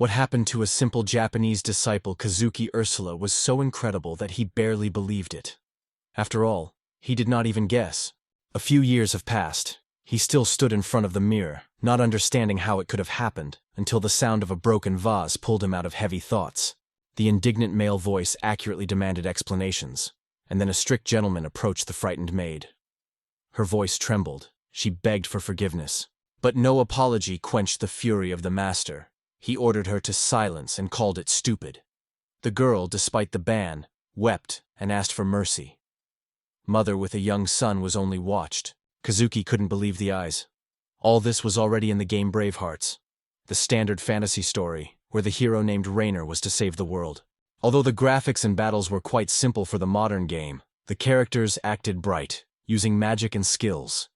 What happened to a simple Japanese disciple Kazuki Ursula was so incredible that he barely believed it. After all, he did not even guess. A few years have passed. He still stood in front of the mirror, not understanding how it could have happened, until the sound of a broken vase pulled him out of heavy thoughts. The indignant male voice accurately demanded explanations, and then a strict gentleman approached the frightened maid. Her voice trembled. She begged for forgiveness. But no apology quenched the fury of the master. He ordered her to silence and called it stupid. The girl, despite the ban, wept and asked for mercy. Mother with a young son was only watched. Kazuki couldn't believe the eyes. All this was already in the game Brave Hearts, the standard fantasy story, where the hero named Rainer was to save the world. Although the graphics and battles were quite simple for the modern game, the characters acted bright, using magic and skills.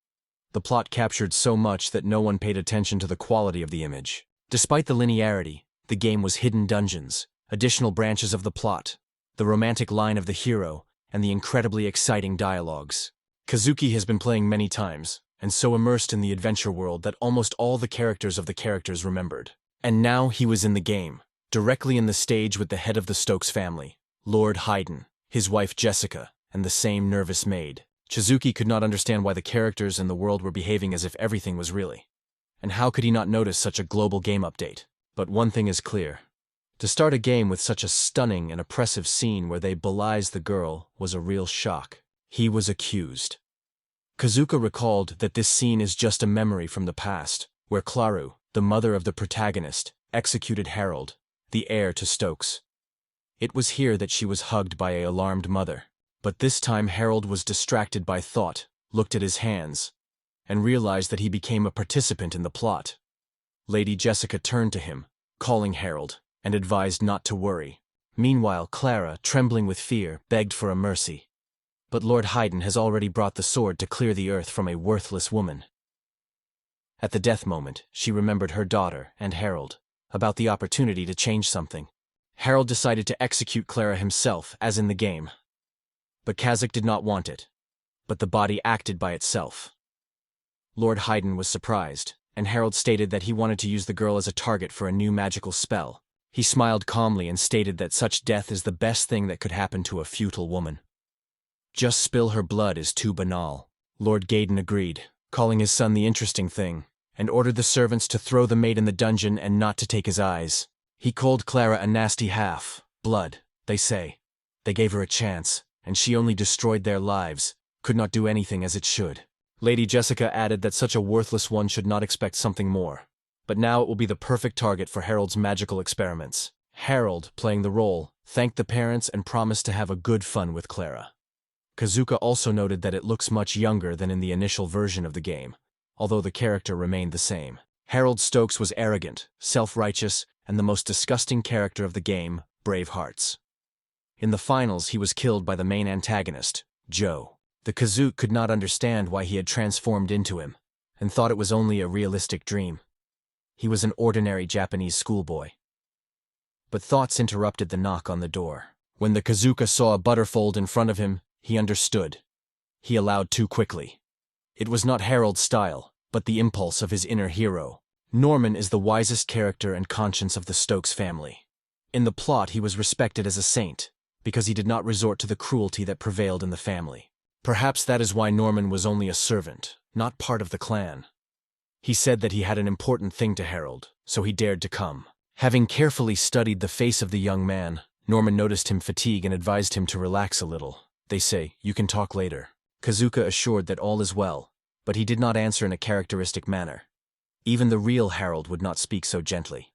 The plot captured so much that no one paid attention to the quality of the image. Despite the linearity, the game was hidden dungeons, additional branches of the plot, the romantic line of the hero, and the incredibly exciting dialogues. Kazuki has been playing many times, and so immersed in the adventure world that almost all the characters of the characters remembered. And now he was in the game, directly in the stage with the head of the Stokes family, Lord Haydn, his wife Jessica, and the same nervous maid. Kazuki could not understand why the characters and the world were behaving as if everything was really. And how could he not notice such a global game update? But one thing is clear. To start a game with such a stunning and oppressive scene where they belies the girl was a real shock. He was accused. Kazuka recalled that this scene is just a memory from the past, where Clara, the mother of the protagonist, executed Harold, the heir to Stokes. It was here that she was hugged by an alarmed mother. But this time Harold was distracted by thought, looked at his hands, and realized that he became a participant in the plot. Lady Jessica turned to him, calling Harold, and advised not to worry. Meanwhile, Clara, trembling with fear, begged for a mercy. But Lord Haydn has already brought the sword to clear the earth from a worthless woman. At the death moment, she remembered her daughter and Harold, about the opportunity to change something. Harold decided to execute Clara himself, as in the game. But Kazakh did not want it. But the body acted by itself. Lord Haydn was surprised, and Harold stated that he wanted to use the girl as a target for a new magical spell. He smiled calmly and stated that such death is the best thing that could happen to a futile woman. Just spill her blood is too banal. Lord Gaydon agreed, calling his son the interesting thing, and ordered the servants to throw the maid in the dungeon and not to take his eyes. He called Clara a nasty half. Blood, they say. They gave her a chance, and she only destroyed their lives, could not do anything as it should. Lady Jessica added that such a worthless one should not expect something more. But now it will be the perfect target for Harold's magical experiments. Harold, playing the role, thanked the parents and promised to have a good fun with Clara. Kazuka also noted that it looks much younger than in the initial version of the game, although the character remained the same. Harold Stokes was arrogant, self-righteous, and the most disgusting character of the game, Brave Hearts. In the finals, he was killed by the main antagonist, Joe. The Kazook could not understand why he had transformed into him, and thought it was only a realistic dream. He was an ordinary Japanese schoolboy. But thoughts interrupted the knock on the door. When the Kazuka saw a butterfold in front of him, he understood. He allowed too quickly. It was not Harold's style, but the impulse of his inner hero. Norman is the wisest character and conscience of the Stokes family. In the plot, he was respected as a saint, because he did not resort to the cruelty that prevailed in the family. Perhaps that is why Norman was only a servant, not part of the clan. He said that he had an important thing to Harold, so he dared to come. Having carefully studied the face of the young man, Norman noticed him fatigue and advised him to relax a little. They say, "You can talk later." Kazuka assured that all is well, but he did not answer in a characteristic manner. Even the real Harold would not speak so gently.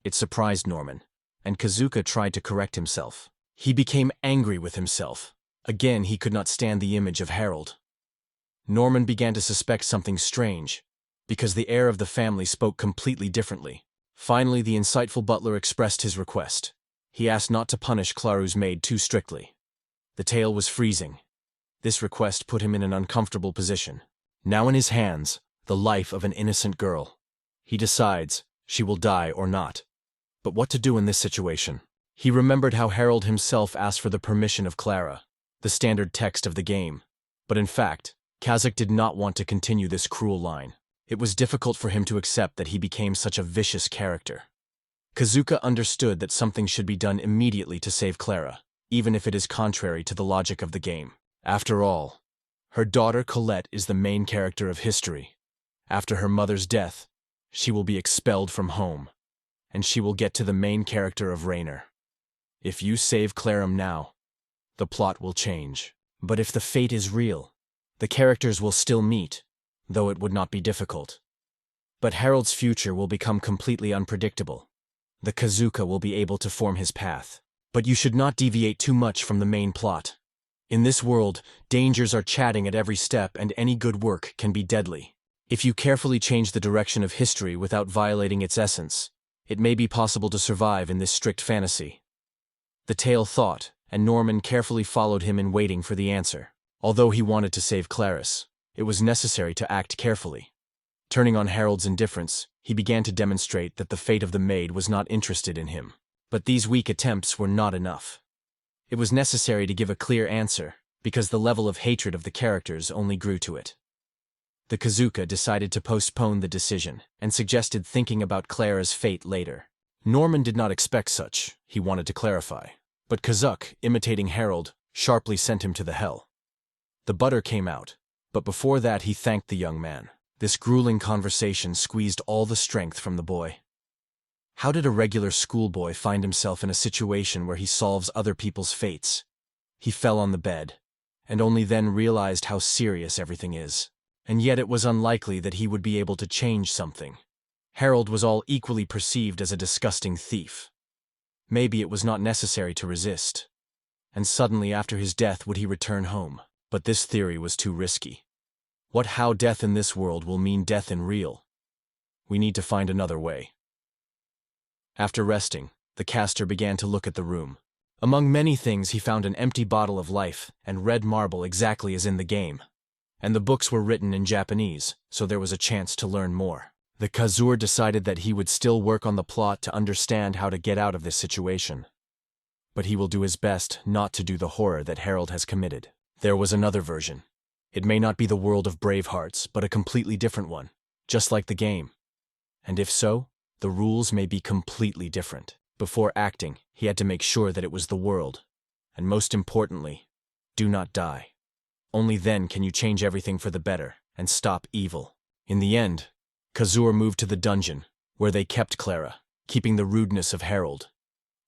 It surprised Norman, and Kazuka tried to correct himself. He became angry with himself. Again, he could not stand the image of Harold. Norman began to suspect something strange, because the heir of the family spoke completely differently. Finally, the insightful butler expressed his request. He asked not to punish Clara's maid too strictly. The tale was freezing. This request put him in an uncomfortable position. Now in his hands, the life of an innocent girl. He decides, she will die or not. But what to do in this situation? He remembered how Harold himself asked for the permission of Clara, the standard text of the game. But in fact, Kazakh did not want to continue this cruel line. It was difficult for him to accept that he became such a vicious character. Kazuka understood that something should be done immediately to save Clara, even if it is contrary to the logic of the game. After all, her daughter Colette is the main character of history. After her mother's death, she will be expelled from home, and she will get to the main character of Rainer. If you save Clara now, the plot will change. But if the fate is real, the characters will still meet, though it would not be difficult. But Harold's future will become completely unpredictable. The Kazuka will be able to form his path. But you should not deviate too much from the main plot. In this world, dangers are chatting at every step, and any good work can be deadly. If you carefully change the direction of history without violating its essence, it may be possible to survive in this strict fantasy. The tale thought, and Norman carefully followed him in waiting for the answer. Although he wanted to save Clarice, it was necessary to act carefully. Turning on Harold's indifference, he began to demonstrate that the fate of the maid was not interested in him. But these weak attempts were not enough. It was necessary to give a clear answer, because the level of hatred of the characters only grew to it. The Kazuka decided to postpone the decision, and suggested thinking about Clara's fate later. Norman did not expect such, he wanted to clarify. But Kazuka, imitating Harold, sharply sent him to the hell. The butter came out, but before that he thanked the young man. This grueling conversation squeezed all the strength from the boy. How did a regular schoolboy find himself in a situation where he solves other people's fates? He fell on the bed, and only then realized how serious everything is. And yet it was unlikely that he would be able to change something. Harold was all equally perceived as a disgusting thief. Maybe it was not necessary to resist. And suddenly after his death would he return home? But this theory was too risky. How death in this world will mean death in real? We need to find another way. After resting, the caster began to look at the room. Among many things he found an empty bottle of life and red marble exactly as in the game. And the books were written in Japanese, so there was a chance to learn more. The Kazur decided that he would still work on the plot to understand how to get out of this situation. But he will do his best not to do the horror that Harold has committed. There was another version. It may not be the world of Bravehearts, but a completely different one, just like the game. And if so, the rules may be completely different. Before acting, he had to make sure that it was the world. And most importantly, do not die. Only then can you change everything for the better and stop evil. In the end, Kazur moved to the dungeon, where they kept Clara, keeping the rudeness of Harold.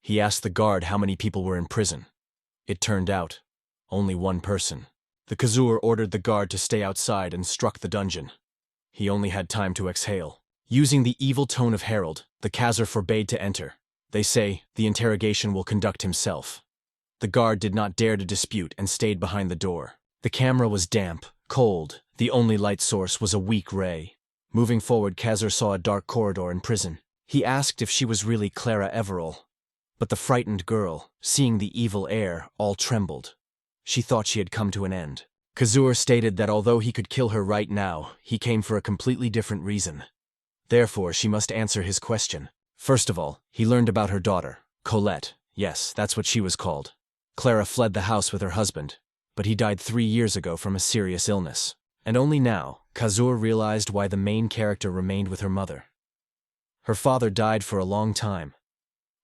He asked the guard how many people were in prison. It turned out, only one person. The Kazur ordered the guard to stay outside and struck the dungeon. He only had time to exhale. Using the evil tone of Harold, the Kazur forbade to enter. They say the interrogation will conduct himself. The guard did not dare to dispute and stayed behind the door. The camera was damp, cold. The only light source was a weak ray. Moving forward, Kazur saw a dark corridor in prison. He asked if she was really Clara Everall. But the frightened girl, seeing the evil air, all trembled. She thought she had come to an end. Kazur stated that although he could kill her right now, he came for a completely different reason. Therefore, she must answer his question. First of all, he learned about her daughter, Colette. Yes, that's what she was called. Clara fled the house with her husband, but he died 3 years ago from a serious illness. And only now, Kazur realized why the main character remained with her mother. Her father died for a long time,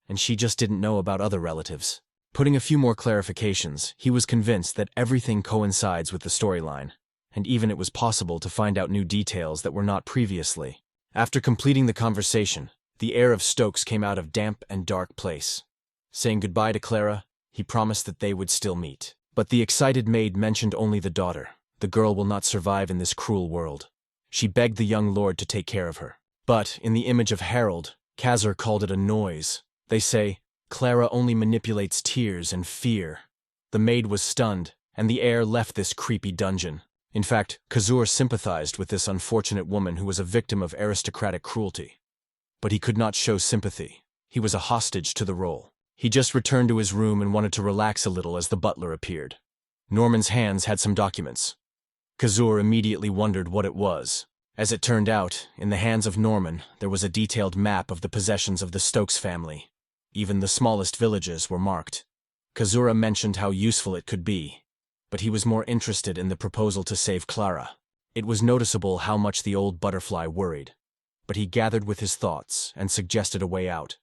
and she just didn't know about other relatives. Putting a few more clarifications, he was convinced that everything coincides with the storyline, and even it was possible to find out new details that were not previously. After completing the conversation, the heir of Stokes came out of damp and dark place. Saying goodbye to Clara, he promised that they would still meet. But the excited maid mentioned only the daughter. The girl will not survive in this cruel world. She begged the young lord to take care of her. But, in the image of Harold, Kazur called it a noise. They say, Clara only manipulates tears and fear. The maid was stunned, and the heir left this creepy dungeon. In fact, Kazur sympathized with this unfortunate woman who was a victim of aristocratic cruelty. But he could not show sympathy. He was a hostage to the role. He just returned to his room and wanted to relax a little as the butler appeared. Norman's hands had some documents. Kazur immediately wondered what it was. As it turned out, in the hands of Norman, there was a detailed map of the possessions of the Stokes family. Even the smallest villages were marked. Kazura mentioned how useful it could be, but he was more interested in the proposal to save Clara. It was noticeable how much the old butterfly worried, but he gathered with his thoughts and suggested a way out.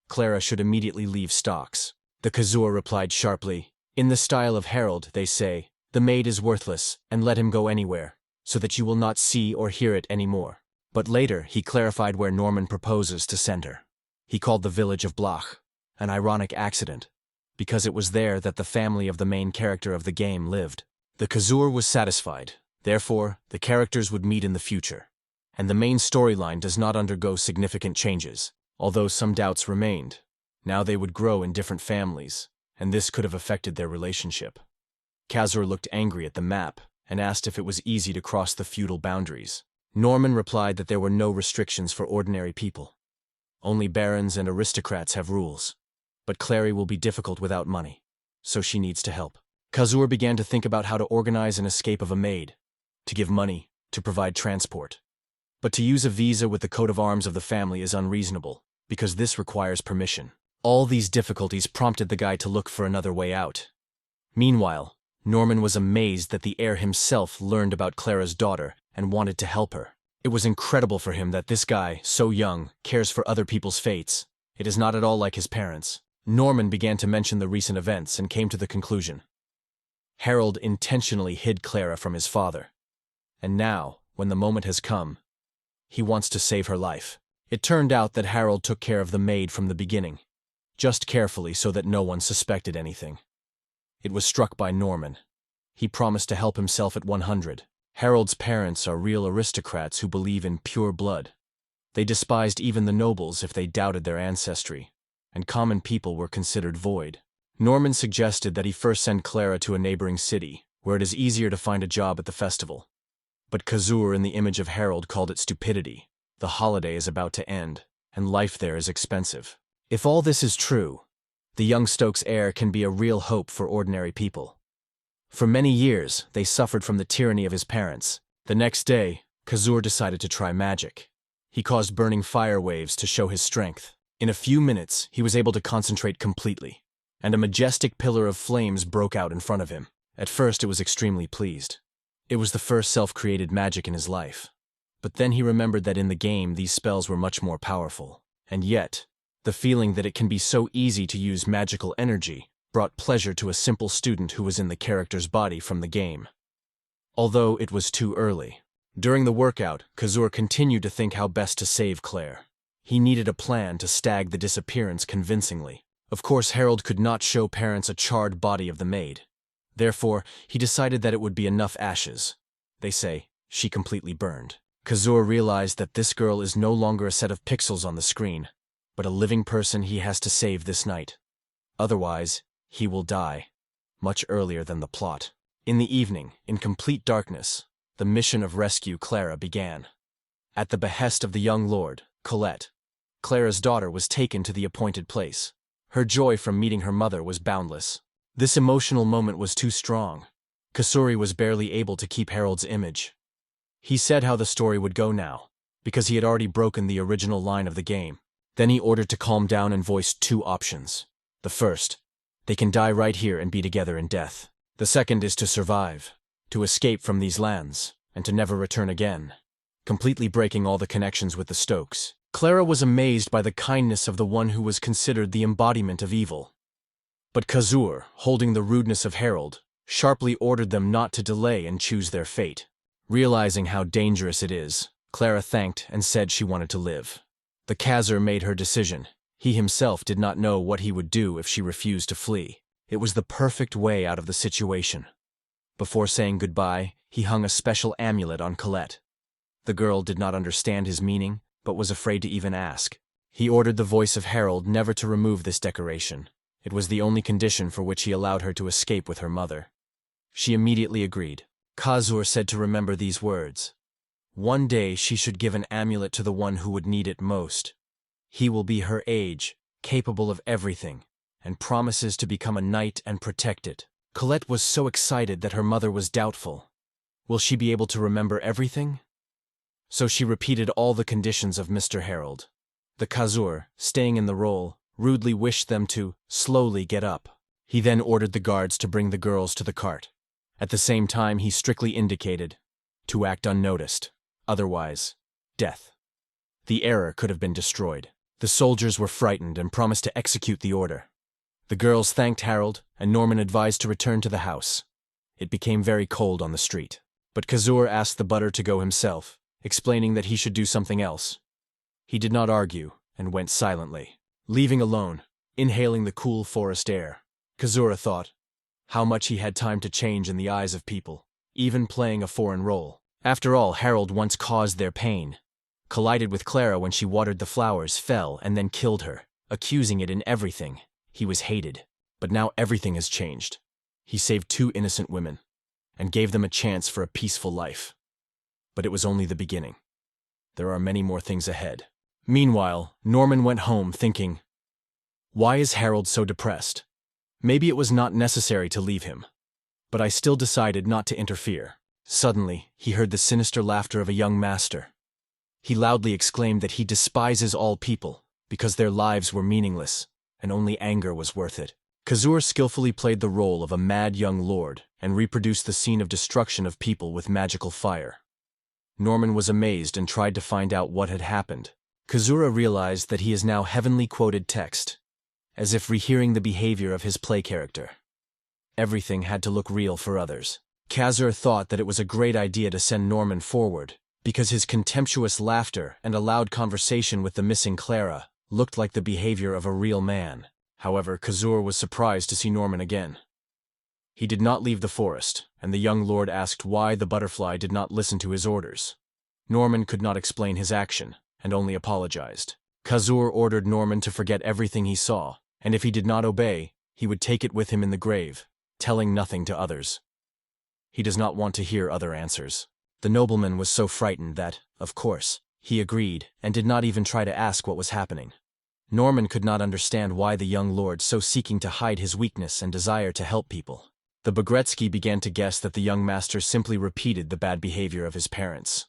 Clara should immediately leave stocks. The Kazua replied sharply, "In the style of Herald, they say, the maid is worthless, and let him go anywhere, so that you will not see or hear it any more." But later, he clarified where Norman proposes to send her. He called the village of Blach, an ironic accident, because it was there that the family of the main character of the game lived. The Kazur was satisfied. Therefore, the characters would meet in the future, and the main storyline does not undergo significant changes, although some doubts remained. Now they would grow in different families, and this could have affected their relationship. Kazur looked angry at the map and asked if it was easy to cross the feudal boundaries. Norman replied that there were no restrictions for ordinary people. Only barons and aristocrats have rules. But Clary will be difficult without money, so she needs to help. Kazur began to think about how to organize an escape of a maid, to give money, to provide transport. But to use a visa with the coat of arms of the family is unreasonable, because this requires permission. All these difficulties prompted the guy to look for another way out. Meanwhile, Norman was amazed that the heir himself learned about Clara's daughter and wanted to help her. It was incredible for him that this guy, so young, cares for other people's fates. It is not at all like his parents. Norman began to mention the recent events and came to the conclusion. Harold intentionally hid Clara from his father. And now, when the moment has come, he wants to save her life. It turned out that Harold took care of the maid from the beginning, just carefully so that no one suspected anything. It was struck by Norman. He promised to help himself at 100. Harold's parents are real aristocrats who believe in pure blood. They despised even the nobles if they doubted their ancestry, and common people were considered void. Norman suggested that he first send Clara to a neighboring city, where it is easier to find a job at the festival. But Kazur, in the image of Harold, called it stupidity. The holiday is about to end, and life there is expensive. If all this is true, the young Stokes heir can be a real hope for ordinary people. For many years, they suffered from the tyranny of his parents. The next day, Kazur decided to try magic. He caused burning fire waves to show his strength. In a few minutes, he was able to concentrate completely, and a majestic pillar of flames broke out in front of him. At first, it was extremely pleased. It was the first self-created magic in his life. But then he remembered that in the game, these spells were much more powerful. And yet, the feeling that it can be so easy to use magical energy brought pleasure to a simple student who was in the character's body from the game. Although it was too early. During the workout, Kazur continued to think how best to save Claire. He needed a plan to stag the disappearance convincingly. Of course, Harold could not show parents a charred body of the maid. Therefore, he decided that it would be enough ashes. They say, she completely burned. Kazur realized that this girl is no longer a set of pixels on the screen, but a living person he has to save this night. Otherwise, he will die, much earlier than the plot. In the evening, in complete darkness, the mission of rescue Clara began. At the behest of the young lord, Colette, Clara's daughter was taken to the appointed place. Her joy from meeting her mother was boundless. This emotional moment was too strong. Kasuri was barely able to keep Harold's image. He said how the story would go now, because he had already broken the original line of the game. Then he ordered to calm down and voiced two options. The first, they can die right here and be together in death. The second is to survive, to escape from these lands, and to never return again, completely breaking all the connections with the Stokes. Clara was amazed by the kindness of the one who was considered the embodiment of evil. But Kazur, holding the rudeness of Harold, sharply ordered them not to delay and choose their fate. Realizing how dangerous it is, Clara thanked and said she wanted to live. The Kazur made her decision. He himself did not know what he would do if she refused to flee. It was the perfect way out of the situation. Before saying goodbye, he hung a special amulet on Colette. The girl did not understand his meaning, but was afraid to even ask. He ordered the voice of Harold never to remove this decoration. It was the only condition for which he allowed her to escape with her mother. She immediately agreed. Kazur said to remember these words. One day she should give an amulet to the one who would need it most. He will be her age, capable of everything, and promises to become a knight and protect it. Colette was so excited that her mother was doubtful. Will she be able to remember everything? So she repeated all the conditions of Mr. Harold. The Kazur, staying in the role, rudely wished them to slowly get up. He then ordered the guards to bring the girls to the cart. At the same time, he strictly indicated to act unnoticed, otherwise, death. The error could have been destroyed. The soldiers were frightened and promised to execute the order. The girls thanked Harold, and Norman advised to return to the house. It became very cold on the street, but Kazur asked the butler to go himself, explaining that he should do something else. He did not argue, and went silently, leaving alone, inhaling the cool forest air. Kazura thought how much he had time to change in the eyes of people, even playing a foreign role. After all, Harold once caused their pain, collided with Clara when she watered the flowers, fell, and then killed her, accusing it in everything. He was hated, but now everything has changed. He saved 2 innocent women, and gave them a chance for a peaceful life. But it was only the beginning. There are many more things ahead. Meanwhile, Norman went home thinking, why is Harold so depressed? Maybe it was not necessary to leave him. But I still decided not to interfere. Suddenly, he heard the sinister laughter of a young master. He loudly exclaimed that he despises all people, because their lives were meaningless, and only anger was worth it. Kazur skillfully played the role of a mad young lord, and reproduced the scene of destruction of people with magical fire. Norman was amazed and tried to find out what had happened. Kazura realized that he is now heavenly quoted text, as if rehearing the behavior of his play character. Everything had to look real for others. Kazur thought that it was a great idea to send Norman forward, because his contemptuous laughter and a loud conversation with the missing Clara looked like the behavior of a real man. However, Kazur was surprised to see Norman again. He did not leave the forest, and the young lord asked why the butterfly did not listen to his orders. Norman could not explain his action, and only apologized. Kazur ordered Norman to forget everything he saw, and if he did not obey, he would take it with him in the grave, telling nothing to others. He does not want to hear other answers. The nobleman was so frightened that, of course, he agreed and did not even try to ask what was happening. Norman could not understand why the young lord so seeking to hide his weakness and desire to help people. The Bagretsky began to guess that the young master simply repeated the bad behavior of his parents.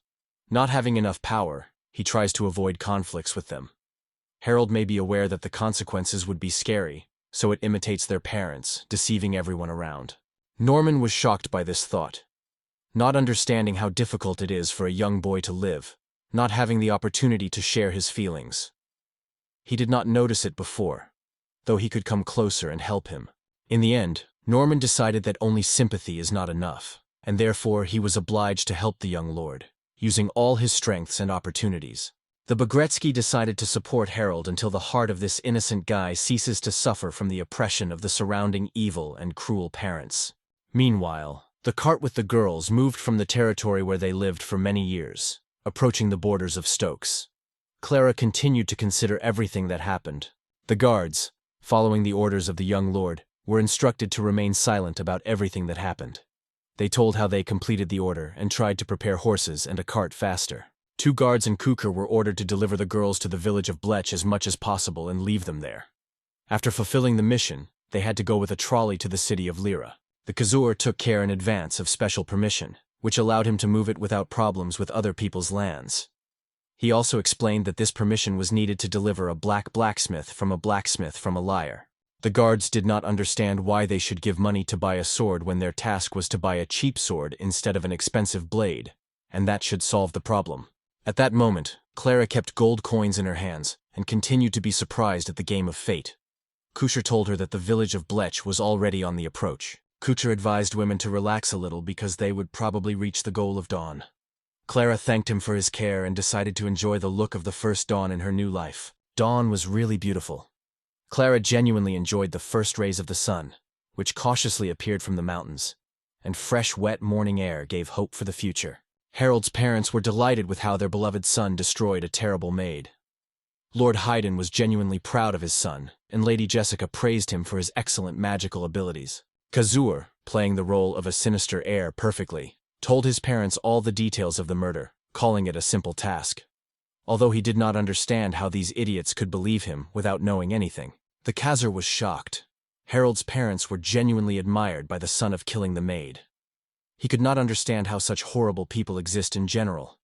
Not having enough power, he tries to avoid conflicts with them. Harold may be aware that the consequences would be scary, so it imitates their parents, deceiving everyone around. Norman was shocked by this thought. Not understanding how difficult it is for a young boy to live, not having the opportunity to share his feelings. He did not notice it before, though he could come closer and help him. In the end, Norman decided that only sympathy is not enough, and therefore he was obliged to help the young lord, using all his strengths and opportunities. The Bagretsky decided to support Harold until the heart of this innocent guy ceases to suffer from the oppression of the surrounding evil and cruel parents. Meanwhile, the cart with the girls moved from the territory where they lived for many years, approaching the borders of Stokes. Clara continued to consider everything that happened. The guards, following the orders of the young lord, were instructed to remain silent about everything that happened. They told how they completed the order and tried to prepare horses and a cart faster. 2 guards and Kuker were ordered to deliver the girls to the village of Blech as much as possible and leave them there. After fulfilling the mission, they had to go with a trolley to the city of Lyra. The Kazur took care in advance of special permission, which allowed him to move it without problems with other people's lands. He also explained that this permission was needed to deliver a blacksmith from a liar. The guards did not understand why they should give money to buy a sword when their task was to buy a cheap sword instead of an expensive blade, and that should solve the problem. At that moment, Clara kept gold coins in her hands and continued to be surprised at the game of fate. Kucher told her that the village of Blech was already on the approach. Kucher advised women to relax a little because they would probably reach the goal of dawn. Clara thanked him for his care and decided to enjoy the look of the first dawn in her new life. Dawn was really beautiful. Clara genuinely enjoyed the first rays of the sun, which cautiously appeared from the mountains, and fresh, wet morning air gave hope for the future. Harold's parents were delighted with how their beloved son destroyed a terrible maid. Lord Haydn was genuinely proud of his son, and Lady Jessica praised him for his excellent magical abilities. Kazur, playing the role of a sinister heir perfectly, told his parents all the details of the murder, calling it a simple task. Although he did not understand how these idiots could believe him without knowing anything, the Kazur was shocked. Harold's parents were genuinely admired by the son of killing the maid. He could not understand how such horrible people exist in general.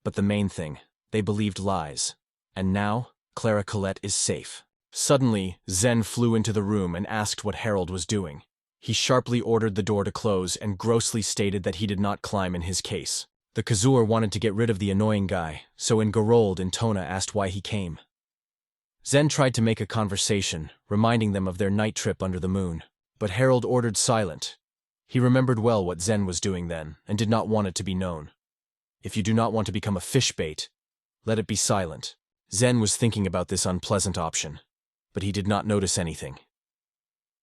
But the main thing, they believed lies. And now, Clara Colette is safe. Suddenly, Zen flew into the room and asked what Harold was doing. He sharply ordered the door to close and grossly stated that he did not climb in his case. The Kazur wanted to get rid of the annoying guy, so Garold and Tona asked why he came. Zen tried to make a conversation, reminding them of their night trip under the moon. But Harold ordered silent. He remembered well what Zen was doing then, and did not want it to be known. If you do not want to become a fish bait, let it be silent. Zen was thinking about this unpleasant option, but he did not notice anything.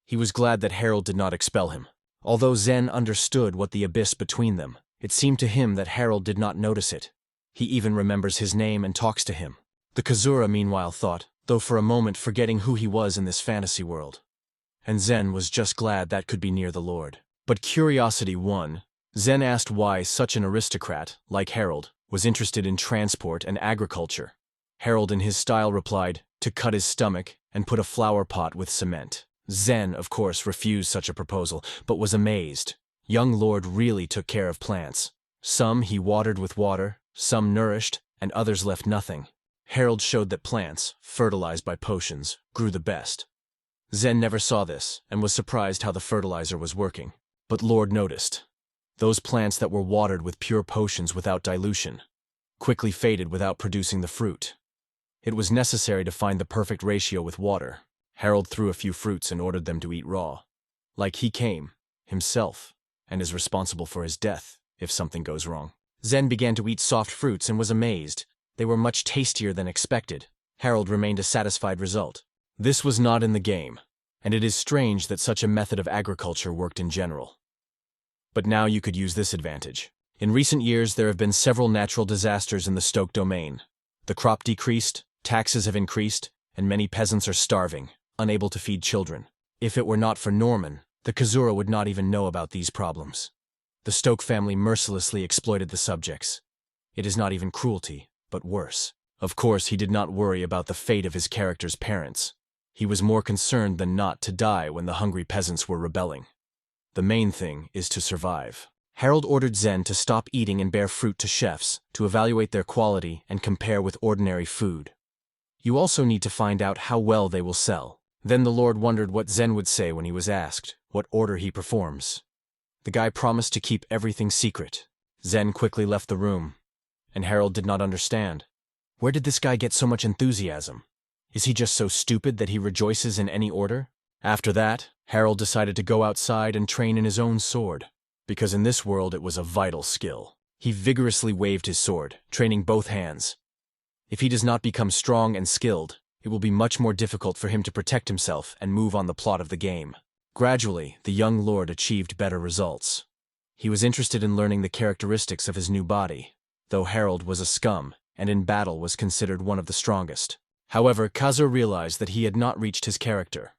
He was glad that Harold did not expel him. Although Zen understood what the abyss between them, it seemed to him that Harold did not notice it. He even remembers his name and talks to him. The Kazura meanwhile thought, though for a moment forgetting who he was in this fantasy world. And Zen was just glad that could be near the Lord. But curiosity won. Zen asked why such an aristocrat, like Harold, was interested in transport and agriculture. Harold in his style replied, to cut his stomach and put a flower pot with cement. Zen, of course, refused such a proposal, but was amazed. Young Lord really took care of plants. Some he watered with water, some nourished, and others left nothing. Harold showed that plants, fertilized by potions, grew the best. Zen never saw this, and was surprised how the fertilizer was working. But Lord noticed. Those plants that were watered with pure potions without dilution quickly faded without producing the fruit. It was necessary to find the perfect ratio with water. Harold threw a few fruits and ordered them to eat raw. Like he came, himself, and is responsible for his death if something goes wrong. Zen began to eat soft fruits and was amazed. They were much tastier than expected. Harold remained a satisfied result. This was not in the game, and it is strange that such a method of agriculture worked in general. But now you could use this advantage. In recent years, there have been several natural disasters in the Stoke domain. The crop decreased, taxes have increased, and many peasants are starving, unable to feed children. If it were not for Norman, the Kazura would not even know about these problems. The Stoke family mercilessly exploited the subjects. It is not even cruelty, but worse. Of course, he did not worry about the fate of his character's parents. He was more concerned than not to die when the hungry peasants were rebelling. The main thing is to survive. Harold ordered Zen to stop eating and bear fruit to chefs, to evaluate their quality and compare with ordinary food. You also need to find out how well they will sell. Then the Lord wondered what Zen would say when he was asked what order he performs. The guy promised to keep everything secret. Zen quickly left the room, and Harold did not understand. Where did this guy get so much enthusiasm? Is he just so stupid that he rejoices in any order? After that, Harold decided to go outside and train in his own sword, because in this world it was a vital skill. He vigorously waved his sword, training both hands. If he does not become strong and skilled, it will be much more difficult for him to protect himself and move on the plot of the game. Gradually, the young lord achieved better results. He was interested in learning the characteristics of his new body, though Harold was a scum and in battle was considered one of the strongest. However, Kazuo realized that he had not reached his character.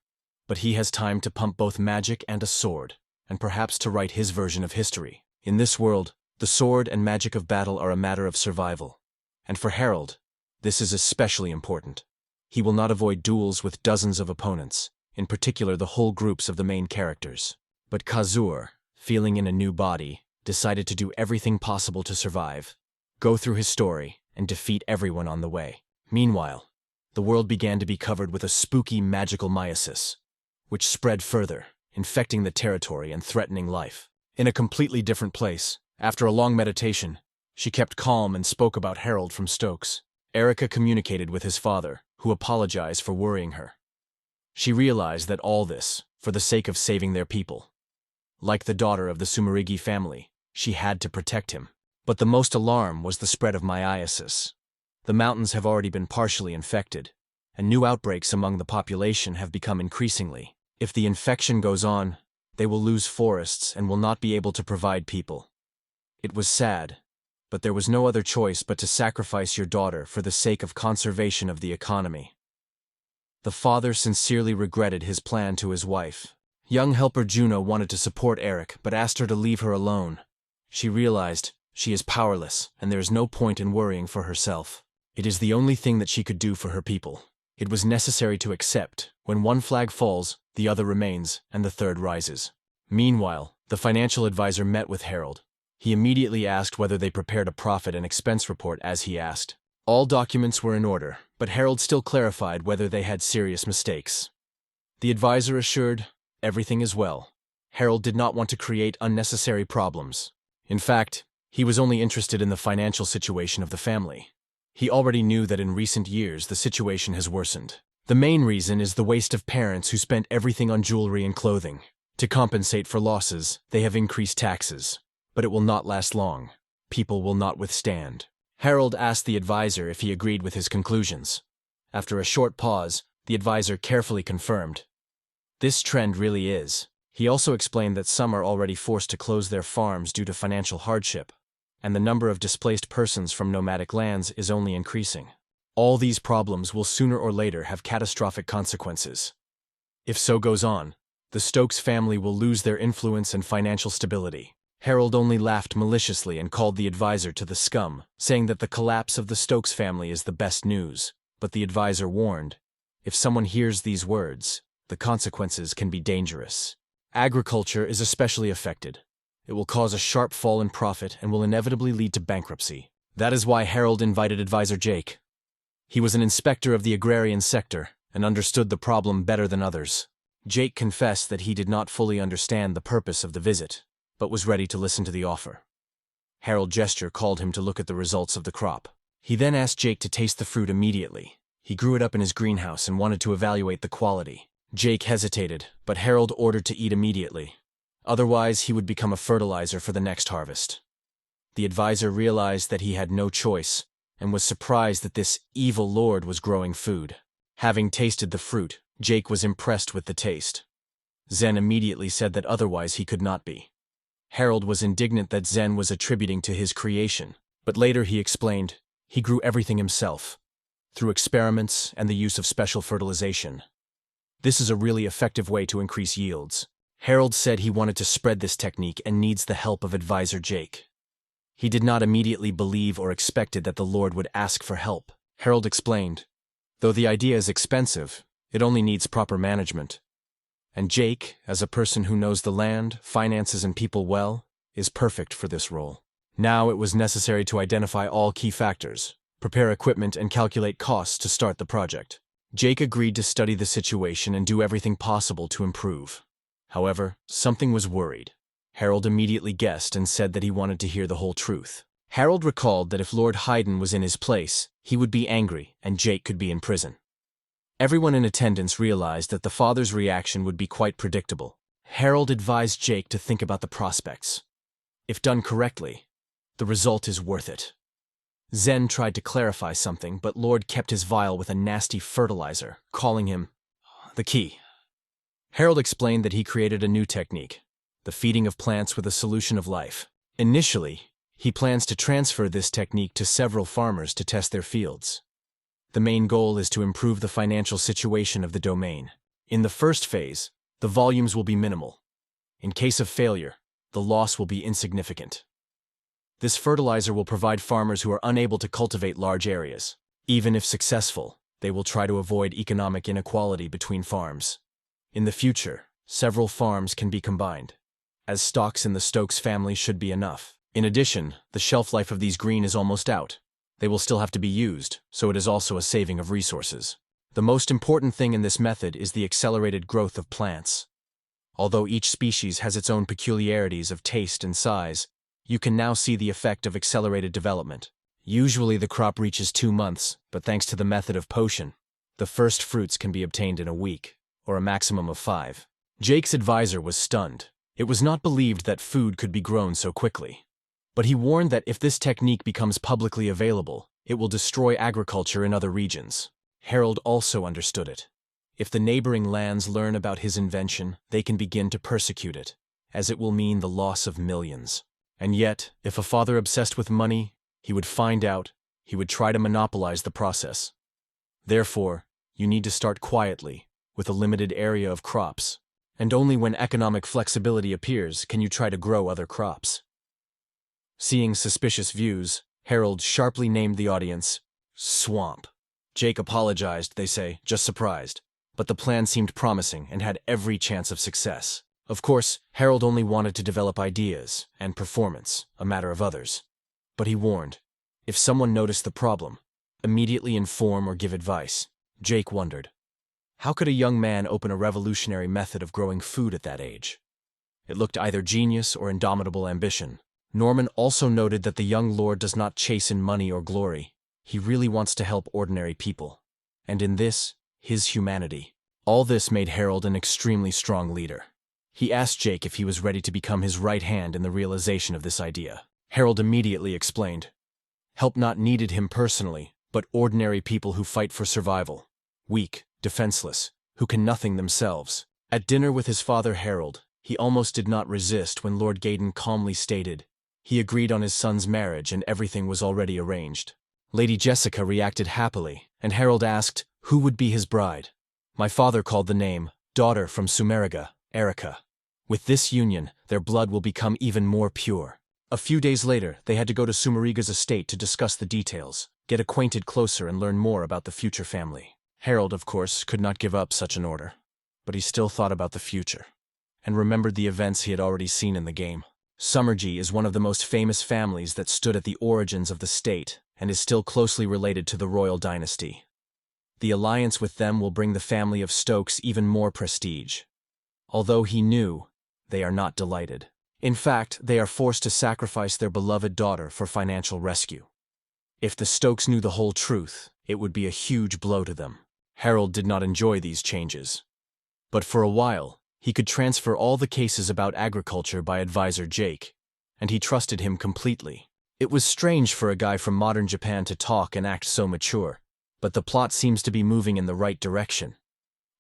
But he has time to pump both magic and a sword, and perhaps to write his version of history. In this world, the sword and magic of battle are a matter of survival. And for Harold, this is especially important. He will not avoid duels with dozens of opponents, in particular the whole groups of the main characters. But Kazuo, feeling in a new body, decided to do everything possible to survive, go through his story, and defeat everyone on the way. Meanwhile, the world began to be covered with a spooky magical meiosis, which spread further, infecting the territory and threatening life. In a completely different place, after a long meditation, she kept calm and spoke about Harold from Stokes. Erica communicated with his father, who apologized for worrying her. She realized that all this, for the sake of saving their people. Like the daughter of the Sumeragi family, she had to protect him. But the most alarm was the spread of meiosis. The mountains have already been partially infected, and new outbreaks among the population have become increasingly. If the infection goes on, they will lose forests and will not be able to provide people. It was sad, but there was no other choice but to sacrifice your daughter for the sake of conservation of the economy. The father sincerely regretted his plan to his wife. Young helper Yuno wanted to support Eric, but asked her to leave her alone. She realized she is powerless, and there is no point in worrying for herself. It is the only thing that she could do for her people. It was necessary to accept. When one flag falls, the other remains, and the third rises. Meanwhile, the financial advisor met with Harold. He immediately asked whether they prepared a profit and expense report as he asked. All documents were in order, but Harold still clarified whether they had serious mistakes. The advisor assured, everything is well. Harold did not want to create unnecessary problems. In fact, he was only interested in the financial situation of the family. He already knew that in recent years the situation has worsened. The main reason is the waste of parents who spent everything on jewelry and clothing. To compensate for losses, they have increased taxes. But it will not last long. People will not withstand. Harold asked the advisor if he agreed with his conclusions. After a short pause, the advisor carefully confirmed. This trend really is. He also explained that some are already forced to close their farms due to financial hardship, and the number of displaced persons from nomadic lands is only increasing. All these problems will sooner or later have catastrophic consequences. If so goes on, the Stokes family will lose their influence and financial stability. Harold only laughed maliciously and called the advisor to the scum, saying that the collapse of the Stokes family is the best news. But the advisor warned, if someone hears these words, the consequences can be dangerous. Agriculture is especially affected. It will cause a sharp fall in profit and will inevitably lead to bankruptcy. That is why Harold invited advisor Jake. He was an inspector of the agrarian sector and understood the problem better than others. Jake confessed that he did not fully understand the purpose of the visit, but was ready to listen to the offer. Harold gesture called him to look at the results of the crop. He then asked Jake to taste the fruit immediately. He grew it up in his greenhouse and wanted to evaluate the quality. Jake hesitated, but Harold ordered to eat immediately. Otherwise, he would become a fertilizer for the next harvest. The advisor realized that he had no choice and was surprised that this evil lord was growing food. Having tasted the fruit, Jake was impressed with the taste. Zen immediately said that otherwise he could not be. Harold was indignant that Zen was attributing to his creation, but later he explained, he grew everything himself, through experiments and the use of special fertilization. This is a really effective way to increase yields. Harold said he wanted to spread this technique and needs the help of advisor Jake. He did not immediately believe or expected that the Lord would ask for help. Harold explained, though the idea is expensive, it only needs proper management. And Jake, as a person who knows the land, finances, and people well, is perfect for this role. Now it was necessary to identify all key factors, prepare equipment, and calculate costs to start the project. Jake agreed to study the situation and do everything possible to improve. However, something was worried. Harold immediately guessed and said that he wanted to hear the whole truth. Harold recalled that if Lord Haydn was in his place, he would be angry and Jake could be in prison. Everyone in attendance realized that the father's reaction would be quite predictable. Harold advised Jake to think about the prospects. If done correctly, the result is worth it. Zen tried to clarify something, but Lord kept his vial with a nasty fertilizer, calling him the key. Harold explained that he created a new technique, the feeding of plants with a solution of life. Initially, he plans to transfer this technique to several farmers to test their fields. The main goal is to improve the financial situation of the domain. In the first phase, the volumes will be minimal. In case of failure, the loss will be insignificant. This fertilizer will provide farmers who are unable to cultivate large areas. Even if successful, they will try to avoid economic inequality between farms. In the future, several farms can be combined, as stocks in the Stokes family should be enough. In addition, the shelf life of these green is almost out. They will still have to be used, so it is also a saving of resources. The most important thing in this method is the accelerated growth of plants. Although each species has its own peculiarities of taste and size, you can now see the effect of accelerated development. Usually the crop reaches 2 months, but thanks to the method of potion, the first fruits can be obtained in a week, or a maximum of 5. Jake's advisor was stunned. It was not believed that food could be grown so quickly. But he warned that if this technique becomes publicly available, it will destroy agriculture in other regions. Harold also understood it. If the neighboring lands learn about his invention, they can begin to persecute it, as it will mean the loss of millions. And yet, if a father obsessed with money, he would find out, he would try to monopolize the process. Therefore, you need to start quietly, with a limited area of crops, and only when economic flexibility appears can you try to grow other crops. Seeing suspicious views, Harold sharply named the audience swamp. Jake apologized, they say, just surprised, but the plan seemed promising and had every chance of success. Of course, Harold only wanted to develop ideas and performance, a matter of others. But he warned, if someone noticed the problem, immediately inform or give advice. Jake wondered, how could a young man open a revolutionary method of growing food at that age? It looked either genius or indomitable ambition. Norman also noted that the young lord does not chase in money or glory. He really wants to help ordinary people. And in this, his humanity. All this made Harold an extremely strong leader. He asked Jake if he was ready to become his right hand in the realization of this idea. Harold immediately explained. Help not needed him personally, but ordinary people who fight for survival. Weak, defenseless, who can nothing themselves. At dinner with his father Harold, he almost did not resist when Lord Gaydon calmly stated he agreed on his son's marriage and everything was already arranged. Lady Jessica reacted happily, and Harold asked who would be his bride. My father called the name, daughter from Sumeragi, Erica. With this union, their blood will become even more pure. A few days later, they had to go to Sumeragi's estate to discuss the details, get acquainted closer and learn more about the future family. Harold, of course, could not give up such an order, but he still thought about the future, and remembered the events he had already seen in the game. Sumeragi is one of the most famous families that stood at the origins of the state and is still closely related to the royal dynasty. The alliance with them will bring the family of Stokes even more prestige. Although he knew, they are not delighted. In fact, they are forced to sacrifice their beloved daughter for financial rescue. If the Stokes knew the whole truth, it would be a huge blow to them. Harold did not enjoy these changes. But for a while, he could transfer all the cases about agriculture by advisor Jake, and he trusted him completely. It was strange for a guy from modern Japan to talk and act so mature, but the plot seems to be moving in the right direction.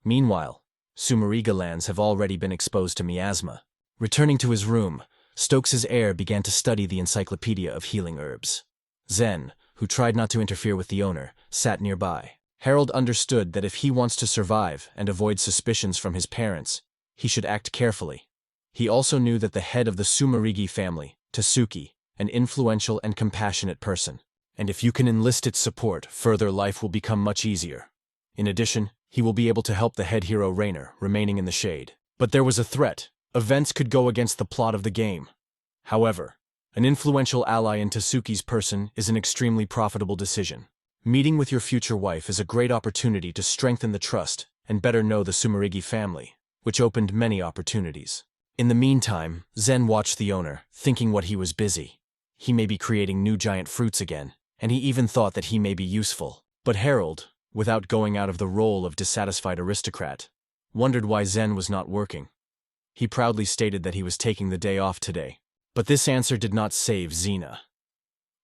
Meanwhile, Sumeragi lands have already been exposed to miasma. Returning to his room, Stokes's heir began to study the encyclopedia of healing herbs. Zen, who tried not to interfere with the owner, sat nearby. Harold understood that if he wants to survive and avoid suspicions from his parents, he should act carefully. He also knew that the head of the Sumeragi family, Tasuku, an influential and compassionate person, and if you can enlist its support, further life will become much easier. In addition, he will be able to help the head hero Rainer, remaining in the shade. But there was a threat. Events could go against the plot of the game. However, an influential ally in Tasuku's person is an extremely profitable decision. Meeting with your future wife is a great opportunity to strengthen the trust and better know the Sumeragi family, which opened many opportunities. In the meantime, Zen watched the owner, thinking what he was busy. He may be creating new giant fruits again, and he even thought that he may be useful. But Harold, without going out of the role of dissatisfied aristocrat, wondered why Zen was not working. He proudly stated that he was taking the day off today, but this answer did not save Xena.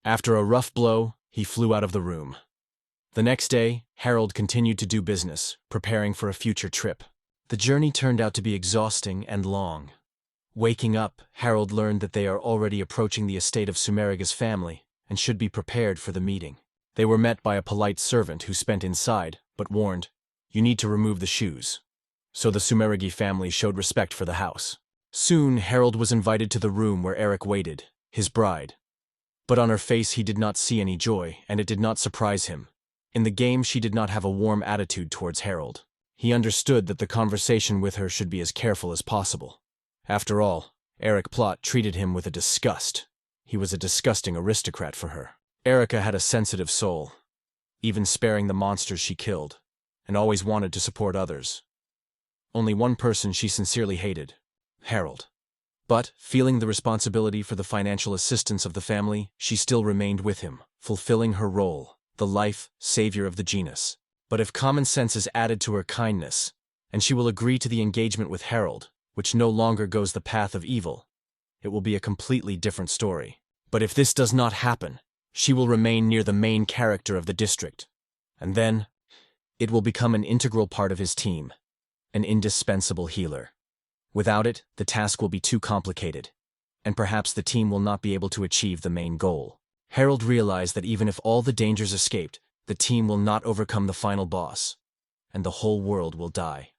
After a rough blow, he flew out of the room. The next day, Harold continued to do business, preparing for a future trip. The journey turned out to be exhausting and long. Waking up, Harold learned that they are already approaching the estate of Sumeraga's family and should be prepared for the meeting. They were met by a polite servant who spent inside, but warned, "You need to remove the shoes." So the Sumeragi family showed respect for the house. Soon, Harold was invited to the room where Eric waited, his bride. But on her face he did not see any joy, and it did not surprise him. In the game she did not have a warm attitude towards Harold. He understood that the conversation with her should be as careful as possible. After all, Eric Plot treated him with a disgust. He was a disgusting aristocrat for her. Erica had a sensitive soul, even sparing the monsters she killed, and always wanted to support others. Only one person she sincerely hated, Harold. But, feeling the responsibility for the financial assistance of the family, she still remained with him, fulfilling her role, the life savior of the genus. But if common sense is added to her kindness, and she will agree to the engagement with Harold, which no longer goes the path of evil, it will be a completely different story. But if this does not happen, she will remain near the main character of the district, and then it will become an integral part of his team, an indispensable healer. Without it, the task will be too complicated, and perhaps the team will not be able to achieve the main goal. Harold realized that even if all the dangers escaped, the team will not overcome the final boss, and the whole world will die.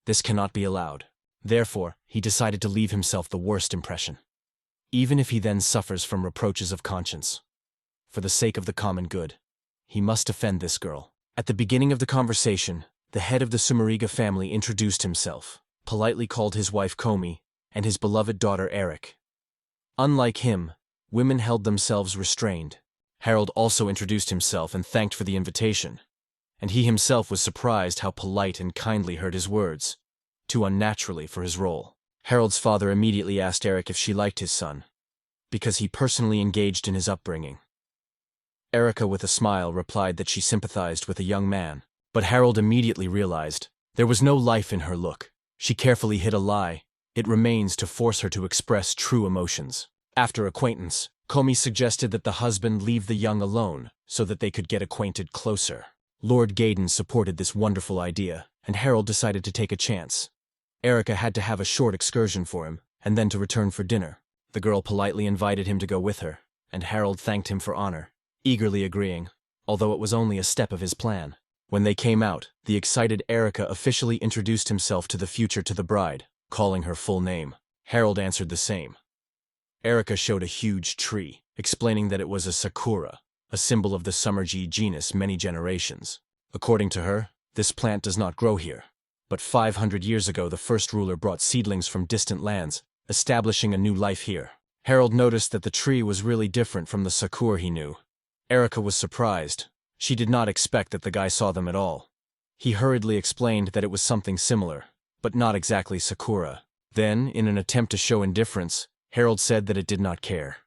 This cannot be allowed. Therefore, he decided to leave himself the worst impression, even if he then suffers from reproaches of conscience. For the sake of the common good, he must defend this girl. At the beginning of the conversation, the head of the Sumeragi family introduced himself, politely called his wife Komi, and his beloved daughter Eric. Unlike him, women held themselves restrained. Harold also introduced himself and thanked for the invitation, and he himself was surprised how polite and kindly heard his words, too unnaturally for his role. Harold's father immediately asked Eric if she liked his son, because he personally engaged in his upbringing. Erica, with a smile, replied that she sympathized with a young man, But Harold immediately realized there was no life in her look. She carefully hid a lie. It remains to force her to express true emotions. After acquaintance, Komi suggested that the husband leave the young alone so that they could get acquainted closer. Lord Gaydon supported this wonderful idea, and Harold decided to take a chance. Erica had to have a short excursion for him, and then to return for dinner. The girl politely invited him to go with her, and Harold thanked him for honor, eagerly agreeing, although it was only a step of his plan. When they came out, the excited Erica officially introduced himself to the bride, calling her full name. Harold answered the same. Erica showed a huge tree, explaining that it was a sakura, a symbol of the Sumeragi genus many generations. According to her, this plant does not grow here. But 500 years ago the first ruler brought seedlings from distant lands, establishing a new life here. Harold noticed that the tree was really different from the sakura he knew. Erica was surprised. She did not expect that the guy saw them at all. He hurriedly explained that it was something similar, but not exactly sakura. Then, in an attempt to show indifference, Harold said that it did not care,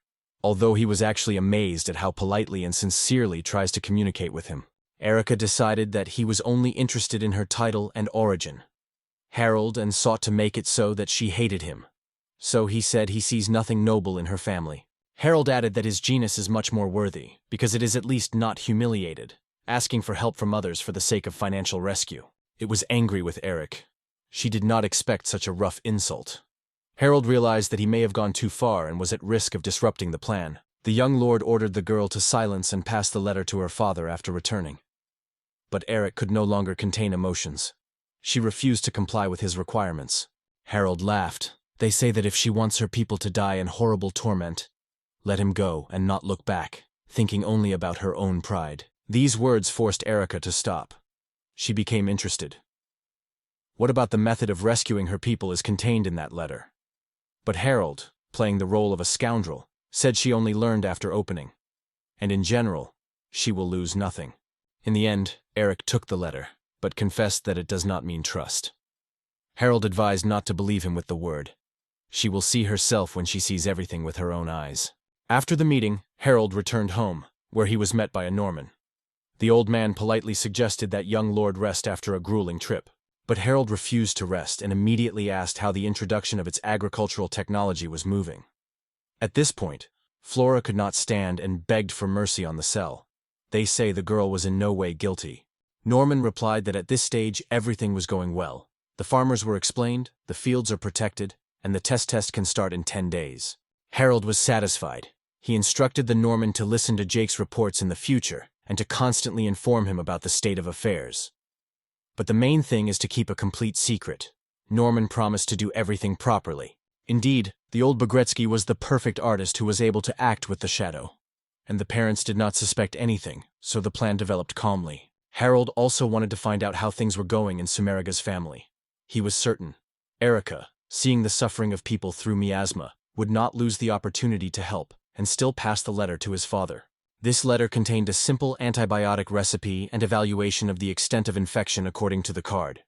although he was actually amazed at how politely and sincerely tries to communicate with him. Erica decided that he was only interested in her title and origin. Harold and sought to make it so that she hated him. So he said he sees nothing noble in her family. Harold added that his genus is much more worthy, because it is at least not humiliated, asking for help from others for the sake of financial rescue. It was angry with Eric. She did not expect such a rough insult. Harold realized that he may have gone too far and was at risk of disrupting the plan. The young lord ordered the girl to silence and pass the letter to her father after returning. But Eric could no longer contain emotions. She refused to comply with his requirements. Harold laughed. They say that if she wants her people to die in horrible torment, let him go and not look back, thinking only about her own pride. These words forced Erica to stop. She became interested. What about the method of rescuing her people is contained in that letter? But Harold, playing the role of a scoundrel, said she only learned after opening. And in general, she will lose nothing. In the end, Eric took the letter, but confessed that it does not mean trust. Harold advised not to believe him with the word. She will see herself when she sees everything with her own eyes. After the meeting, Harold returned home, where he was met by a Norman. The old man politely suggested that young lord rest after a grueling trip. But Harold refused to rest and immediately asked how the introduction of its agricultural technology was moving. At this point, Flora could not stand and begged for mercy on the cell. They say the girl was in no way guilty. Norman replied that at this stage everything was going well. The farmers were explained, the fields are protected, and the test can start in 10 days. Harold was satisfied. He instructed the Norman to listen to Jake's reports in the future and to constantly inform him about the state of affairs. But the main thing is to keep a complete secret. Norman promised to do everything properly. Indeed, the old Bagretsky was the perfect artist who was able to act with the shadow. And the parents did not suspect anything, so the plan developed calmly. Harold also wanted to find out how things were going in Sumeraga's family. He was certain Erica, seeing the suffering of people through miasma, would not lose the opportunity to help, and still pass the letter to his father. This letter contained a simple antibiotic recipe and evaluation of the extent of infection according to the card.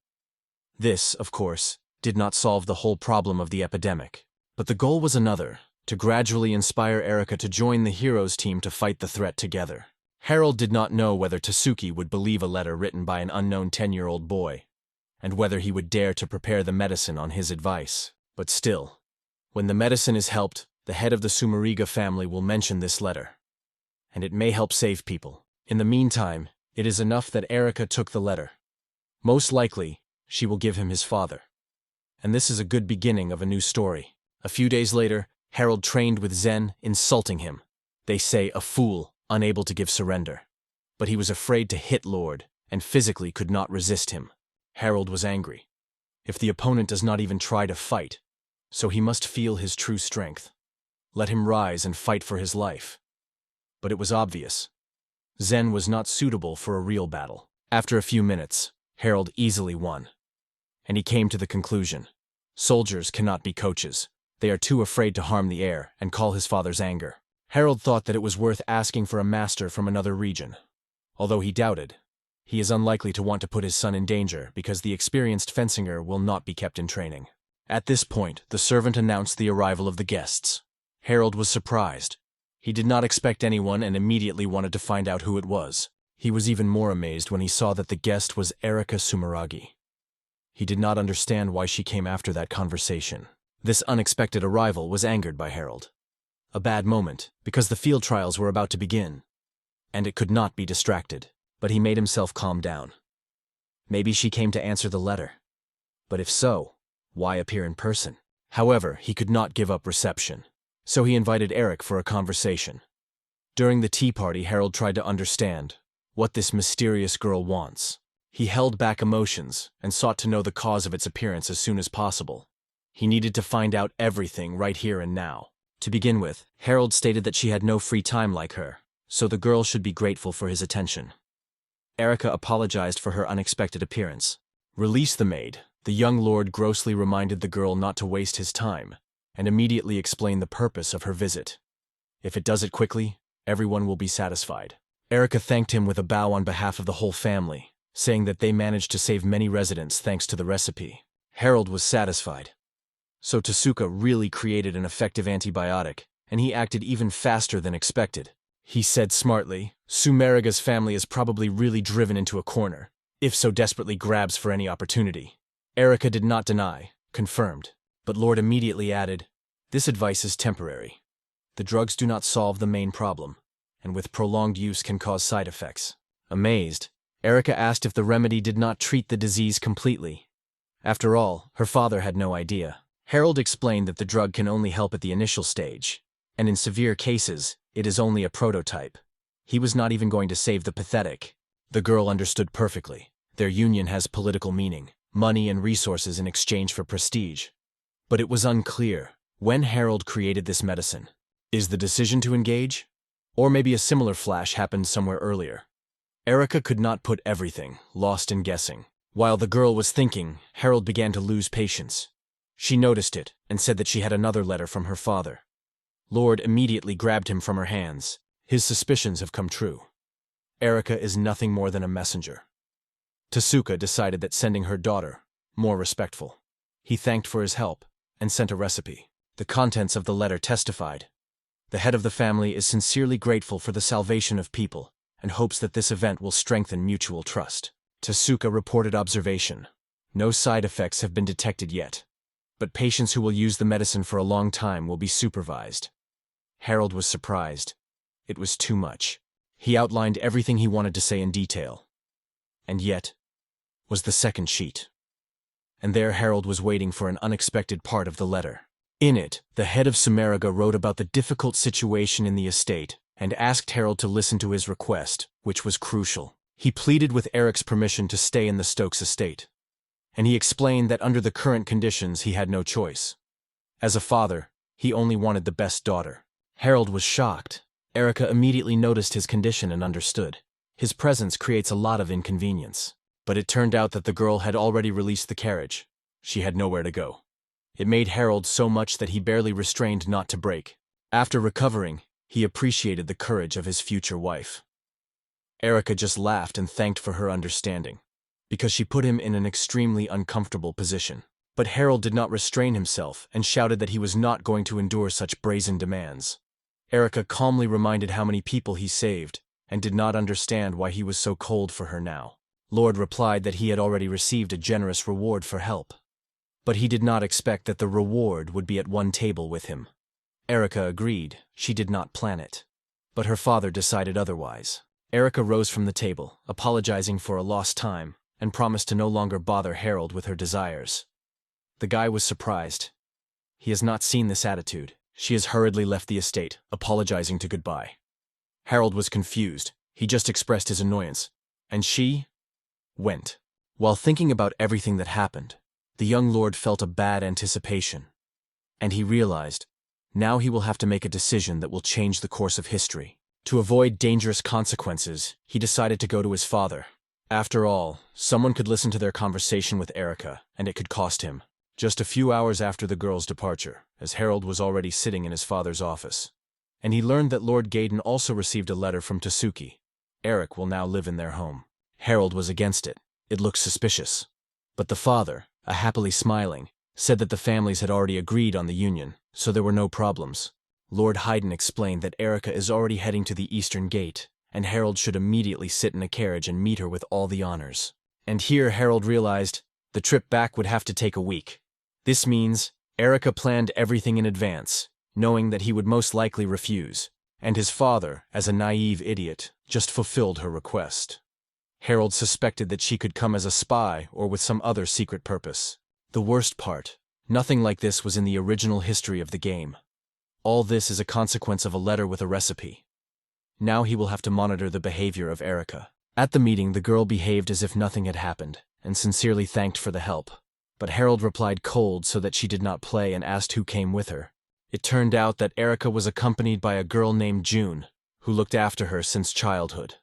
This, of course, did not solve the whole problem of the epidemic. But the goal was another, to gradually inspire Erica to join the heroes team to fight the threat together. Harold did not know whether Tasuku would believe a letter written by an unknown 10-year-old boy, and whether he would dare to prepare the medicine on his advice. But still, when the medicine is helped, the head of the Sumeragi family will mention this letter, and it may help save people. In the meantime, it is enough that Erica took the letter. Most likely, she will give him his father. And this is a good beginning of a new story. A few days later, Harold trained with Zen, insulting him. They say a fool, unable to give surrender. But he was afraid to hit Lord, and physically could not resist him. Harold was angry. If the opponent does not even try to fight, so he must feel his true strength. Let him rise and fight for his life. But it was obvious. Zen was not suitable for a real battle. After a few minutes, Harold easily won. And he came to the conclusion. Soldiers cannot be coaches. They are too afraid to harm the heir and call his father's anger. Harold thought that it was worth asking for a master from another region. Although he doubted, he is unlikely to want to put his son in danger because the experienced fencinger will not be kept in training. At this point, the servant announced the arrival of the guests. Harold was surprised. He did not expect anyone and immediately wanted to find out who it was. He was even more amazed when he saw that the guest was Erika Sumeragi. He did not understand why she came after that conversation. This unexpected arrival was angered by Harold. A bad moment, because the field trials were about to begin, and it could not be distracted, but he made himself calm down. Maybe she came to answer the letter. But if so, why appear in person? However, he could not give up reception, so he invited Eric for a conversation. During the tea party, Harold tried to understand what this mysterious girl wants. He held back emotions and sought to know the cause of its appearance as soon as possible. He needed to find out everything right here and now. To begin with, Harold stated that she had no free time like her, so the girl should be grateful for his attention. Erika apologized for her unexpected appearance. Release the maid. The young lord grossly reminded the girl not to waste his time, and immediately explained the purpose of her visit. If it does it quickly, everyone will be satisfied. Erika thanked him with a bow on behalf of the whole family, saying that they managed to save many residents thanks to the recipe. Harold was satisfied. So Tasuku really created an effective antibiotic, and he acted even faster than expected. He said smartly, Sumeraga's family is probably really driven into a corner, if so desperately grabs for any opportunity. Erika did not deny, confirmed, but Lord immediately added, this advice is temporary. The drugs do not solve the main problem, and with prolonged use can cause side effects. Amazed, Erika asked if the remedy did not treat the disease completely. After all, her father had no idea. Harold explained that the drug can only help at the initial stage, and in severe cases, it is only a prototype. He was not even going to save the pathetic. The girl understood perfectly. Their union has political meaning, money and resources in exchange for prestige. But it was unclear when Harold created this medicine. Is the decision to engage? Or maybe a similar flash happened somewhere earlier. Erika could not put everything, lost in guessing. While the girl was thinking, Harold began to lose patience. She noticed it and said that she had another letter from her father. Lord immediately grabbed him from her hands. His suspicions have come true. Erika is nothing more than a messenger. Tasuku decided that sending her daughter, more respectful. He thanked for his help and sent a recipe. The contents of the letter testified. The head of the family is sincerely grateful for the salvation of people and hopes that this event will strengthen mutual trust. Tasuku reported observation. No side effects have been detected yet, but patients who will use the medicine for a long time will be supervised. Harold was surprised. It was too much. He outlined everything he wanted to say in detail. And yet, was the second sheet. And there Harold was waiting for an unexpected part of the letter. In it, the head of Sumeragi wrote about the difficult situation in the estate and asked Harold to listen to his request, which was crucial. He pleaded with Eric's permission to stay in the Stokes estate. And he explained that under the current conditions he had no choice. As a father, he only wanted the best daughter. Harold was shocked. Erika immediately noticed his condition and understood. His presence creates a lot of inconvenience. But it turned out that the girl had already released the carriage. She had nowhere to go. It made Harold so much that he barely restrained not to break. After recovering, he appreciated the courage of his future wife. Erika just laughed and thanked for her understanding, because she put him in an extremely uncomfortable position. But Harold did not restrain himself and shouted that he was not going to endure such brazen demands. Erika calmly reminded how many people he saved and did not understand why he was so cold for her now. Lord replied that he had already received a generous reward for help. But he did not expect that the reward would be at one table with him. Erika agreed. She did not plan it. But her father decided otherwise. Erika rose from the table, apologizing for a lost time, and promised to no longer bother Harold with her desires. The guy was surprised. He has not seen this attitude. She has hurriedly left the estate, apologizing to goodbye. Harold was confused. He just expressed his annoyance. And she went. While thinking about everything that happened, the young lord felt a bad anticipation. And he realized, now he will have to make a decision that will change the course of history. To avoid dangerous consequences, he decided to go to his father. After all, someone could listen to their conversation with Erika, and it could cost him. Just a few hours after the girl's departure, as Harold was already sitting in his father's office. And he learned that Lord Gaydon also received a letter from Tasuku. Eric will now live in their home. Harold was against it. It looked suspicious. But the father, happily smiling, said that the families had already agreed on the union, so there were no problems. Lord Haydn explained that Erika is already heading to the Eastern Gate, and Harold should immediately sit in a carriage and meet her with all the honors. And here Harold realized the trip back would have to take a week. This means Erica planned everything in advance, knowing that he would most likely refuse, and his father, as a naive idiot, just fulfilled her request. Harold suspected that she could come as a spy or with some other secret purpose. The worst part, nothing like this was in the original history of the game. All this is a consequence of a letter with a recipe. Now he will have to monitor the behavior of Erica. At the meeting, the girl behaved as if nothing had happened, and sincerely thanked for the help. But Harold replied cold so that she did not play and asked who came with her. It turned out that Erica was accompanied by a girl named June, who looked after her since childhood.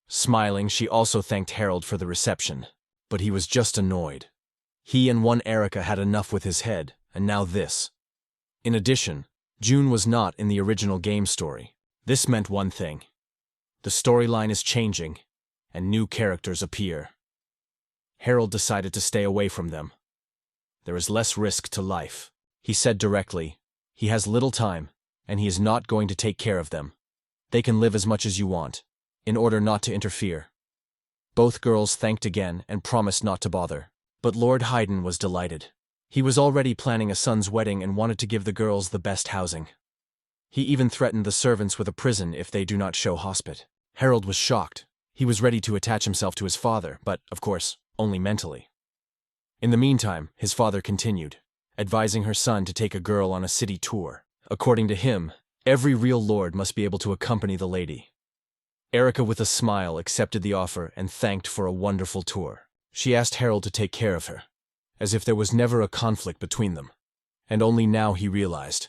Smiling, she also thanked Harold for the reception, but he was just annoyed. He and one Erica had enough with his head, and now this. In addition, June was not in the original game story. This meant one thing. The storyline is changing, and new characters appear. Harold decided to stay away from them. There is less risk to life. He said directly, he has little time, and he is not going to take care of them. They can live as much as you want, in order not to interfere. Both girls thanked again and promised not to bother. But Lord Haydn was delighted. He was already planning a son's wedding and wanted to give the girls the best housing. He even threatened the servants with a prison if they do not show hospit. Harold was shocked. He was ready to attach himself to his father, but, of course, only mentally. In the meantime, his father continued, advising her son to take a girl on a city tour. According to him, every real lord must be able to accompany the lady. Erica, with a smile, accepted the offer and thanked for a wonderful tour. She asked Harold to take care of her, as if there was never a conflict between them. And only now he realized.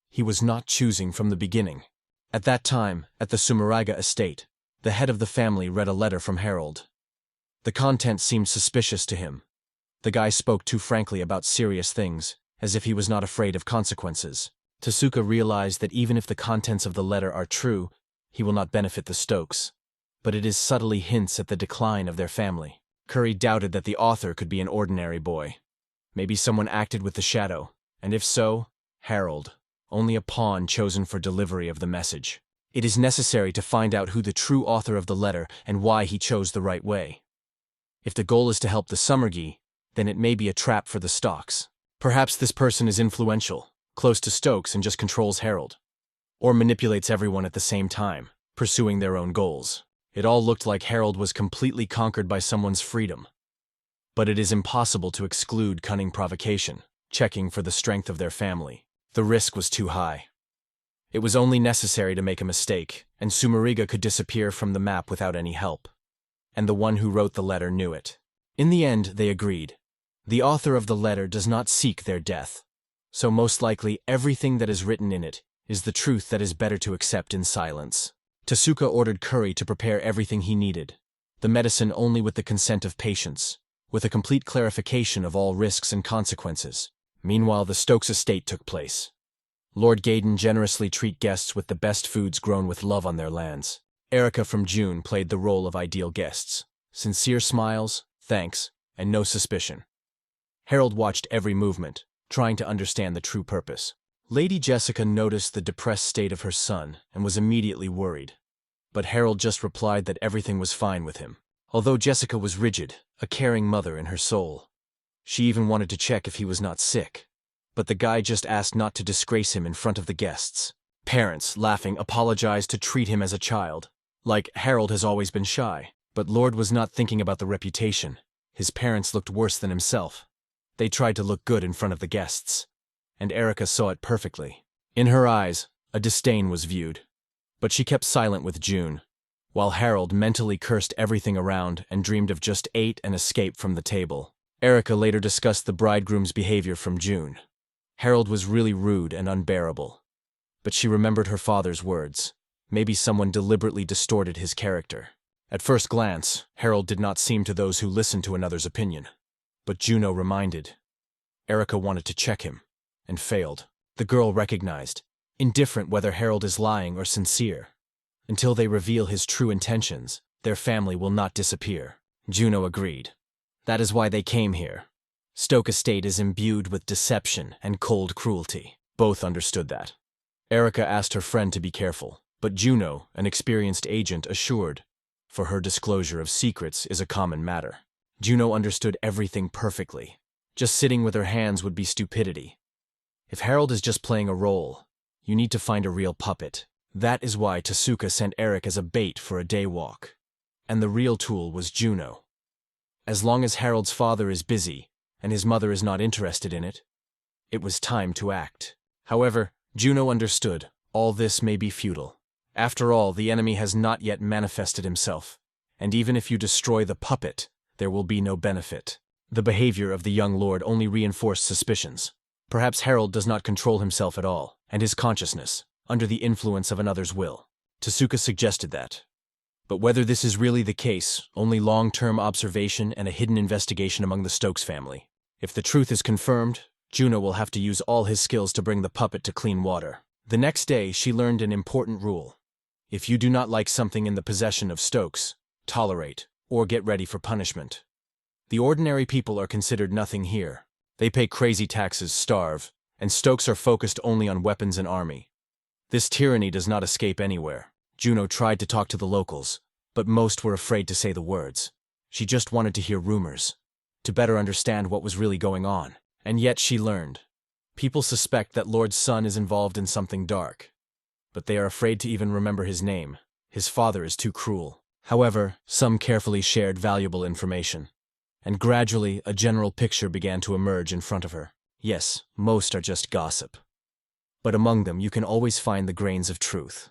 He was not choosing from the beginning. At that time, at the Sumeragi estate, the head of the family read a letter from Harold. The content seemed suspicious to him. The guy spoke too frankly about serious things, as if he was not afraid of consequences. Tasuku realized that even if the contents of the letter are true, he will not benefit the Stokes. But it is subtly hints at the decline of their family. Curry doubted that the author could be an ordinary boy. Maybe someone acted with the shadow, and if so, Harold, only a pawn chosen for delivery of the message. It is necessary to find out who the true author of the letter and why he chose the right way. If the goal is to help the Sumeragi, then it may be a trap for the Stokes. Perhaps this person is influential, close to Stokes and just controls Harold. Or manipulates everyone at the same time, pursuing their own goals. It all looked like Harold was completely conquered by someone's freedom. But it is impossible to exclude cunning provocation, checking for the strength of their family. The risk was too high. It was only necessary to make a mistake, and Sumeragi could disappear from the map without any help. And the one who wrote the letter knew it. In the end, they agreed. The author of the letter does not seek their death. So most likely everything that is written in it is the truth that is better to accept in silence. Tasuku ordered Curry to prepare everything he needed, the medicine only with the consent of patients, with a complete clarification of all risks and consequences. Meanwhile, the Stokes estate took place. Lord Gaydon generously treated guests with the best foods grown with love on their lands. Erica from June played the role of ideal guests. Sincere smiles, thanks, and no suspicion. Harold watched every movement, trying to understand the true purpose. Lady Jessica noticed the depressed state of her son and was immediately worried. But Harold just replied that everything was fine with him. Although Jessica was rigid, a caring mother in her soul. She even wanted to check if he was not sick. But the guy just asked not to disgrace him in front of the guests. Parents, laughing, apologized to treat him as a child. Like, Harold has always been shy. But Lord was not thinking about the reputation. His parents looked worse than himself. They tried to look good in front of the guests. And Erica saw it perfectly. In her eyes, a disdain was viewed. But she kept silent with June, while Harold mentally cursed everything around and dreamed of just ate and escape from the table. Erica later discussed the bridegroom's behavior from June. Harold was really rude and unbearable. But she remembered her father's words. Maybe someone deliberately distorted his character. At first glance, Harold did not seem to those who listened to another's opinion. But Juno reminded. Erica wanted to check him. And failed. The girl recognized, indifferent whether Harold is lying or sincere. Until they reveal his true intentions, their family will not disappear. Juno agreed. That is why they came here. Stoke Estate is imbued with deception and cold cruelty. Both understood that. Erica asked her friend to be careful. But Yuno, an experienced agent, assured, for her disclosure of secrets is a common matter. Yuno understood everything perfectly. Just sitting with her hands would be stupidity. If Harold is just playing a role, you need to find a real puppet. That is why Tasuku sent Eric as a bait for a day walk. And the real tool was Yuno. As long as Harold's father is busy, and his mother is not interested in it, it was time to act. However, Yuno understood, all this may be futile. After all, the enemy has not yet manifested himself, and even if you destroy the puppet, there will be no benefit. The behavior of the young lord only reinforced suspicions. Perhaps Harold does not control himself at all, and his consciousness, under the influence of another's will. Tasuku suggested that. But whether this is really the case, only long-term observation and a hidden investigation among the Stokes family. If the truth is confirmed, Yuno will have to use all his skills to bring the puppet to clean water. The next day, she learned an important rule. If you do not like something in the possession of Stokes, tolerate, or get ready for punishment. The ordinary people are considered nothing here. They pay crazy taxes, starve, and Stokes are focused only on weapons and army. This tyranny does not escape anywhere. Yuno tried to talk to the locals, but most were afraid to say the words. She just wanted to hear rumors, to better understand what was really going on. And yet she learned. People suspect that Lord's son is involved in something dark, but they are afraid to even remember his name. His father is too cruel. However, some carefully shared valuable information, and gradually a general picture began to emerge in front of her. Yes, most are just gossip, but among them you can always find the grains of truth.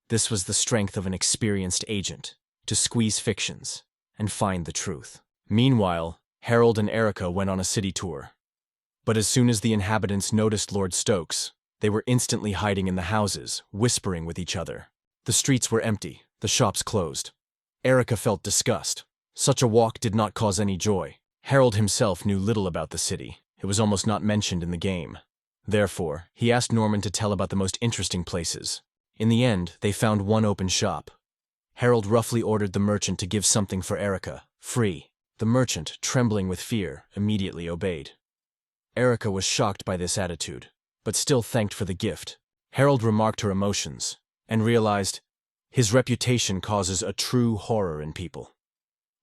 This was the strength of an experienced agent, to squeeze fictions and find the truth. Meanwhile, Harold and Erica went on a city tour. But as soon as the inhabitants noticed Lord Stokes, they were instantly hiding in the houses, whispering with each other. The streets were empty, the shops closed. Erica felt disgust. Such a walk did not cause any joy. Harold himself knew little about the city. It was almost not mentioned in the game. Therefore, he asked Norman to tell about the most interesting places. In the end, they found one open shop. Harold roughly ordered the merchant to give something for Erica, free. The merchant, trembling with fear, immediately obeyed. Erica was shocked by this attitude, but still thanked for the gift. Harold remarked her emotions, and realized his reputation causes a true horror in people.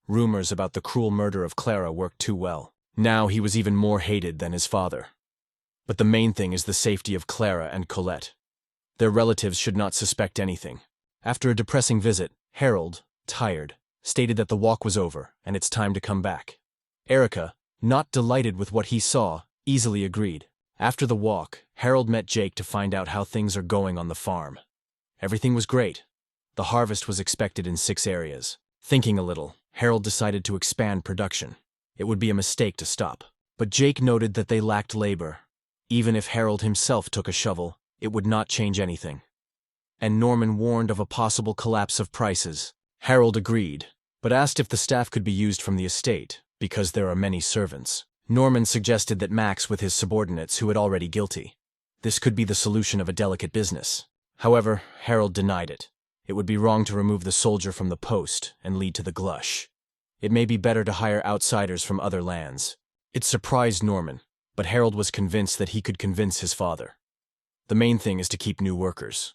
Rumors about the cruel murder of Clara worked too well. Now he was even more hated than his father. But the main thing is the safety of Clara and Colette. Their relatives should not suspect anything. After a depressing visit, Harold, tired, stated that the walk was over and it's time to come back. Erica, not delighted with what he saw, easily agreed. After the walk, Harold met Jake to find out how things are going on the farm. Everything was great. The harvest was expected in 6 areas. Thinking a little, Harold decided to expand production. It would be a mistake to stop. But Jake noted that they lacked labor. Even if Harold himself took a shovel, it would not change anything. And Norman warned of a possible collapse of prices. Harold agreed, but asked if the staff could be used from the estate, because there are many servants. Norman suggested that Max with his subordinates who had already guilty. This could be the solution of a delicate business. However, Harold denied it. It would be wrong to remove the soldier from the post and lead to the glush. It may be better to hire outsiders from other lands. It surprised Norman, but Harold was convinced that he could convince his father. The main thing is to keep new workers.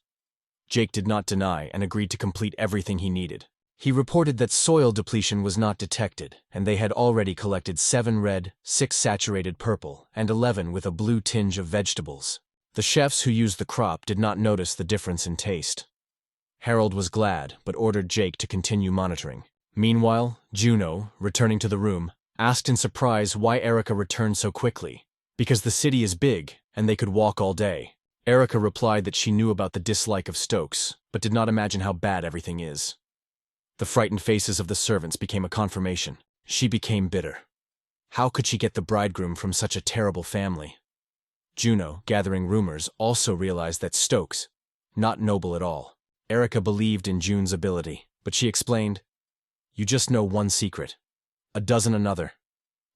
Jake did not deny and agreed to complete everything he needed. He reported that soil depletion was not detected, and they had already collected 7 red, 6 saturated purple, and 11 with a blue tinge of vegetables. The chefs who used the crop did not notice the difference in taste. Harold was glad, but ordered Jake to continue monitoring. Meanwhile, Yuno, returning to the room, asked in surprise why Erica returned so quickly. Because the city is big, and they could walk all day. Erica replied that she knew about the dislike of Stokes, but did not imagine how bad everything is. The frightened faces of the servants became a confirmation. She became bitter. How could she get the bridegroom from such a terrible family? Yuno, gathering rumors, also realized that Stokes, not noble at all. Erica believed in June's ability, but she explained, "You just know one secret, a dozen another,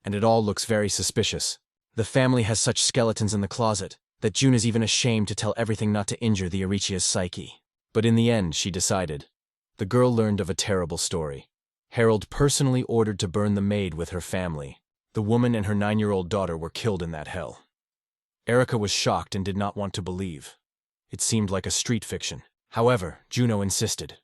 and it all looks very suspicious. The family has such skeletons in the closet that June is even ashamed to tell everything not to injure the Arichia's psyche." But in the end, she decided. The girl learned of a terrible story. Harold personally ordered to burn the maid with her family. The woman and her 9-year-old daughter were killed in that hell. Erica was shocked and did not want to believe. It seemed like a street fiction. However, Juno insisted.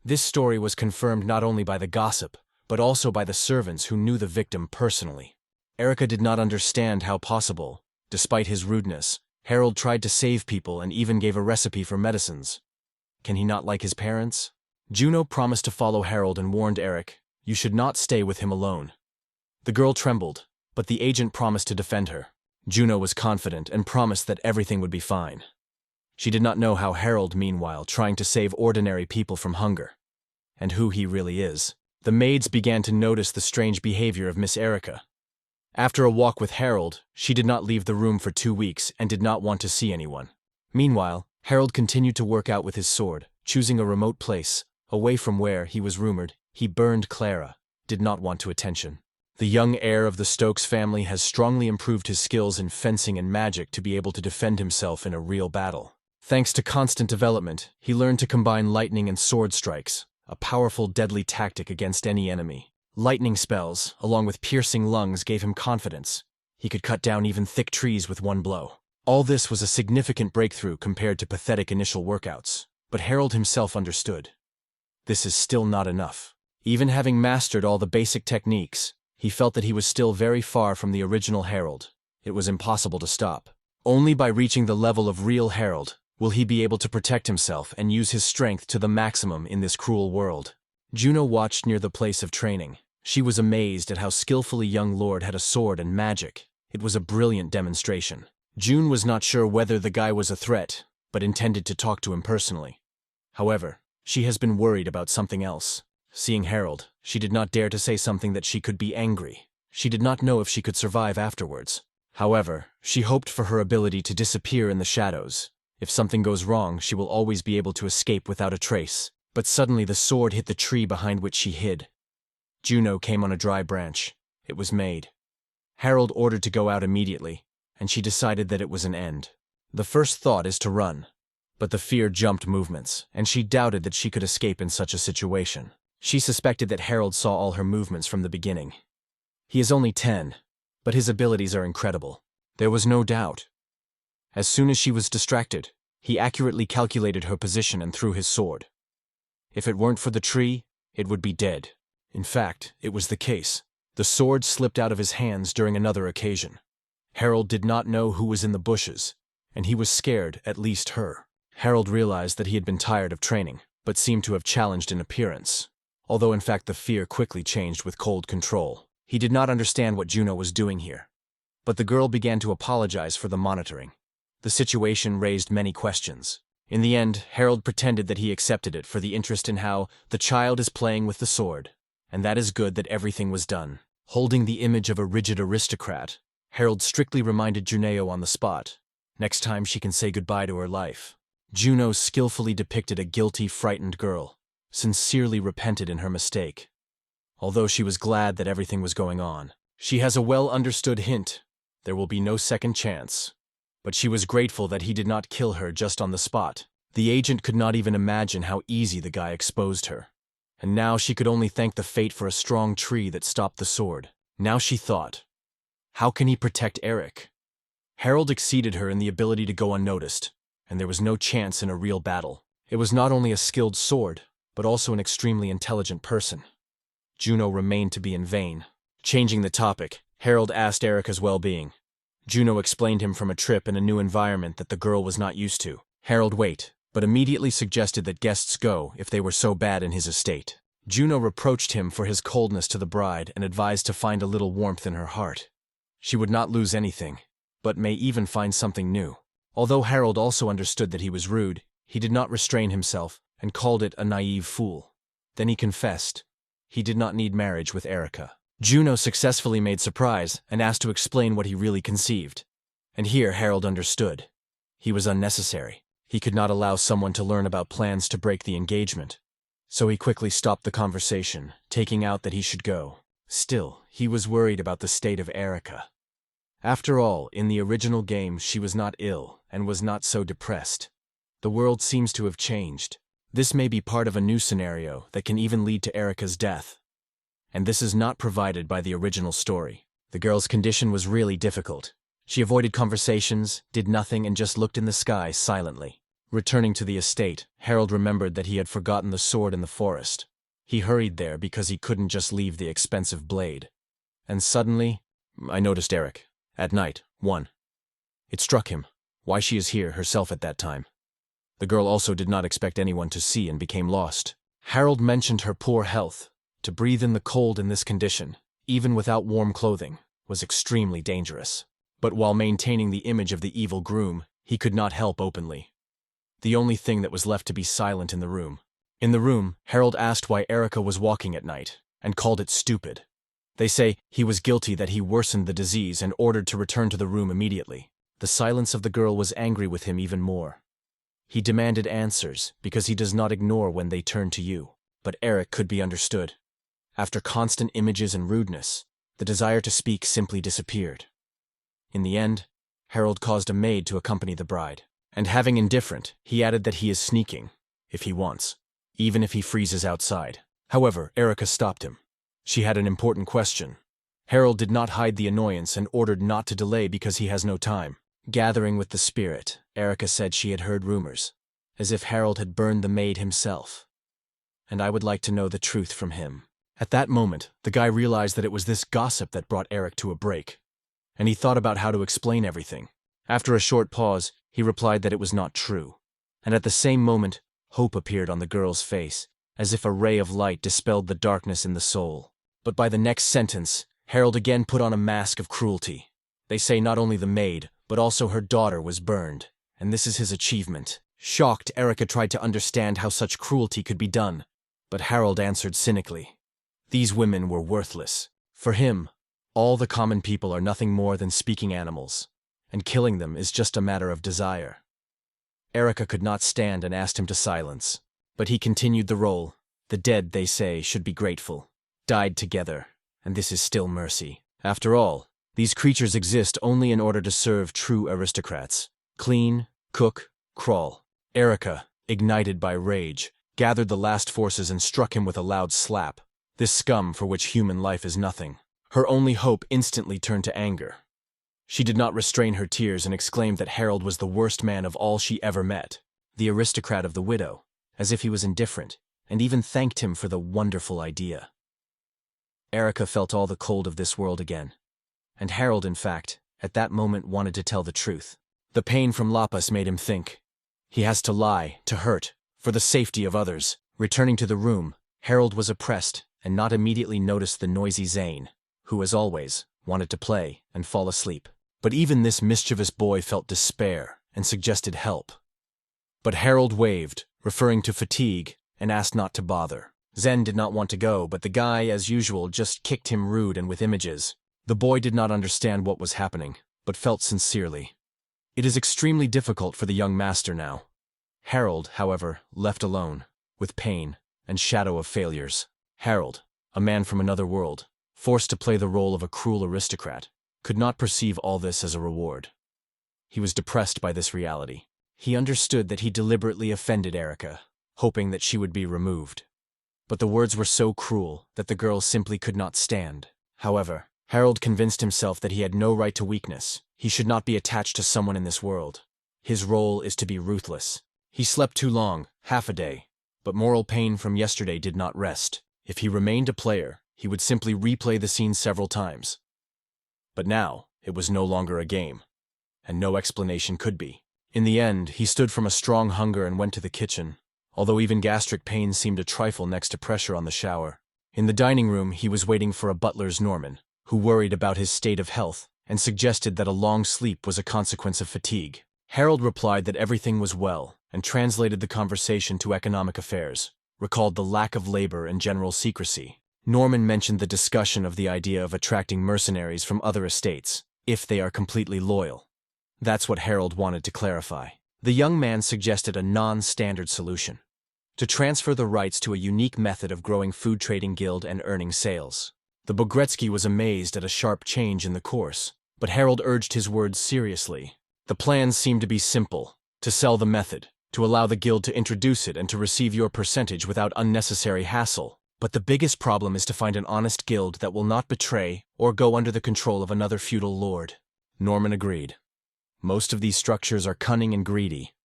This story was confirmed not only by the gossip, but also by the servants who knew the victim personally. Erica did not understand how possible, despite his rudeness, Harold tried to save people and even gave a recipe for medicines. Can he not like his parents? Juno promised to follow Harold and warned Eric, "You should not stay with him alone." The girl trembled, but the agent promised to defend her. Juno was confident and promised that everything would be fine. She did not know how Harold, meanwhile, trying to save ordinary people from hunger. And who he really is. The maids began to notice the strange behavior of Miss Erica. After a walk with Harold, she did not leave the room for 2 weeks and did not want to see anyone. Meanwhile, Harold continued to work out with his sword, choosing a remote place, away from where, he was rumored, he burned Clara, did not want to attention. The young heir of the Stokes family has strongly improved his skills in fencing and magic to be able to defend himself in a real battle. Thanks to constant development, he learned to combine lightning and sword strikes, a powerful, deadly tactic against any enemy. Lightning spells, along with piercing lungs, gave him confidence. He could cut down even thick trees with one blow. All this was a significant breakthrough compared to pathetic initial workouts, but Harold himself understood. This is still not enough. Even having mastered all the basic techniques, he felt that he was still very far from the original Harold. It was impossible to stop. Only by reaching the level of real Harold will he be able to protect himself and use his strength to the maximum in this cruel world. Juno watched near the place of training. She was amazed at how skillfully young Lord had a sword and magic. It was a brilliant demonstration. June was not sure whether the guy was a threat, but intended to talk to him personally. However, she has been worried about something else. Seeing Harold, she did not dare to say something that she could be angry. She did not know if she could survive afterwards. However, she hoped for her ability to disappear in the shadows. If something goes wrong, she will always be able to escape without a trace. But suddenly the sword hit the tree behind which she hid. Juno came on a dry branch. It was made. Harold ordered to go out immediately, and she decided that it was an end. The first thought is to run. But the fear jumped movements, and she doubted that she could escape in such a situation. She suspected that Harold saw all her movements from the beginning. He is only 10, but his abilities are incredible. There was no doubt. As soon as she was distracted, he accurately calculated her position and threw his sword. If it weren't for the tree, it would be dead. In fact, it was the case. The sword slipped out of his hands during another occasion. Harold did not know who was in the bushes, and he was scared, at least her. Harold realized that he had been tired of training, but seemed to have challenged in appearance. Although in fact the fear quickly changed with cold control. He did not understand what Juno was doing here. But the girl began to apologize for the monitoring. The situation raised many questions. In the end, Harold pretended that he accepted it for the interest in how the child is playing with the sword. And that is good that everything was done. Holding the image of a rigid aristocrat, Harold strictly reminded Juneo on the spot. Next time she can say goodbye to her life. Juno skillfully depicted a guilty, frightened girl, sincerely repented in her mistake. Although she was glad that everything was going on, she has a well-understood hint. There will be no second chance. But she was grateful that he did not kill her just on the spot. The agent could not even imagine how easy the guy exposed her. And now she could only thank the fate for a strong tree that stopped the sword. Now she thought, how can he protect Eric? Harold exceeded her in the ability to go unnoticed, and there was no chance in a real battle. It was not only a skilled sword, but also an extremely intelligent person. Juno remained to be in vain. Changing the topic, Harold asked Erica's well-being. Juno explained him from a trip in a new environment that the girl was not used to. Harold wait, but immediately suggested that guests go if they were so bad in his estate. Juno reproached him for his coldness to the bride and advised to find a little warmth in her heart. She would not lose anything, but may even find something new. Although Harold also understood that he was rude, he did not restrain himself and called it a naive fool. Then he confessed. He did not need marriage with Erica. Juno successfully made surprise and asked to explain what he really conceived. And here Harold understood. He was unnecessary. He could not allow someone to learn about plans to break the engagement. So he quickly stopped the conversation, taking out that he should go. Still, he was worried about the state of Erica. After all, in the original game she was not ill and was not so depressed. The world seems to have changed. This may be part of a new scenario that can even lead to Erica's death. And this is not provided by the original story. The girl's condition was really difficult. She avoided conversations, did nothing, and just looked in the sky silently. Returning to the estate, Harold remembered that he had forgotten the sword in the forest. He hurried there because he couldn't just leave the expensive blade. And suddenly, I noticed Eric. At night, 1. It struck him, why she is here herself at that time. The girl also did not expect anyone to see and became lost. Harold mentioned her poor health. To breathe in the cold in this condition, even without warm clothing, was extremely dangerous. But while maintaining the image of the evil groom, he could not help openly. The only thing that was left to be silent in the room. In the room, Harold asked why Erica was walking at night, and called it stupid. They say he was guilty that he worsened the disease and ordered to return to the room immediately. The silence of the girl was angry with him even more. He demanded answers because he does not ignore when they turn to you. But Eric could be understood. After constant images and rudeness, the desire to speak simply disappeared. In the end, Harold caused a maid to accompany the bride. And having indifferent, he added that he is sneaking, if he wants, even if he freezes outside. However, Erica stopped him. She had an important question. Harold did not hide the annoyance and ordered not to delay because he has no time. Gathering with the spirit, Erica said she had heard rumors, as if Harold had burned the maid himself. And I would like to know the truth from him. At that moment, the guy realized that it was this gossip that brought Eric to a break. And he thought about how to explain everything. After a short pause, he replied that it was not true. And at the same moment, hope appeared on the girl's face, as if a ray of light dispelled the darkness in the soul. But by the next sentence, Harold again put on a mask of cruelty. They say not only the maid, but also her daughter was burned, and this is his achievement. Shocked, Erica tried to understand how such cruelty could be done, but Harold answered cynically. These women were worthless. For him, all the common people are nothing more than speaking animals, and killing them is just a matter of desire. Erica could not stand and asked him to silence, but he continued the role. The dead, they say, should be grateful. Died together, and this is still mercy. After all, these creatures exist only in order to serve true aristocrats. Clean, cook, crawl. Erica, ignited by rage, gathered the last forces and struck him with a loud slap. This scum for which human life is nothing. Her only hope instantly turned to anger. She did not restrain her tears and exclaimed that Harold was the worst man of all she ever met, the aristocrat of the widow, as if he was indifferent, and even thanked him for the wonderful idea. Erica felt all the cold of this world again, and Harold, in fact, at that moment wanted to tell the truth. The pain from Lapas made him think. He has to lie, to hurt, for the safety of others. Returning to the room, Harold was oppressed and not immediately noticed the noisy Zane, who, as always, wanted to play and fall asleep. But even this mischievous boy felt despair and suggested help. But Harold waved, referring to fatigue, and asked not to bother. Zen did not want to go, but the guy, as usual, just kicked him rude and with images. The boy did not understand what was happening, but felt sincerely. It is extremely difficult for the young master now. Harold, however, left alone, with pain and shadow of failures. Harold, a man from another world, forced to play the role of a cruel aristocrat, could not perceive all this as a reward. He was depressed by this reality. He understood that he deliberately offended Erica, hoping that she would be removed. But the words were so cruel that the girl simply could not stand. However, Harold convinced himself that he had no right to weakness. He should not be attached to someone in this world. His role is to be ruthless. He slept too long, half a day, but moral pain from yesterday did not rest. If he remained a player, he would simply replay the scene several times. But now, it was no longer a game, and no explanation could be. In the end, he stood from a strong hunger and went to the kitchen, although even gastric pain seemed a trifle next to pressure on the shower. In the dining room, he was waiting for a butler's Norman, who worried about his state of health and suggested that a long sleep was a consequence of fatigue. Harold replied that everything was well and translated the conversation to economic affairs, recalled the lack of labor and general secrecy. Norman mentioned the discussion of the idea of attracting mercenaries from other estates, if they are completely loyal. That's what Harold wanted to clarify. The young man suggested a non-standard solution: to transfer the rights to a unique method of growing food trading guild and earning sales. The Bogretsky was amazed at a sharp change in the course, but Harold urged his words seriously. The plans seemed to be simple: to sell the method, to allow the guild to introduce it and to receive your percentage without unnecessary hassle. But the biggest problem is to find an honest guild that will not betray or go under the control of another feudal lord. Norman agreed. Most of these structures are cunning and greedy.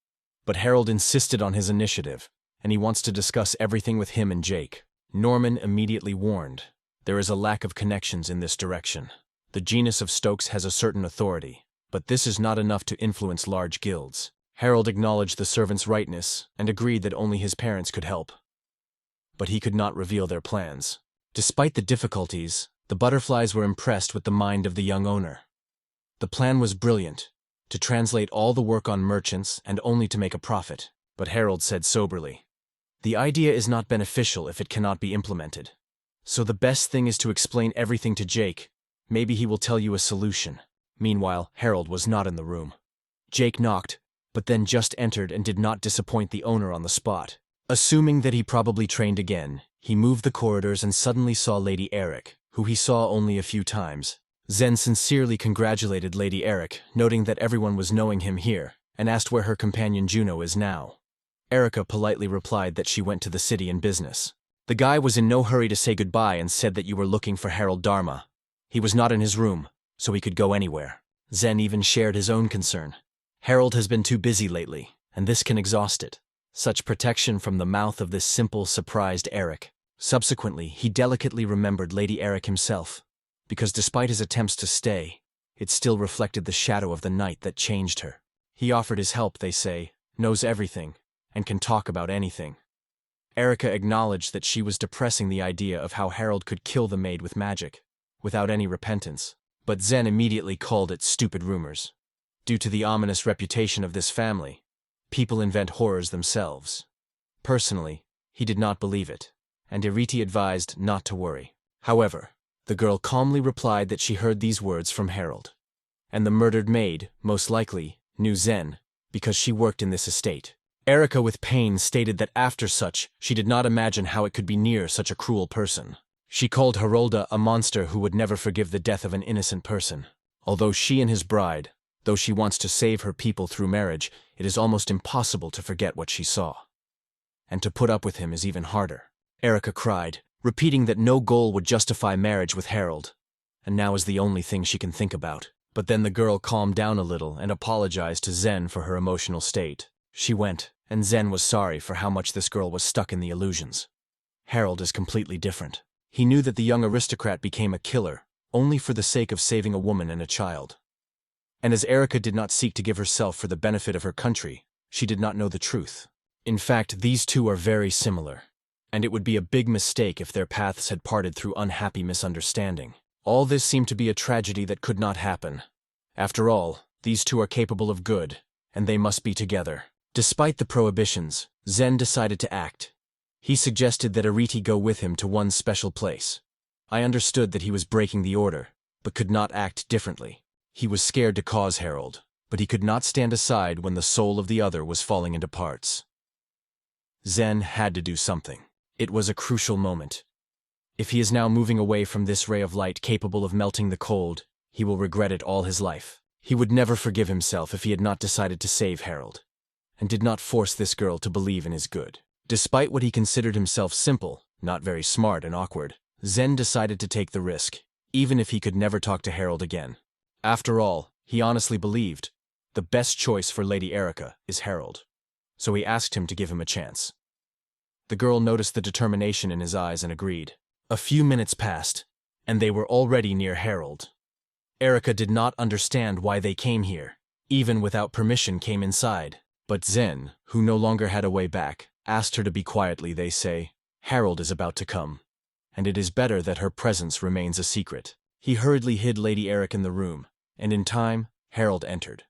But Harold insisted on his initiative, and he wants to discuss everything with him and Jake. Norman immediately warned, "There is a lack of connections in this direction. The genus of Stokes has a certain authority, but this is not enough to influence large guilds." Harold acknowledged the servant's rightness and agreed that only his parents could help. But he could not reveal their plans. Despite the difficulties, the butterflies were impressed with the mind of the young owner. The plan was brilliant, to translate all the work on merchants and only to make a profit. But Harold said soberly, "The idea is not beneficial if it cannot be implemented. So the best thing is to explain everything to Jake. Maybe he will tell you a solution." Meanwhile, Harold was not in the room. Jake knocked, but then just entered and did not disappoint the owner on the spot. Assuming that he probably trained again, he moved the corridors and suddenly saw Lady Eric, who he saw only a few times. Zen sincerely congratulated Lady Eric, noting that everyone was knowing him here, and asked where her companion Yuno is now. Erica politely replied that she went to the city in business. The guy was in no hurry to say goodbye and said that you were looking for Harold Dharma. He was not in his room, so he could go anywhere. Zen even shared his own concern. Harold has been too busy lately, and this can exhaust it. Such protection from the mouth of this simple, surprised Eric. Subsequently, he delicately remembered Lady Eric himself, because despite his attempts to stay, it still reflected the shadow of the night that changed her. He offered his help, they say, knows everything, and can talk about anything. Erica acknowledged that she was depressing the idea of how Harold could kill the maid with magic, without any repentance, but Zen immediately called it stupid rumors. Due to the ominous reputation of this family, people invent horrors themselves. Personally, he did not believe it, and Iriti advised not to worry. However, the girl calmly replied that she heard these words from Harold. And the murdered maid, most likely, knew Zen, because she worked in this estate. Erica with pain stated that after such, she did not imagine how it could be near such a cruel person. She called Harolda a monster who would never forgive the death of an innocent person. Although she and his bride, though she wants to save her people through marriage, it is almost impossible to forget what she saw. And to put up with him is even harder. Erica cried, repeating that no goal would justify marriage with Harold, and now is the only thing she can think about. But then the girl calmed down a little and apologized to Zen for her emotional state. She went, and Zen was sorry for how much this girl was stuck in the illusions. Harold is completely different. He knew that the young aristocrat became a killer, only for the sake of saving a woman and a child. And as Erica did not seek to give herself for the benefit of her country, she did not know the truth. In fact, these two are very similar, and it would be a big mistake if their paths had parted through unhappy misunderstanding. All this seemed to be a tragedy that could not happen. After all, these two are capable of good, and they must be together. Despite the prohibitions, Zen decided to act. He suggested that Iriti go with him to one special place. I understood that he was breaking the order, but could not act differently. He was scared to cause Harold, but he could not stand aside when the soul of the other was falling into parts. Zen had to do something. It was a crucial moment. If he is now moving away from this ray of light capable of melting the cold, he will regret it all his life. He would never forgive himself if he had not decided to save Harold, and did not force this girl to believe in his good. Despite what he considered himself simple, not very smart and awkward, Zen decided to take the risk, even if he could never talk to Harold again. After all, he honestly believed, the best choice for Lady Erica is Harold. So he asked him to give him a chance. The girl noticed the determination in his eyes and agreed. A few minutes passed, and they were already near Harold. Erica did not understand why they came here, even without permission came inside. But Zen, who no longer had a way back, asked her to be quietly. They say, Harold is about to come, and it is better that her presence remains a secret. He hurriedly hid Lady Eric in the room, and in time, Harold entered.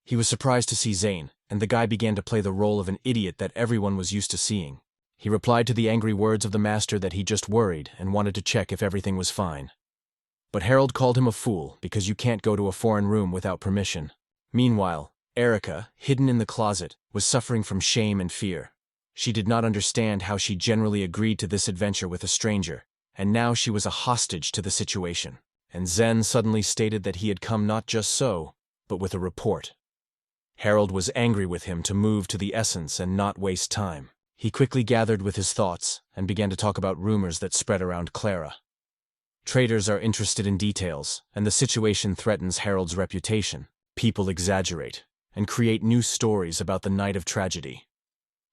He was surprised to see Zane, and the guy began to play the role of an idiot that everyone was used to seeing. He replied to the angry words of the master that he just worried and wanted to check if everything was fine. But Harold called him a fool because you can't go to a foreign room without permission. Meanwhile, Erica, hidden in the closet, was suffering from shame and fear. She did not understand how she generally agreed to this adventure with a stranger, and now she was a hostage to the situation. And Zen suddenly stated that he had come not just so, but with a report. Harold was angry with him to move to the essence and not waste time. He quickly gathered with his thoughts and began to talk about rumors that spread around Clara. Traders are interested in details, and the situation threatens Harold's reputation. People exaggerate, and create new stories about the night of tragedy.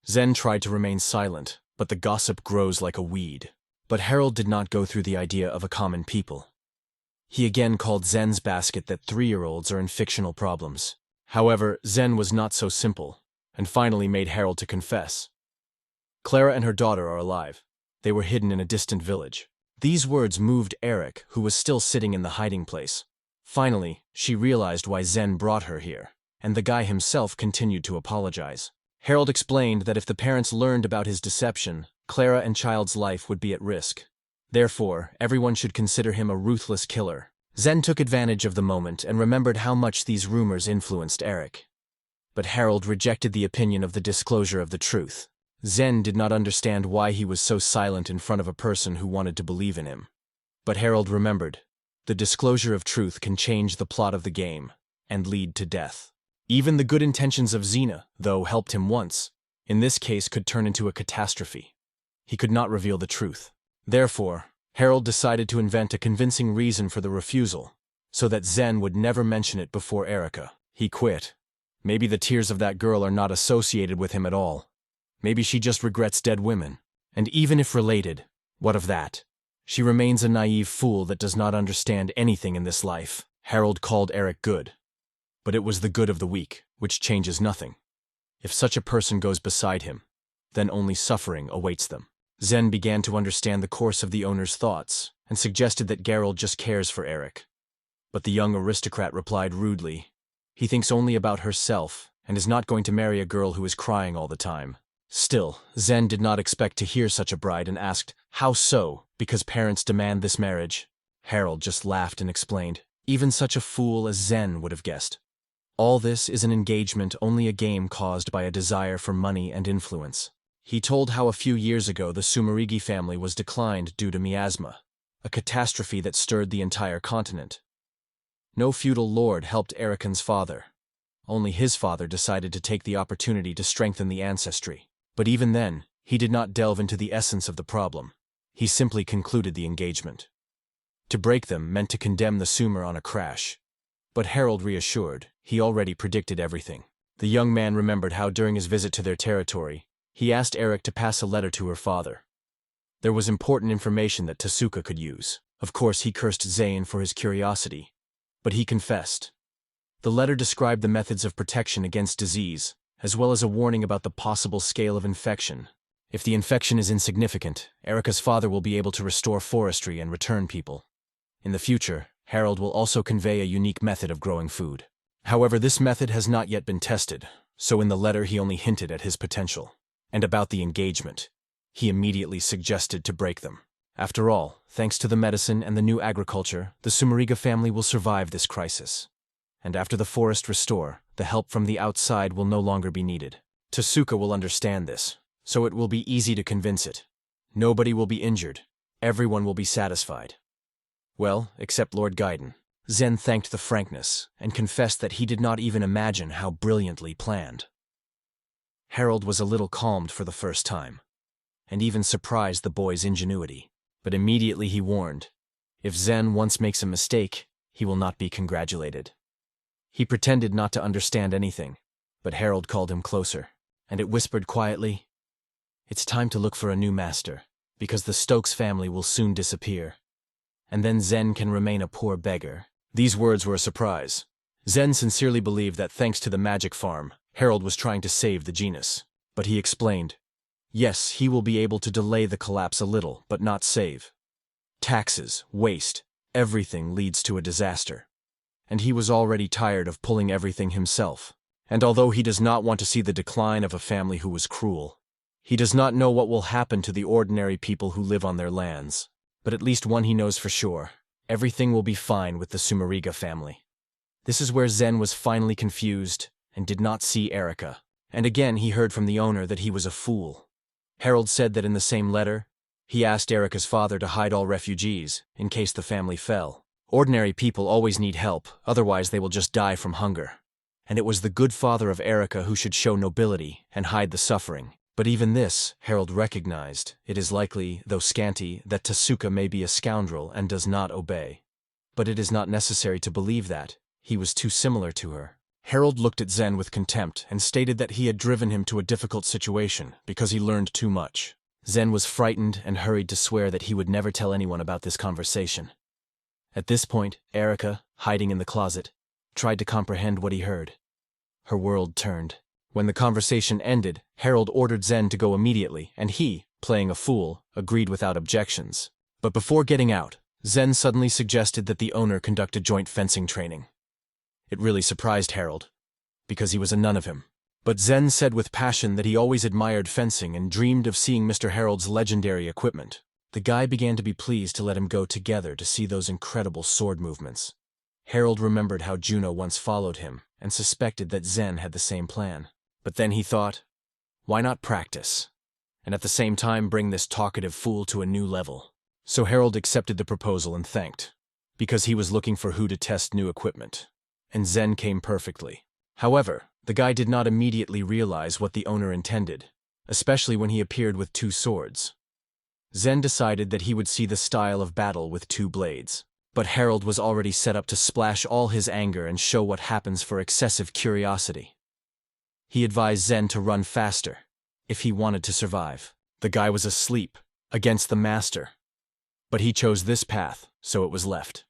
Zen tried to remain silent, but the gossip grows like a weed. But Harold did not go through the idea of a common people. He again called Zen's basket that 3-year-olds are in fictional problems. However, Zen was not so simple, and finally made Harold to confess. Clara and her daughter are alive. They were hidden in a distant village. These words moved Eric, who was still sitting in the hiding place. Finally, she realized why Zen brought her here, and the guy himself continued to apologize. Harold explained that if the parents learned about his deception, Clara and child's life would be at risk. Therefore, everyone should consider him a ruthless killer. Zen took advantage of the moment and remembered how much these rumors influenced Eric. But Harold rejected the opinion of the disclosure of the truth. Zen did not understand why he was so silent in front of a person who wanted to believe in him. But Harold remembered, the disclosure of truth can change the plot of the game and lead to death. Even the good intentions of Xena, though helped him once, in this case could turn into a catastrophe. He could not reveal the truth. Therefore, Harold decided to invent a convincing reason for the refusal, so that Zen would never mention it before Erica. He quit. Maybe the tears of that girl are not associated with him at all. Maybe she just regrets dead women. And even if related, what of that? She remains a naive fool that does not understand anything in this life. Harold called Eric good. But it was the good of the weak, which changes nothing. If such a person goes beside him, then only suffering awaits them. Zen began to understand the course of the owner's thoughts, and suggested that Geralt just cares for Eric. But the young aristocrat replied rudely, he thinks only about herself, and is not going to marry a girl who is crying all the time. Still, Zen did not expect to hear such a bride and asked, how so, because parents demand this marriage? Harold just laughed and explained, even such a fool as Zen would have guessed. All this is an engagement, only a game caused by a desire for money and influence. He told how a few years ago the Sumeragi family was declined due to miasma, a catastrophe that stirred the entire continent. No feudal lord helped Erican's father. Only his father decided to take the opportunity to strengthen the ancestry. But even then, he did not delve into the essence of the problem. He simply concluded the engagement. To break them meant to condemn the Sumer on a crash. But Harold reassured, he already predicted everything. The young man remembered how during his visit to their territory, he asked Eric to pass a letter to her father. There was important information that Tasuku could use. Of course, he cursed Zayn for his curiosity. But he confessed. The letter described the methods of protection against disease, as well as a warning about the possible scale of infection. If the infection is insignificant, Erica's father will be able to restore forestry and return people. In the future, Harold will also convey a unique method of growing food. However, this method has not yet been tested, so in the letter he only hinted at his potential. And about the engagement, he immediately suggested to break them. After all, thanks to the medicine and the new agriculture, the Sumeragi family will survive this crisis. And after the forest restore, the help from the outside will no longer be needed. Tasuku will understand this, so it will be easy to convince it. Nobody will be injured. Everyone will be satisfied. Well, except Lord Gaiden. Zen thanked the frankness and confessed that he did not even imagine how brilliantly planned. Harold was a little calmed for the first time, and even surprised the boy's ingenuity. But immediately he warned, if Zen once makes a mistake, he will not be congratulated. He pretended not to understand anything, but Harold called him closer, and it whispered quietly, it's time to look for a new master, because the Stokes family will soon disappear. And then Zen can remain a poor beggar. These words were a surprise. Zen sincerely believed that thanks to the magic farm, Harold was trying to save the genus. But he explained, yes, he will be able to delay the collapse a little, but not save. Taxes, waste, everything leads to a disaster. And he was already tired of pulling everything himself. And although he does not want to see the decline of a family who was cruel, he does not know what will happen to the ordinary people who live on their lands. But at least one he knows for sure, everything will be fine with the Sumeragi family. This is where Zen was finally confused and did not see Erica. And again he heard from the owner that he was a fool. Harold said that in the same letter, he asked Erica's father to hide all refugees, in case the family fell. Ordinary people always need help, otherwise they will just die from hunger. And it was the good father of Erica who should show nobility and hide the suffering. But even this, Harold recognized, it is likely, though scanty, that Tasuku may be a scoundrel and does not obey. But it is not necessary to believe that. He was too similar to her. Harold looked at Zen with contempt and stated that he had driven him to a difficult situation because he learned too much. Zen was frightened and hurried to swear that he would never tell anyone about this conversation. At this point, Erica, hiding in the closet, tried to comprehend what he heard. Her world turned. When the conversation ended, Harold ordered Zen to go immediately, and he, playing a fool, agreed without objections. But before getting out, Zen suddenly suggested that the owner conduct a joint fencing training. It really surprised Harold, because he was a none of him. But Zen said with passion that he always admired fencing and dreamed of seeing Mr. Harold's legendary equipment. The guy began to be pleased to let him go together to see those incredible sword movements. Harold remembered how Yuno once followed him and suspected that Zen had the same plan. But then he thought, why not practice? And at the same time bring this talkative fool to a new level. So Harold accepted the proposal and thanked, because he was looking for who to test new equipment. And Zen came perfectly. However, the guy did not immediately realize what the owner intended, especially when he appeared with 2 swords. Zen decided that he would see the style of battle with 2 blades. But Harold was already set up to splash all his anger and show what happens for excessive curiosity. He advised Zen to run faster, if he wanted to survive. The guy was asleep, against the master. But he chose this path, so it was left.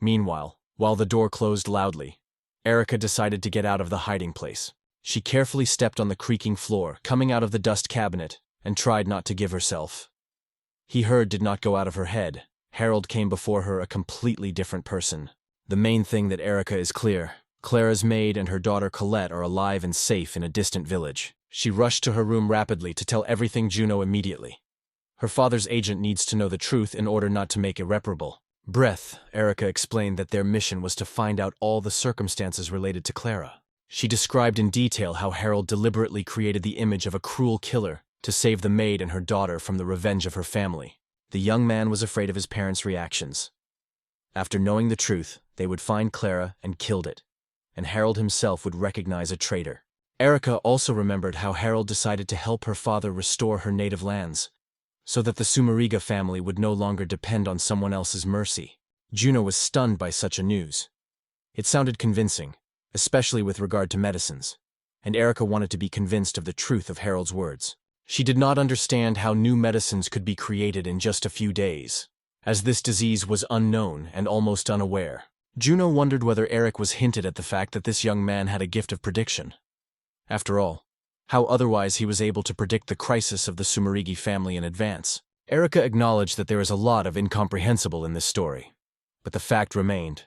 Meanwhile, while the door closed loudly, Erica decided to get out of the hiding place. She carefully stepped on the creaking floor, coming out of the dust cabinet, and tried not to give herself. He heard did not go out of her head. Harold came before her a completely different person. The main thing that Erica is clear. Clara's maid and her daughter Colette are alive and safe in a distant village. She rushed to her room rapidly to tell everything Yuno immediately. Her father's agent needs to know the truth in order not to make irreparable. Erica explained that their mission was to find out all the circumstances related to Clara. She described in detail how Harold deliberately created the image of a cruel killer to save the maid and her daughter from the revenge of her family. The young man was afraid of his parents' reactions. After knowing the truth, they would find Clara and killed it, and Harold himself would recognize a traitor. Erica also remembered how Harold decided to help her father restore her native lands, so that the Sumeragi family would no longer depend on someone else's mercy. Yuno was stunned by such a news. It sounded convincing, especially with regard to medicines, and Erica wanted to be convinced of the truth of Harold's words. She did not understand how new medicines could be created in just a few days, as this disease was unknown and almost unaware. Yuno wondered whether Eric was hinted at the fact that this young man had a gift of prediction. After all, how otherwise he was able to predict the crisis of the Sumeragi family in advance? Erica acknowledged that there is a lot of incomprehensible in this story, but the fact remained.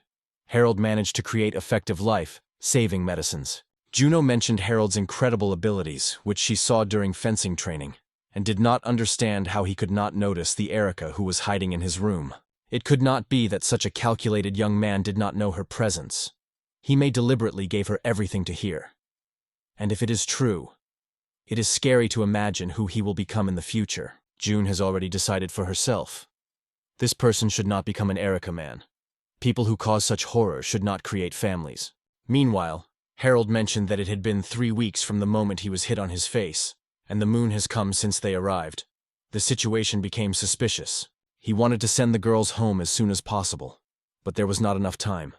Harold managed to create effective life-saving medicines. Yuno mentioned Harold's incredible abilities, which she saw during fencing training, and did not understand how he could not notice the Erica who was hiding in his room. It could not be that such a calculated young man did not know her presence. He may deliberately gave her everything to hear. And if it is true, it is scary to imagine who he will become in the future. June has already decided for herself. This person should not become an Erica man. People who cause such horror should not create families. Meanwhile, Harold mentioned that it had been 3 weeks from the moment he was hit on his face, and the moon has come since they arrived. The situation became suspicious. He wanted to send the girls home as soon as possible, but there was not enough time.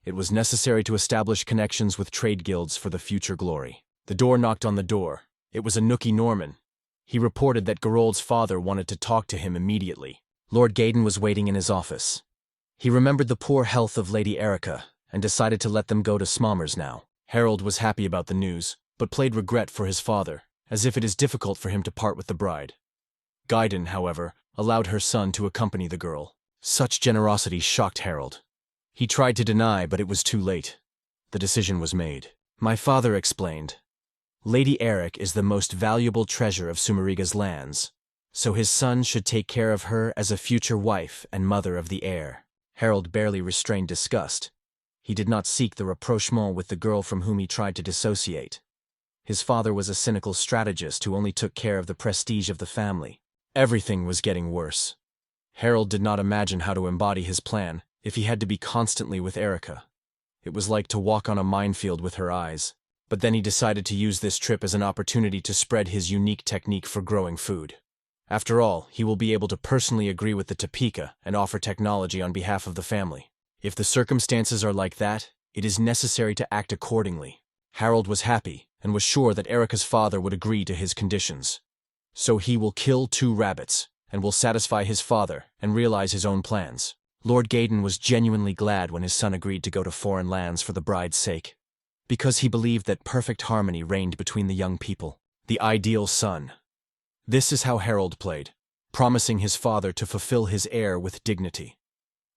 It was necessary to establish connections with trade guilds for the future glory. The door knocked on the door. It was Anuki Norman. He reported that Gerold's father wanted to talk to him immediately. Lord Gaydon was waiting in his office. He remembered the poor health of Lady Erica and decided to let them go to Smammers now. Harold was happy about the news, but played regret for his father, as if it is difficult for him to part with the bride. Gaydon, however, allowed her son to accompany the girl. Such generosity shocked Harold. He tried to deny, but it was too late. The decision was made. My father explained. Lady Eric is the most valuable treasure of Sumeraga's lands, so his son should take care of her as a future wife and mother of the heir. Harold barely restrained disgust. He did not seek the rapprochement with the girl from whom he tried to dissociate. His father was a cynical strategist who only took care of the prestige of the family. Everything was getting worse. Harold did not imagine how to embody his plan if he had to be constantly with Erica. It was like to walk on a minefield with her eyes. But then he decided to use this trip as an opportunity to spread his unique technique for growing food. After all, he will be able to personally agree with the Topeka and offer technology on behalf of the family. If the circumstances are like that, It is necessary to act accordingly. Harold was happy and was sure that Erika's father would agree to his conditions. So he will kill 2 rabbits and will satisfy his father and realize his own plans. Lord Gaydon was genuinely glad when his son agreed to go to foreign lands for the bride's sake, because he believed that perfect harmony reigned between the young people. The ideal son. This is how Harold played, promising his father to fulfill his heir with dignity.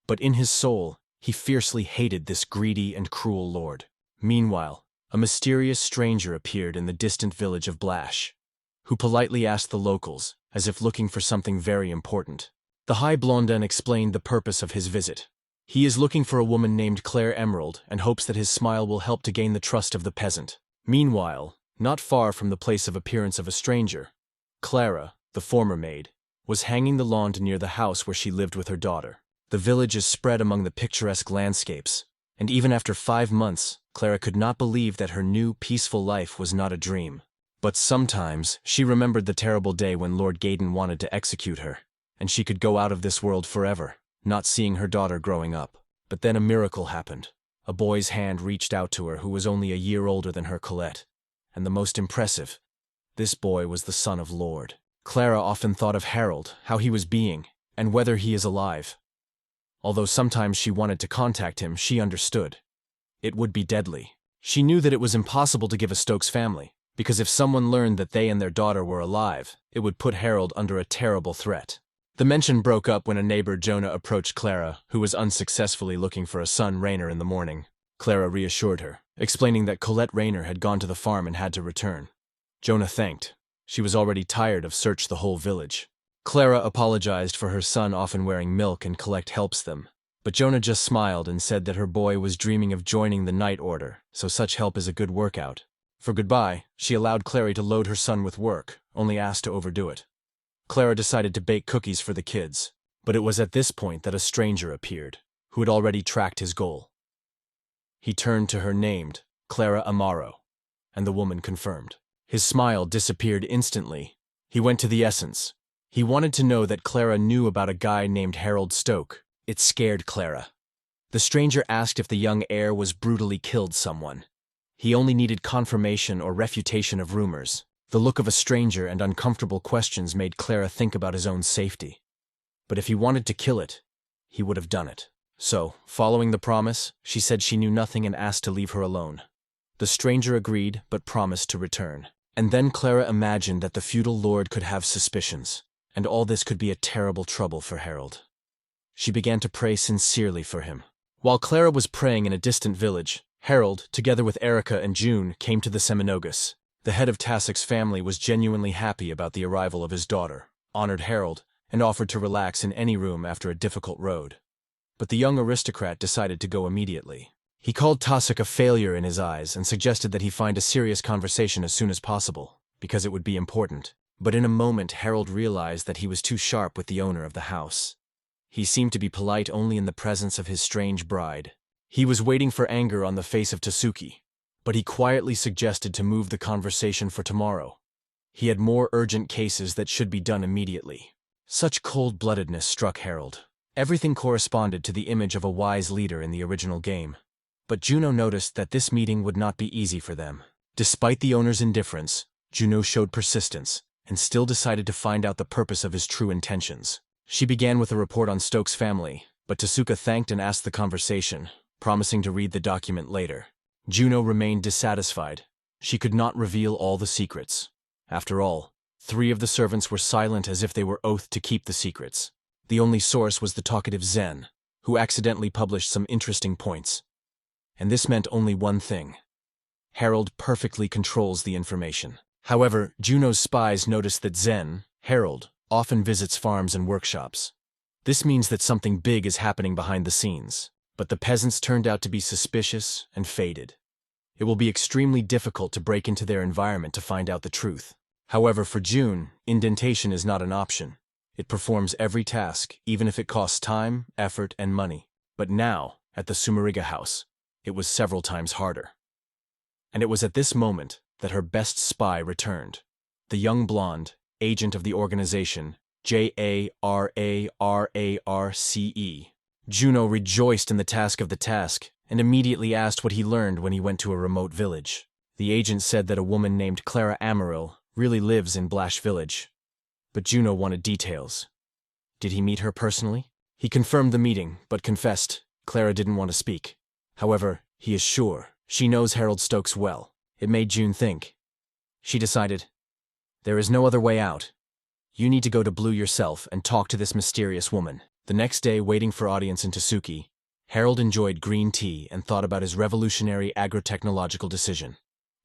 But in his soul, he fiercely hated this greedy and cruel lord. Meanwhile, a mysterious stranger appeared in the distant village of Blash, who politely asked the locals, as if looking for something very important. The High Blondain explained the purpose of his visit. He is looking for a woman named Claire Emerald and hopes that his smile will help to gain the trust of the peasant. Meanwhile, not far from the place of appearance of a stranger, Clara, the former maid, was hanging the lawn near the house where she lived with her daughter. The village is spread among the picturesque landscapes, and even after 5 months, Clara could not believe that her new, peaceful life was not a dream. But sometimes, she remembered the terrible day when Lord Gaydon wanted to execute her, and she could go out of this world forever, not seeing her daughter growing up. But then a miracle happened. A boy's hand reached out to her who was only a year older than her Colette. And the most impressive, this boy was the son of Lord. Clara often thought of Harold, how he was being, and whether he is alive. Although sometimes she wanted to contact him, she understood. It would be deadly. She knew that it was impossible to give a Stokes family, because if someone learned that they and their daughter were alive, it would put Harold under a terrible threat. The mention broke up when a neighbor Jonah approached Clara, who was unsuccessfully looking for a son Rainer in the morning. Clara reassured her, explaining that Colette Rainer had gone to the farm and had to return. Jonah thanked. She was already tired of search the whole village. Clara apologized for her son often wearing milk and Colette helps them, but Jonah just smiled and said that her boy was dreaming of joining the night order, so such help is a good workout. For goodbye, she allowed Clary to load her son with work, only asked to overdo it. Clara decided to bake cookies for the kids, but it was at this point that a stranger appeared, who had already tracked his goal. He turned to her named Clara Amaro, and the woman confirmed. His smile disappeared instantly. He went to the essence. He wanted to know that Clara knew about a guy named Harold Stoke. It scared Clara. The stranger asked if the young heir was brutally killed someone. He only needed confirmation or refutation of rumors. The look of a stranger and uncomfortable questions made Clara think about his own safety. But if he wanted to kill it, he would have done it. So, following the promise, she said she knew nothing and asked to leave her alone. The stranger agreed, but promised to return. And then Clara imagined that the feudal lord could have suspicions, and all this could be a terrible trouble for Harold. She began to pray sincerely for him. While Clara was praying in a distant village, Harold, together with Erika and June, came to the Seminogus. The head of Tassek's family was genuinely happy about the arrival of his daughter, honored Harold, and offered to relax in any room after a difficult road. But the young aristocrat decided to go immediately. He called Tassuk a failure in his eyes and suggested that he find a serious conversation as soon as possible, because it would be important. But in a moment Harold realized that he was too sharp with the owner of the house. He seemed to be polite only in the presence of his strange bride. He was waiting for anger on the face of Tasuki, but he quietly suggested to move the conversation for tomorrow. He had more urgent cases that should be done immediately. Such cold-bloodedness struck Harold. Everything corresponded to the image of a wise leader in the original game. But Juno noticed that this meeting would not be easy for them. Despite the owner's indifference, Juno showed persistence and still decided to find out the purpose of his true intentions. She began with a report on Stokes' family, but Tasuka thanked and asked the conversation, promising to read the document later. Juno remained dissatisfied. She could not reveal all the secrets. After all, 3 of the servants were silent as if they were oathed to keep the secrets. The only source was the talkative Zen, who accidentally published some interesting points. And this meant only one thing. Harold perfectly controls the information. However, Juno's spies noticed that Zen, Harold, often visits farms and workshops. This means that something big is happening behind the scenes, but the peasants turned out to be suspicious and faded. It will be extremely difficult to break into their environment to find out the truth. However, for June, indentation is not an option. It performs every task, even if it costs time, effort, and money. But now, at the Sumeragi house, it was several times harder. And it was at this moment that her best spy returned. The young blonde, agent of the organization, Jararararce. Juno rejoiced in the task, and immediately asked what he learned when he went to a remote village. The agent said that a woman named Clara really lives in Blash Village. But Juno wanted details. Did he meet her personally? He confirmed the meeting, but confessed Clara didn't want to speak. However, he is sure she knows Harold Stokes well. It made June think. She decided, there is no other way out. You need to go to Blue yourself and talk to this mysterious woman. The next day, waiting for audience in Tasuku, Harold enjoyed green tea and thought about his revolutionary agro-technological decision.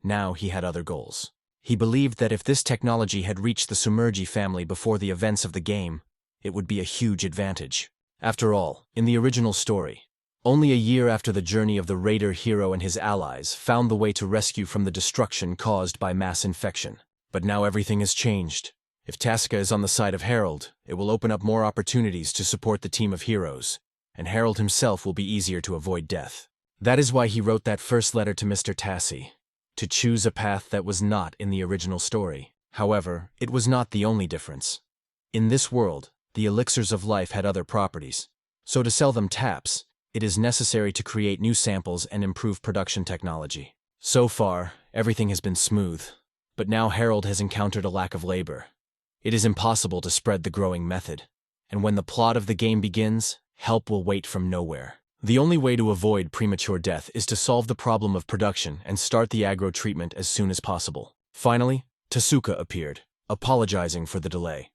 Now he had other goals. He believed that if this technology had reached the Sumeragi family before the events of the game, it would be a huge advantage. After all, in the original story, only a year after the journey of the raider hero and his allies found the way to rescue from the destruction caused by mass infection. But now everything has changed. If Tasuku is on the side of Harold, it will open up more opportunities to support the team of heroes, and Harold himself will be easier to avoid death. That is why he wrote that first letter to Mr. Tassi, to choose a path that was not in the original story. However, it was not the only difference. In this world, the elixirs of life had other properties, so to sell them taps, it is necessary to create new samples and improve production technology. So far, everything has been smooth, but now Harold has encountered a lack of labor. It is impossible to spread the growing method, and when the plot of the game begins, help will wait from nowhere. The only way to avoid premature death is to solve the problem of production and start the aggro treatment as soon as possible. Finally, Tasuku appeared, apologizing for the delay.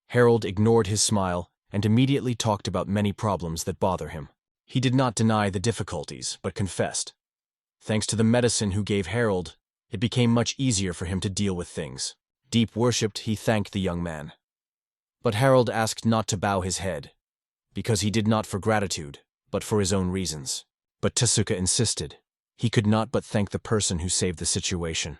Harold ignored his smile and immediately talked about many problems that bother him. He did not deny the difficulties, but confessed. Thanks to the medicine who gave Harold, it became much easier for him to deal with things. Deep worshipped, he thanked the young man. But Harold asked not to bow his head, because he did not for gratitude, but for his own reasons. But Tasuku insisted. He could not but thank the person who saved the situation.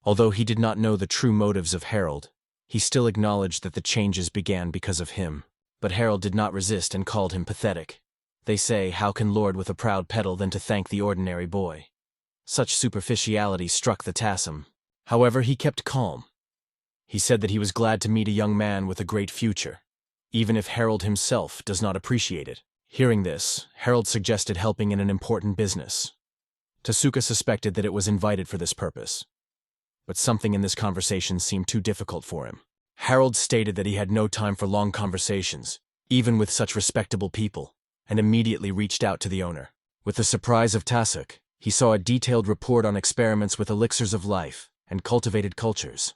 Although he did not know the true motives of Harold, he still acknowledged that the changes began because of him. But Harold did not resist and called him pathetic. They say, how can lord with a proud petal than to thank the ordinary boy? Such superficiality struck the Tassum. However, he kept calm. He said that he was glad to meet a young man with a great future, even if Harold himself does not appreciate it. Hearing this, Harold suggested helping in an important business. Tasuku suspected that it was invited for this purpose. But something in this conversation seemed too difficult for him. Harold stated that he had no time for long conversations, even with such respectable people, and immediately reached out to the owner. With the surprise of Tasuku, he saw a detailed report on experiments with elixirs of life and cultivated cultures,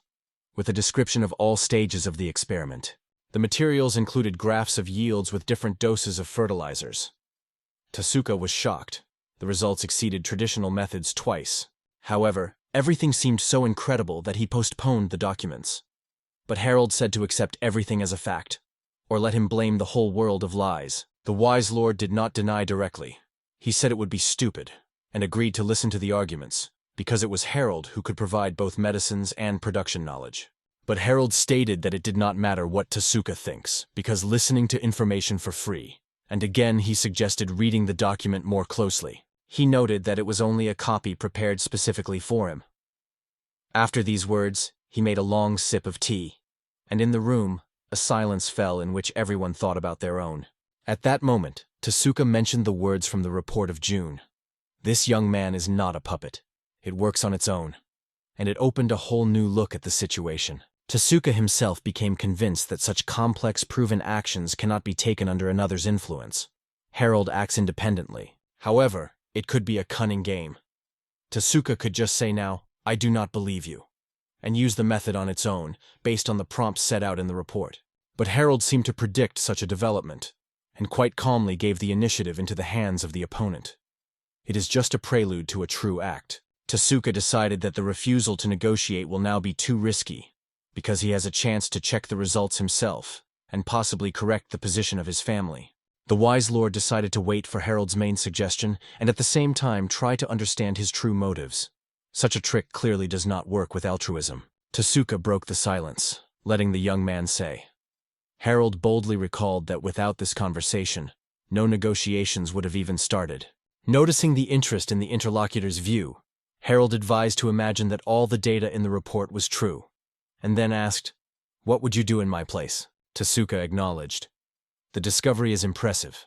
with a description of all stages of the experiment. The materials included graphs of yields with different doses of fertilizers. Tasuku was shocked. The results exceeded traditional methods twice. However, everything seemed so incredible that he postponed the documents. But Harold said to accept everything as a fact, or let him blame the whole world of lies. The wise lord did not deny directly. He said it would be stupid, and agreed to listen to the arguments, because it was Harold who could provide both medicines and production knowledge. But Harold stated that it did not matter what Tasuku thinks, because listening to information for free. And again he suggested reading the document more closely. He noted that it was only a copy prepared specifically for him. After these words, he made a long sip of tea, and in the room, a silence fell in which everyone thought about their own. At that moment, Tasuku mentioned the words from the report of June. This young man is not a puppet. It works on its own. And it opened a whole new look at the situation. Tasuku himself became convinced that such complex proven actions cannot be taken under another's influence. Harold acts independently. However, it could be a cunning game. Tasuku could just say now, I do not believe you, and use the method on its own, based on the prompts set out in the report. But Harold seemed to predict such a development, and quite calmly gave the initiative into the hands of the opponent. It is just a prelude to a true act. Tasuku decided that the refusal to negotiate will now be too risky, because he has a chance to check the results himself, and possibly correct the position of his family. The wise lord decided to wait for Harold's main suggestion, and at the same time try to understand his true motives. Such a trick clearly does not work with altruism. Tasuku broke the silence, letting the young man say. Harold boldly recalled that without this conversation, no negotiations would have even started. Noticing the interest in the interlocutor's view, Harold advised to imagine that all the data in the report was true, and then asked, "What would you do in my place?" Tasuku acknowledged. The discovery is impressive,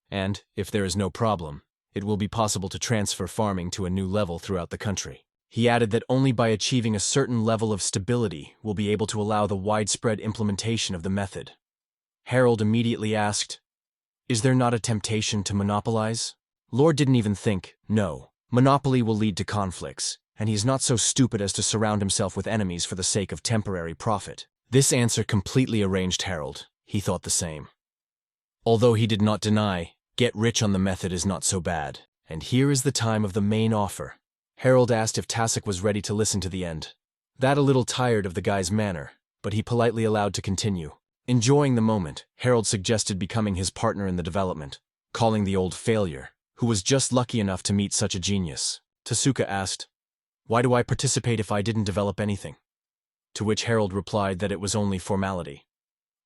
and, if there is no problem, it will be possible to transfer farming to a new level throughout the country. He added that only by achieving a certain level of stability will be able to allow the widespread implementation of the method. Harold immediately asked, "Is there not a temptation to monopolize?" Lord didn't even think. No, monopoly will lead to conflicts, and he is not so stupid as to surround himself with enemies for the sake of temporary profit. This answer completely arranged Harold. He thought the same. Although he did not deny, get rich on the method is not so bad. And here is the time of the main offer. Harold asked if Tasuku was ready to listen to the end. That a little tired of the guy's manner, but he politely allowed to continue. Enjoying the moment, Harold suggested becoming his partner in the development, calling the old failure, who was just lucky enough to meet such a genius. Tasuku asked, "Why do I participate if I didn't develop anything?" To which Harold replied that it was only formality.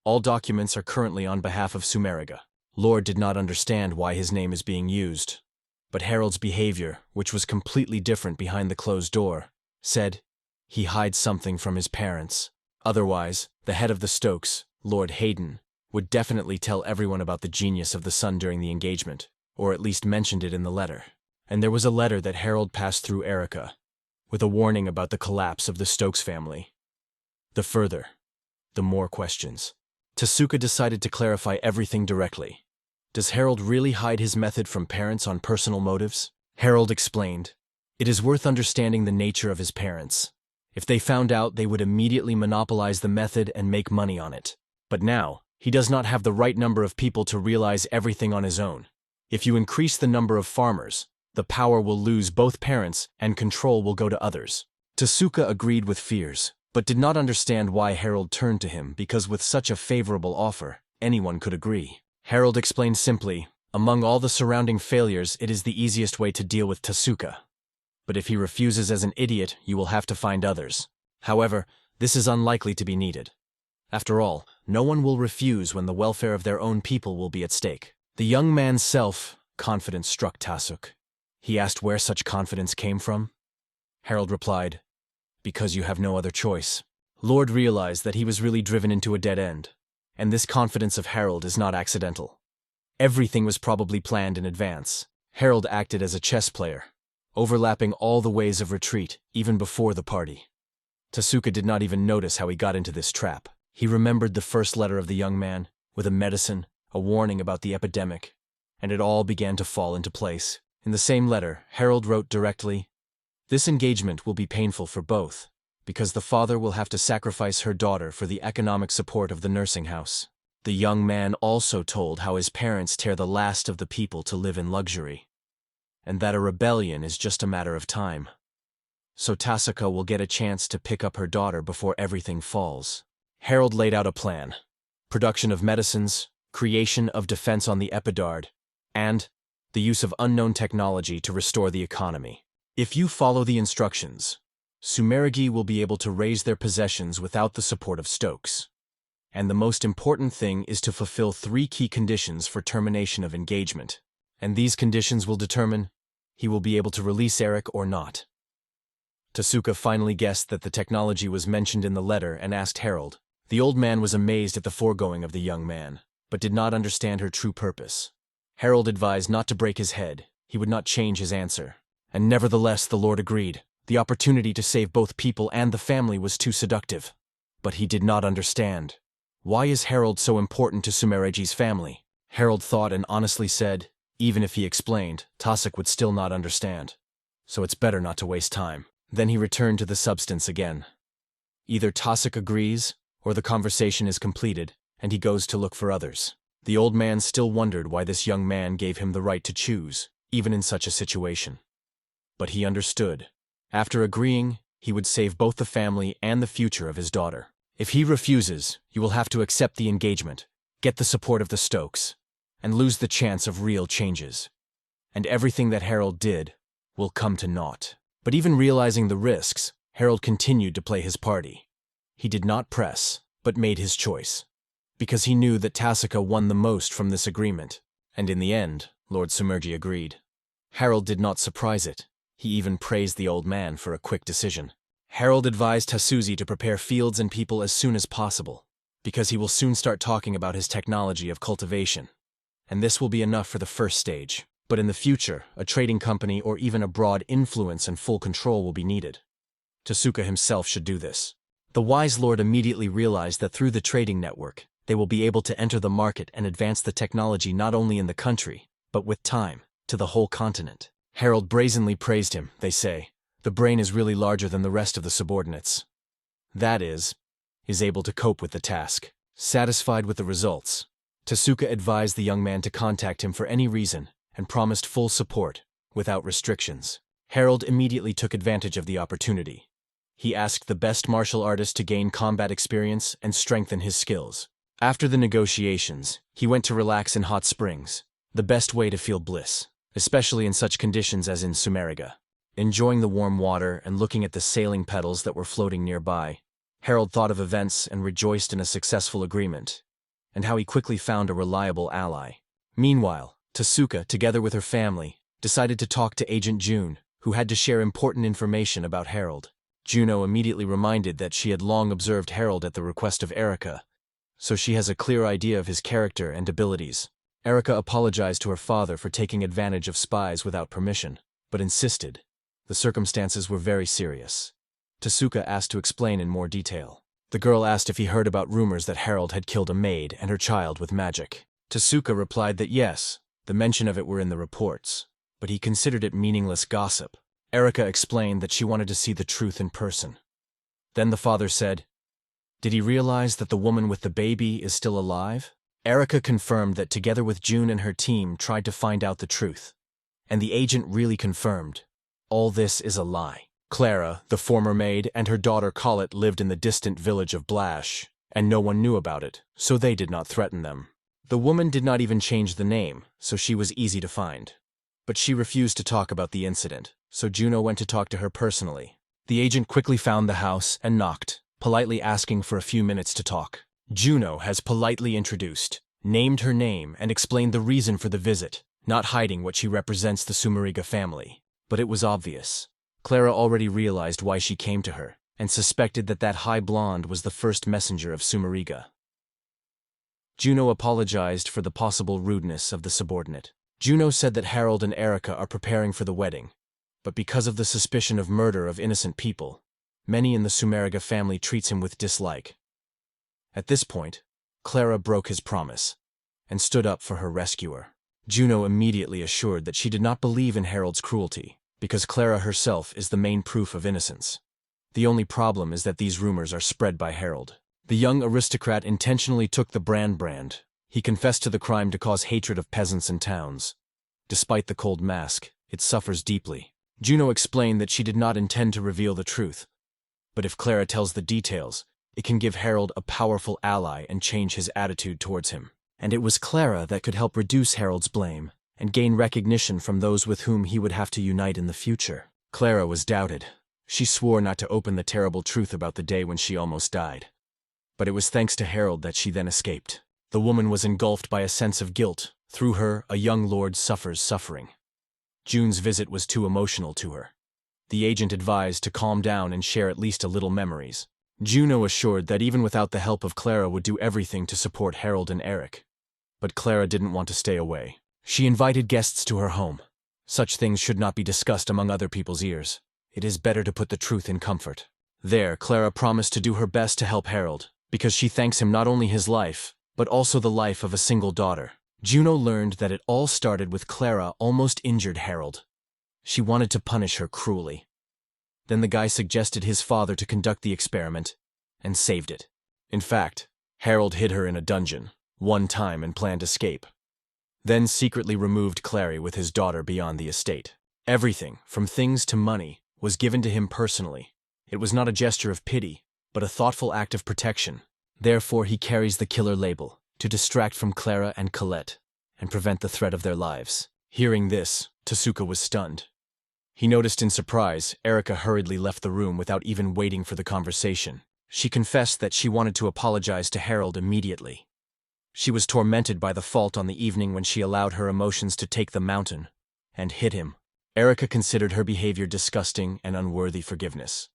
All documents are currently on behalf of Sumeragi. Lord did not understand why his name is being used, but Harold's behavior, which was completely different behind the closed door, said he hides something from his parents. Otherwise, the head of the Stokes, Lord Hayden, would definitely tell everyone about the genius of the son during the engagement, or at least mentioned it in the letter. And there was a letter that Harold passed through Erica, with a warning about the collapse of the Stokes family. The further, the more questions. Tasuku decided to clarify everything directly. Does Harold really hide his method from parents on personal motives? Harold explained, it is worth understanding the nature of his parents. If they found out, they would immediately monopolize the method and make money on it. But now, he does not have the right number of people to realize everything on his own. If you increase the number of farmers, the power will lose both parents and control will go to others. Tasuku agreed with fears, but did not understand why Harold turned to him because with such a favorable offer, anyone could agree. Harold explained simply, among all the surrounding failures, it is the easiest way to deal with Tasuku. But if he refuses as an idiot, you will have to find others. However, this is unlikely to be needed. After all, no one will refuse when the welfare of their own people will be at stake. The young man's self-confidence struck Tasuku. He asked where such confidence came from. Harold replied, because you have no other choice. Lord realized that he was really driven into a dead end, and this confidence of Harold is not accidental. Everything was probably planned in advance. Harold acted as a chess player, overlapping all the ways of retreat, even before the party. Tasuku did not even notice how he got into this trap. He remembered the first letter of the young man, with a medicine, a warning about the epidemic, and it all began to fall into place. In the same letter, Harold wrote directly, "This engagement will be painful for both, because the father will have to sacrifice her daughter for the economic support of the nursing house." The young man also told how his parents tear the last of the people to live in luxury, and that a rebellion is just a matter of time. So Tasuku will get a chance to pick up her daughter before everything falls. Harold laid out a plan: production of medicines, creation of defense on the Epidard, and the use of unknown technology to restore the economy. If you follow the instructions, Sumeragi will be able to raise their possessions without the support of Stokes. And the most important thing is to fulfill 3 key conditions for termination of engagement. And these conditions will determine he will be able to release Eric or not. Tasuku finally guessed that the technology was mentioned in the letter and asked Harold. The old man was amazed at the foregoing of the young man, but did not understand her true purpose. Harold advised not to break his head. He would not change his answer. And nevertheless the Lord agreed. The opportunity to save both people and the family was too seductive. But he did not understand. Why is Harold so important to Sumeragi's family? Harold thought and honestly said, even if he explained, Tasuku would still not understand. So it's better not to waste time. Then he returned to the substance again. Either Tasuku agrees, or the conversation is completed, and he goes to look for others. The old man still wondered why this young man gave him the right to choose, even in such a situation. But he understood. After agreeing, he would save both the family and the future of his daughter. If he refuses, you will have to accept the engagement, get the support of the Stokes, and lose the chance of real changes. And everything that Harold did will come to naught. But even realizing the risks, Harold continued to play his party. He did not press, but made his choice. Because he knew that Tasuku won the most from this agreement, and in the end, Lord Sumeragi agreed. Harold did not surprise it. He even praised the old man for a quick decision. Harold advised Tasuku to prepare fields and people as soon as possible, because he will soon start talking about his technology of cultivation. And this will be enough for the first stage. But in the future, a trading company or even a broad influence and full control will be needed. Tasuku himself should do this. The wise lord immediately realized that through the trading network, they will be able to enter the market and advance the technology not only in the country, but with time, to the whole continent. Harold brazenly praised him, they say. The brain is really larger than the rest of the subordinates. That is able to cope with the task. Satisfied with the results, Tasuku advised the young man to contact him for any reason and promised full support, without restrictions. Harold immediately took advantage of the opportunity. He asked the best martial artist to gain combat experience and strengthen his skills. After the negotiations, he went to relax in hot springs, the best way to feel bliss, especially in such conditions as in Sumeragi. Enjoying the warm water and looking at the sailing pedals that were floating nearby, Harold thought of events and rejoiced in a successful agreement, and how he quickly found a reliable ally. Meanwhile, Tasuku, together with her family, decided to talk to Agent June, who had to share important information about Harold. Juno immediately reminded that she had long observed Harold at the request of Erica, so she has a clear idea of his character and abilities. Erica apologized to her father for taking advantage of spies without permission, but insisted the circumstances were very serious. Tasuku asked to explain in more detail. The girl asked if he heard about rumors that Harold had killed a maid and her child with magic. Tasuku replied that yes, the mention of it were in the reports, but he considered it meaningless gossip. Erica explained that she wanted to see the truth in person. Then the father said, "Did he realize that the woman with the baby is still alive?" Erica confirmed that together with June and her team tried to find out the truth. And the agent really confirmed, all this is a lie. Clara, the former maid, and her daughter Colette lived in the distant village of Blash, and no one knew about it, so they did not threaten them. The woman did not even change the name, so she was easy to find. But she refused to talk about the incident, so Juno went to talk to her personally. The agent quickly found the house and knocked, politely asking for a few minutes to talk. Juno has politely introduced, named her name, and explained the reason for the visit, not hiding what she represents the Sumeragi family. But it was obvious. Clara already realized why she came to her, and suspected that that high blonde was the first messenger of Sumeragi. Juno apologized for the possible rudeness of the subordinate. Juno said that Harold and Erica are preparing for the wedding, but because of the suspicion of murder of innocent people, many in the Sumeragi family treats him with dislike. At this point, Clara broke his promise, and stood up for her rescuer. Juno immediately assured that she did not believe in Harold's cruelty, because Clara herself is the main proof of innocence. The only problem is that these rumors are spread by Harold. The young aristocrat intentionally took the brand. He confessed to the crime to cause hatred of peasants and towns. Despite the cold mask, it suffers deeply. Juno explained that she did not intend to reveal the truth. But if Clara tells the details, it can give Harold a powerful ally and change his attitude towards him. And it was Clara that could help reduce Harold's blame and gain recognition from those with whom he would have to unite in the future. Clara was doubted. She swore not to open the terrible truth about the day when she almost died. But it was thanks to Harold that she then escaped. The woman was engulfed by a sense of guilt. Through her, a young lord suffers suffering. June's visit was too emotional to her. The agent advised to calm down and share at least a little memories. Juno assured that even without the help of Clara would do everything to support Harold and Eric. But Clara didn't want to stay away. She invited guests to her home. Such things should not be discussed among other people's ears. It is better to put the truth in comfort. There, Clara promised to do her best to help Harold, because she thanks him not only his life, but also the life of a single daughter. Juno learned that it all started with Clara almost injured Harold. She wanted to punish her cruelly. Then the guy suggested his father to conduct the experiment, and saved it. In fact, Harold hid her in a dungeon, one time, and planned escape. Then secretly removed Clara with his daughter beyond the estate. Everything, from things to money, was given to him personally. It was not a gesture of pity, but a thoughtful act of protection. Therefore he carries the killer label, to distract from Clara and Colette, and prevent the threat of their lives. Hearing this, Tasuku was stunned. He noticed in surprise, Erica hurriedly left the room without even waiting for the conversation. She confessed that she wanted to apologize to Harold immediately. She was tormented by the fault on the evening when she allowed her emotions to take the mountain, and hit him. Erica considered her behavior disgusting and unworthy forgiveness.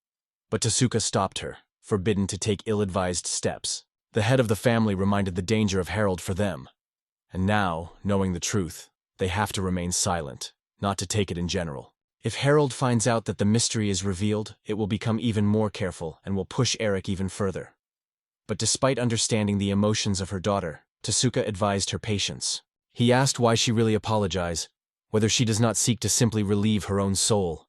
But Tasuku stopped her, forbidden to take ill-advised steps. The head of the family reminded the danger of Harold for them. And now, knowing the truth, They have to remain silent, not to take it in general. If Harold finds out that the mystery is revealed, it will become even more careful and will push Eric even further. But despite understanding the emotions of her daughter, Tasuku advised her patience. He asked why she really apologized, whether she does not seek to simply relieve her own soul.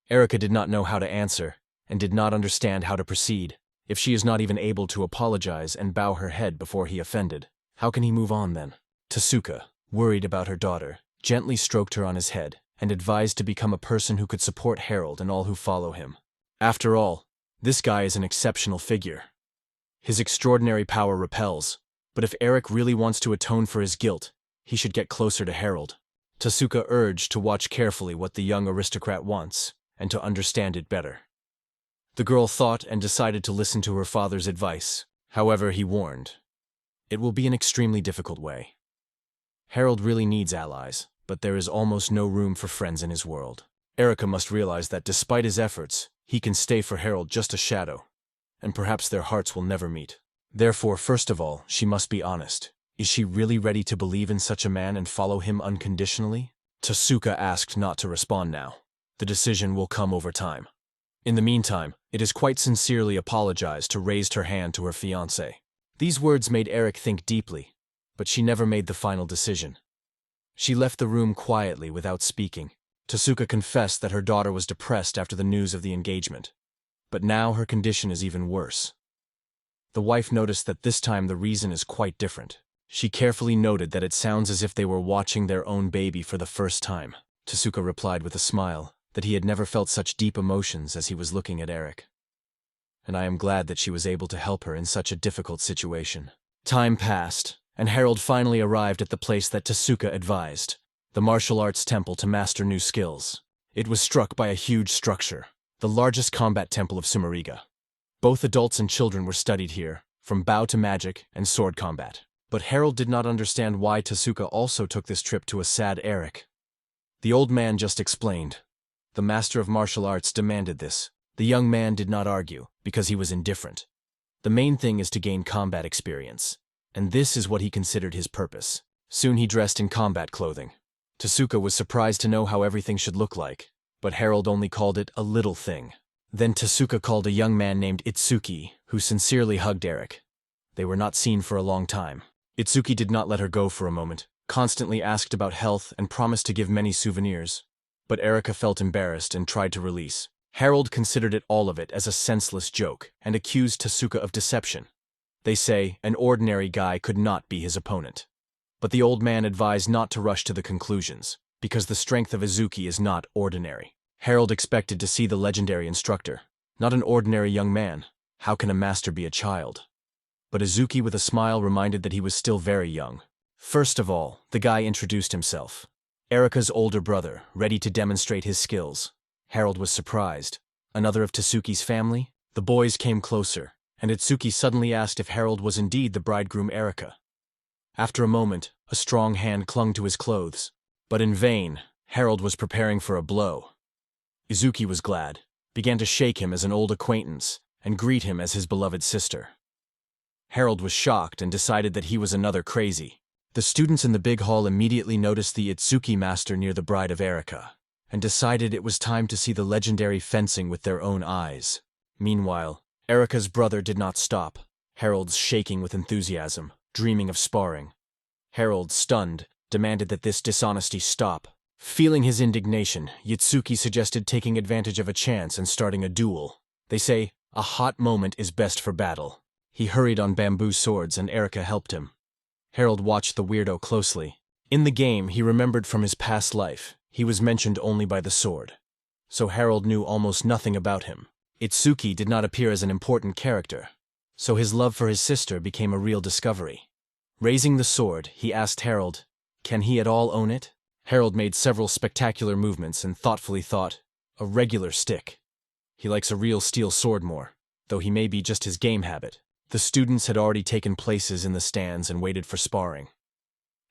Erika did not know how to answer, and did not understand how to proceed. If she is not even able to apologize and bow her head before he offended, how can he move on then? Tasuku, worried about her daughter, gently stroked her on his head, and advised to become a person who could support Harold and all who follow him. After all, this guy is an exceptional figure. His extraordinary power repels, but if Eric really wants to atone for his guilt, he should get closer to Harold. Tasuku urged to watch carefully what the young aristocrat wants, and to understand it better. The girl thought and decided to listen to her father's advice. However, he warned, it will be an extremely difficult way. Harold really needs allies, but there is almost no room for friends in his world. Erika must realize that despite his efforts, he can stay for Harold just a shadow, and perhaps their hearts will never meet. Therefore, first of all, she must be honest. Is she really ready to believe in such a man and follow him unconditionally? Tasuku asked not to respond now. The decision will come over time. In the meantime, it is quite sincerely apologized to raised her hand to her fiancé. These words made Eric think deeply, but she never made the final decision. She left the room quietly without speaking. Tasuku confessed that her daughter was depressed after the news of the engagement. But now her condition is even worse. The wife noticed that this time the reason is quite different. She carefully noted that it sounds as if they were watching their own baby for the first time. Tasuku replied with a smile that he had never felt such deep emotions as he was looking at Eric. And I am glad that she was able to help her in such a difficult situation. Time passed, and Harold finally arrived at the place that Tasuku advised, the martial arts temple to master new skills. It was struck by a huge structure, the largest combat temple of Sumeragi. Both adults and children were studied here, from bow to magic and sword combat. But Harold did not understand why Tasuku also took this trip to a sad Eric. The old man just explained. The master of martial arts demanded this. The young man did not argue, because he was indifferent. The main thing is to gain combat experience, and this is what he considered his purpose. Soon he dressed in combat clothing. Tasuku was surprised to know how everything should look like, but Harold only called it a little thing. Then Tasuku called a young man named Itsuki, who sincerely hugged Eric. They were not seen for a long time. Itsuki did not let her go for a moment, constantly asked about health and promised to give many souvenirs. But Erika felt embarrassed and tried to release. Harold considered all of it as a senseless joke and accused Tasuku of deception. They say an ordinary guy could not be his opponent. But the old man advised not to rush to the conclusions, because the strength of Izuki is not ordinary. Harold expected to see the legendary instructor, not an ordinary young man. How can a master be a child? But Izuki with a smile reminded that he was still very young. First of all, the guy introduced himself. Erika's older brother, ready to demonstrate his skills. Harold was surprised. Another of Tasuki's family? The boys came closer, and Itsuki suddenly asked if Harold was indeed the bridegroom Erika. After a moment, a strong hand clung to his clothes. But in vain, Harold was preparing for a blow. Izuki was glad, began to shake him as an old acquaintance, and greet him as his beloved sister. Harold was shocked and decided that he was another crazy. The students in the big hall immediately noticed the Itsuki master near the bride of Erika, and decided it was time to see the legendary fencing with their own eyes. Meanwhile, Erika's brother did not stop. Harold's shaking with enthusiasm, dreaming of sparring. Harold, stunned, demanded that this dishonesty stop. Feeling his indignation, Itsuki suggested taking advantage of a chance and starting a duel. They say, a hot moment is best for battle. He hurried on bamboo swords and Erika helped him. Harold watched the weirdo closely. In the game, he remembered from his past life, he was mentioned only by the sword. So Harold knew almost nothing about him. Itsuki did not appear as an important character, so his love for his sister became a real discovery. Raising the sword, he asked Harold, can he at all own it? Harold made several spectacular movements and thoughtfully thought, a regular stick. He likes a real steel sword more, though he may be just his game habit. The students had already taken places in the stands and waited for sparring.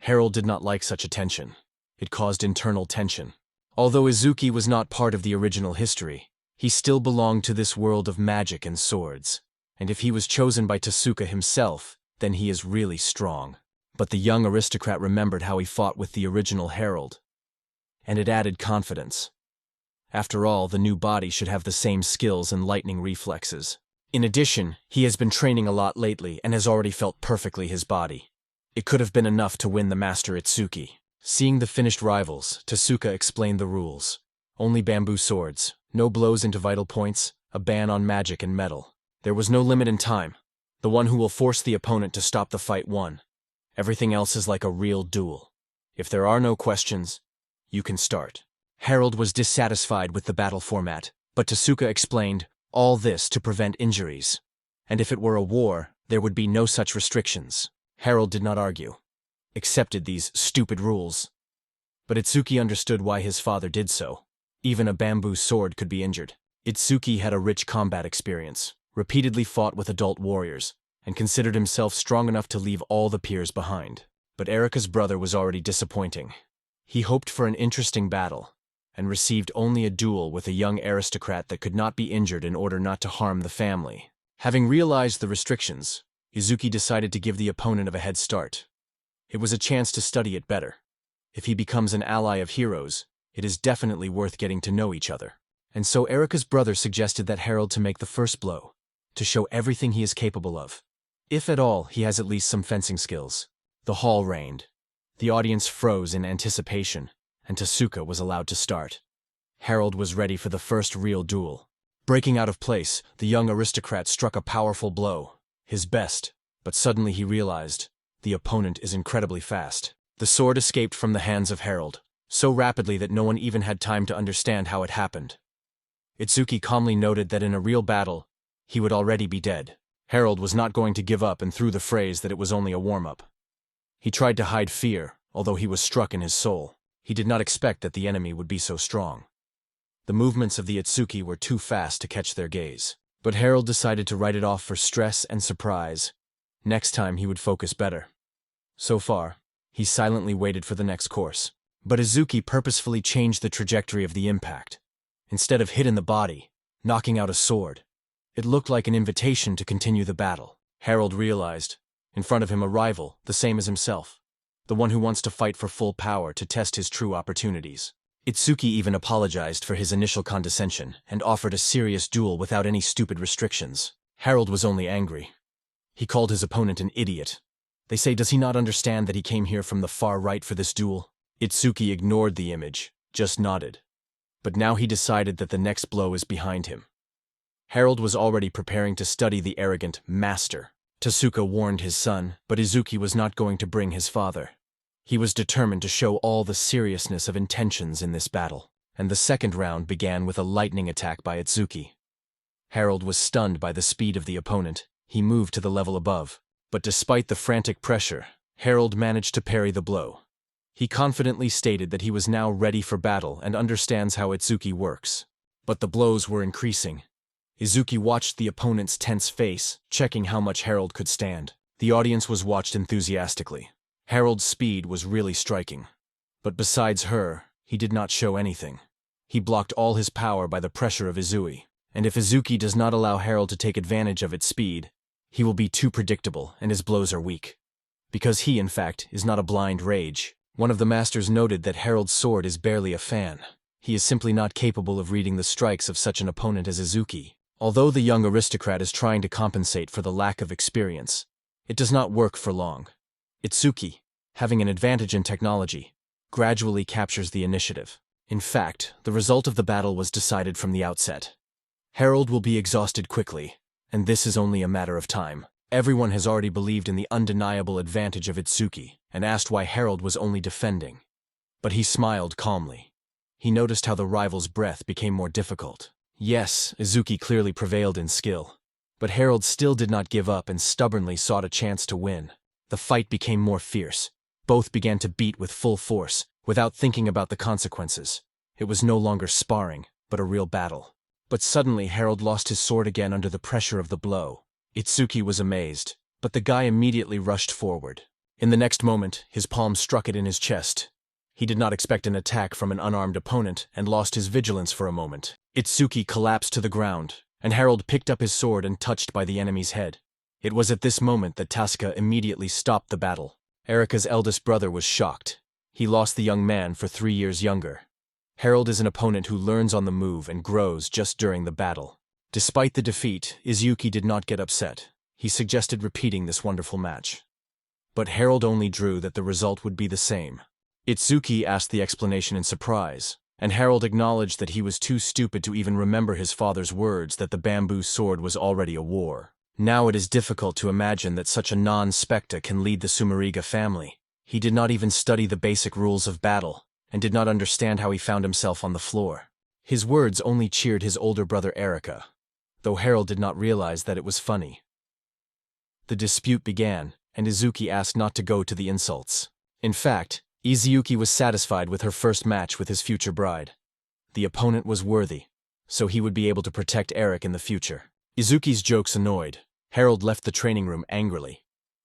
Harold did not like such attention. It caused internal tension. Although Izuki was not part of the original history, he still belonged to this world of magic and swords, and if he was chosen by Tasuku himself, then he is really strong. But the young aristocrat remembered how he fought with the original herald, and it added confidence. After all, the new body should have the same skills and lightning reflexes. In addition, he has been training a lot lately and has already felt perfectly his body. It could have been enough to win the master Itsuki. Seeing the finished rivals, Tasuku explained the rules. Only bamboo swords, no blows into vital points, a ban on magic and metal. There was no limit in time. The one who will force the opponent to stop the fight won. Everything else is like a real duel. If there are no questions, you can start. Harold was dissatisfied with the battle format, but Tasuku explained all this to prevent injuries. And if it were a war, there would be no such restrictions. Harold did not argue. Accepted these stupid rules. But Itsuki understood why his father did so. Even a bamboo sword could be injured. Itsuki had a rich combat experience, repeatedly fought with adult warriors, and considered himself strong enough to leave all the peers behind. But Erika's brother was already disappointing. He hoped for an interesting battle, and received only a duel with a young aristocrat that could not be injured in order not to harm the family. Having realized the restrictions, Izuki decided to give the opponent a head start. It was a chance to study it better. If he becomes an ally of heroes, it is definitely worth getting to know each other. And so Erika's brother suggested that Harold to make the first blow, to show everything he is capable of. If at all, he has at least some fencing skills. The hall reigned. The audience froze in anticipation, and Tasuku was allowed to start. Harold was ready for the first real duel. Breaking out of place, the young aristocrat struck a powerful blow, his best, but suddenly he realized the opponent is incredibly fast. The sword escaped from the hands of Harold, so rapidly that no one even had time to understand how it happened. Itsuki calmly noted that in a real battle, he would already be dead. Harold was not going to give up and threw the phrase that it was only a warm-up. He tried to hide fear, although he was struck in his soul. He did not expect that the enemy would be so strong. The movements of the Itsuki were too fast to catch their gaze. But Harold decided to write it off for stress and surprise. Next time he would focus better. So far, he silently waited for the next course. But Izuki purposefully changed the trajectory of the impact. Instead of hit in the body, knocking out a sword, it looked like an invitation to continue the battle. Harold realized, in front of him a rival, the same as himself. The one who wants to fight for full power to test his true opportunities. Itsuki even apologized for his initial condescension and offered a serious duel without any stupid restrictions. Harold was only angry. He called his opponent an idiot. They say, does he not understand that he came here from the far right for this duel? Itsuki ignored the image, just nodded. But now he decided that the next blow is behind him. Harold was already preparing to study the arrogant master. Tasuku warned his son, but Izuki was not going to bring his father. He was determined to show all the seriousness of intentions in this battle, and the second round began with a lightning attack by Itsuki. Harold was stunned by the speed of the opponent. He moved to the level above. But despite the frantic pressure, Harold managed to parry the blow. He confidently stated that he was now ready for battle and understands how Itsuki works. But the blows were increasing. Izuki watched the opponent's tense face, checking how much Harold could stand. The audience was watched enthusiastically. Harold's speed was really striking. But besides her, he did not show anything. He blocked all his power by the pressure of Izui. And if Izuki does not allow Harold to take advantage of its speed, he will be too predictable and his blows are weak. Because he, in fact, is not a blind rage. One of the masters noted that Harold's sword is barely a fan. He is simply not capable of reading the strikes of such an opponent as Izuki. Although the young aristocrat is trying to compensate for the lack of experience, it does not work for long. Itsuki, having an advantage in technology, gradually captures the initiative. In fact, the result of the battle was decided from the outset. Harold will be exhausted quickly, and this is only a matter of time. Everyone has already believed in the undeniable advantage of Itsuki, and asked why Harold was only defending. But he smiled calmly. He noticed how the rival's breath became more difficult. Yes, Izuki clearly prevailed in skill. But Harold still did not give up and stubbornly sought a chance to win. The fight became more fierce. Both began to beat with full force, without thinking about the consequences. It was no longer sparring, but a real battle. But suddenly Harold lost his sword again under the pressure of the blow. Itsuki was amazed, but the guy immediately rushed forward. In the next moment, his palm struck it in his chest. He did not expect an attack from an unarmed opponent and lost his vigilance for a moment. Itsuki collapsed to the ground, and Harold picked up his sword and touched by the enemy's head. It was at this moment that Tasuku immediately stopped the battle, Erika's eldest brother was shocked. He lost the young man for 3 years younger. Harold is an opponent who learns on the move and grows just during the battle. Despite the defeat, Itsuki did not get upset. He suggested repeating this wonderful match. But Harold only drew that the result would be the same. Itsuki asked the explanation in surprise, and Harold acknowledged that he was too stupid to even remember his father's words that the bamboo sword was already a war. Now it is difficult to imagine that such a non-specta can lead the Sumeragi family. He did not even study the basic rules of battle, and did not understand how he found himself on the floor. His words only cheered his older brother Erika, though Harold did not realize that it was funny. The dispute began, and Itsuki asked not to go to the insults. In fact, Itsuki was satisfied with her first match with his future bride. The opponent was worthy, so he would be able to protect Eric in the future. Itsuki's jokes annoyed. Harold left the training room angrily,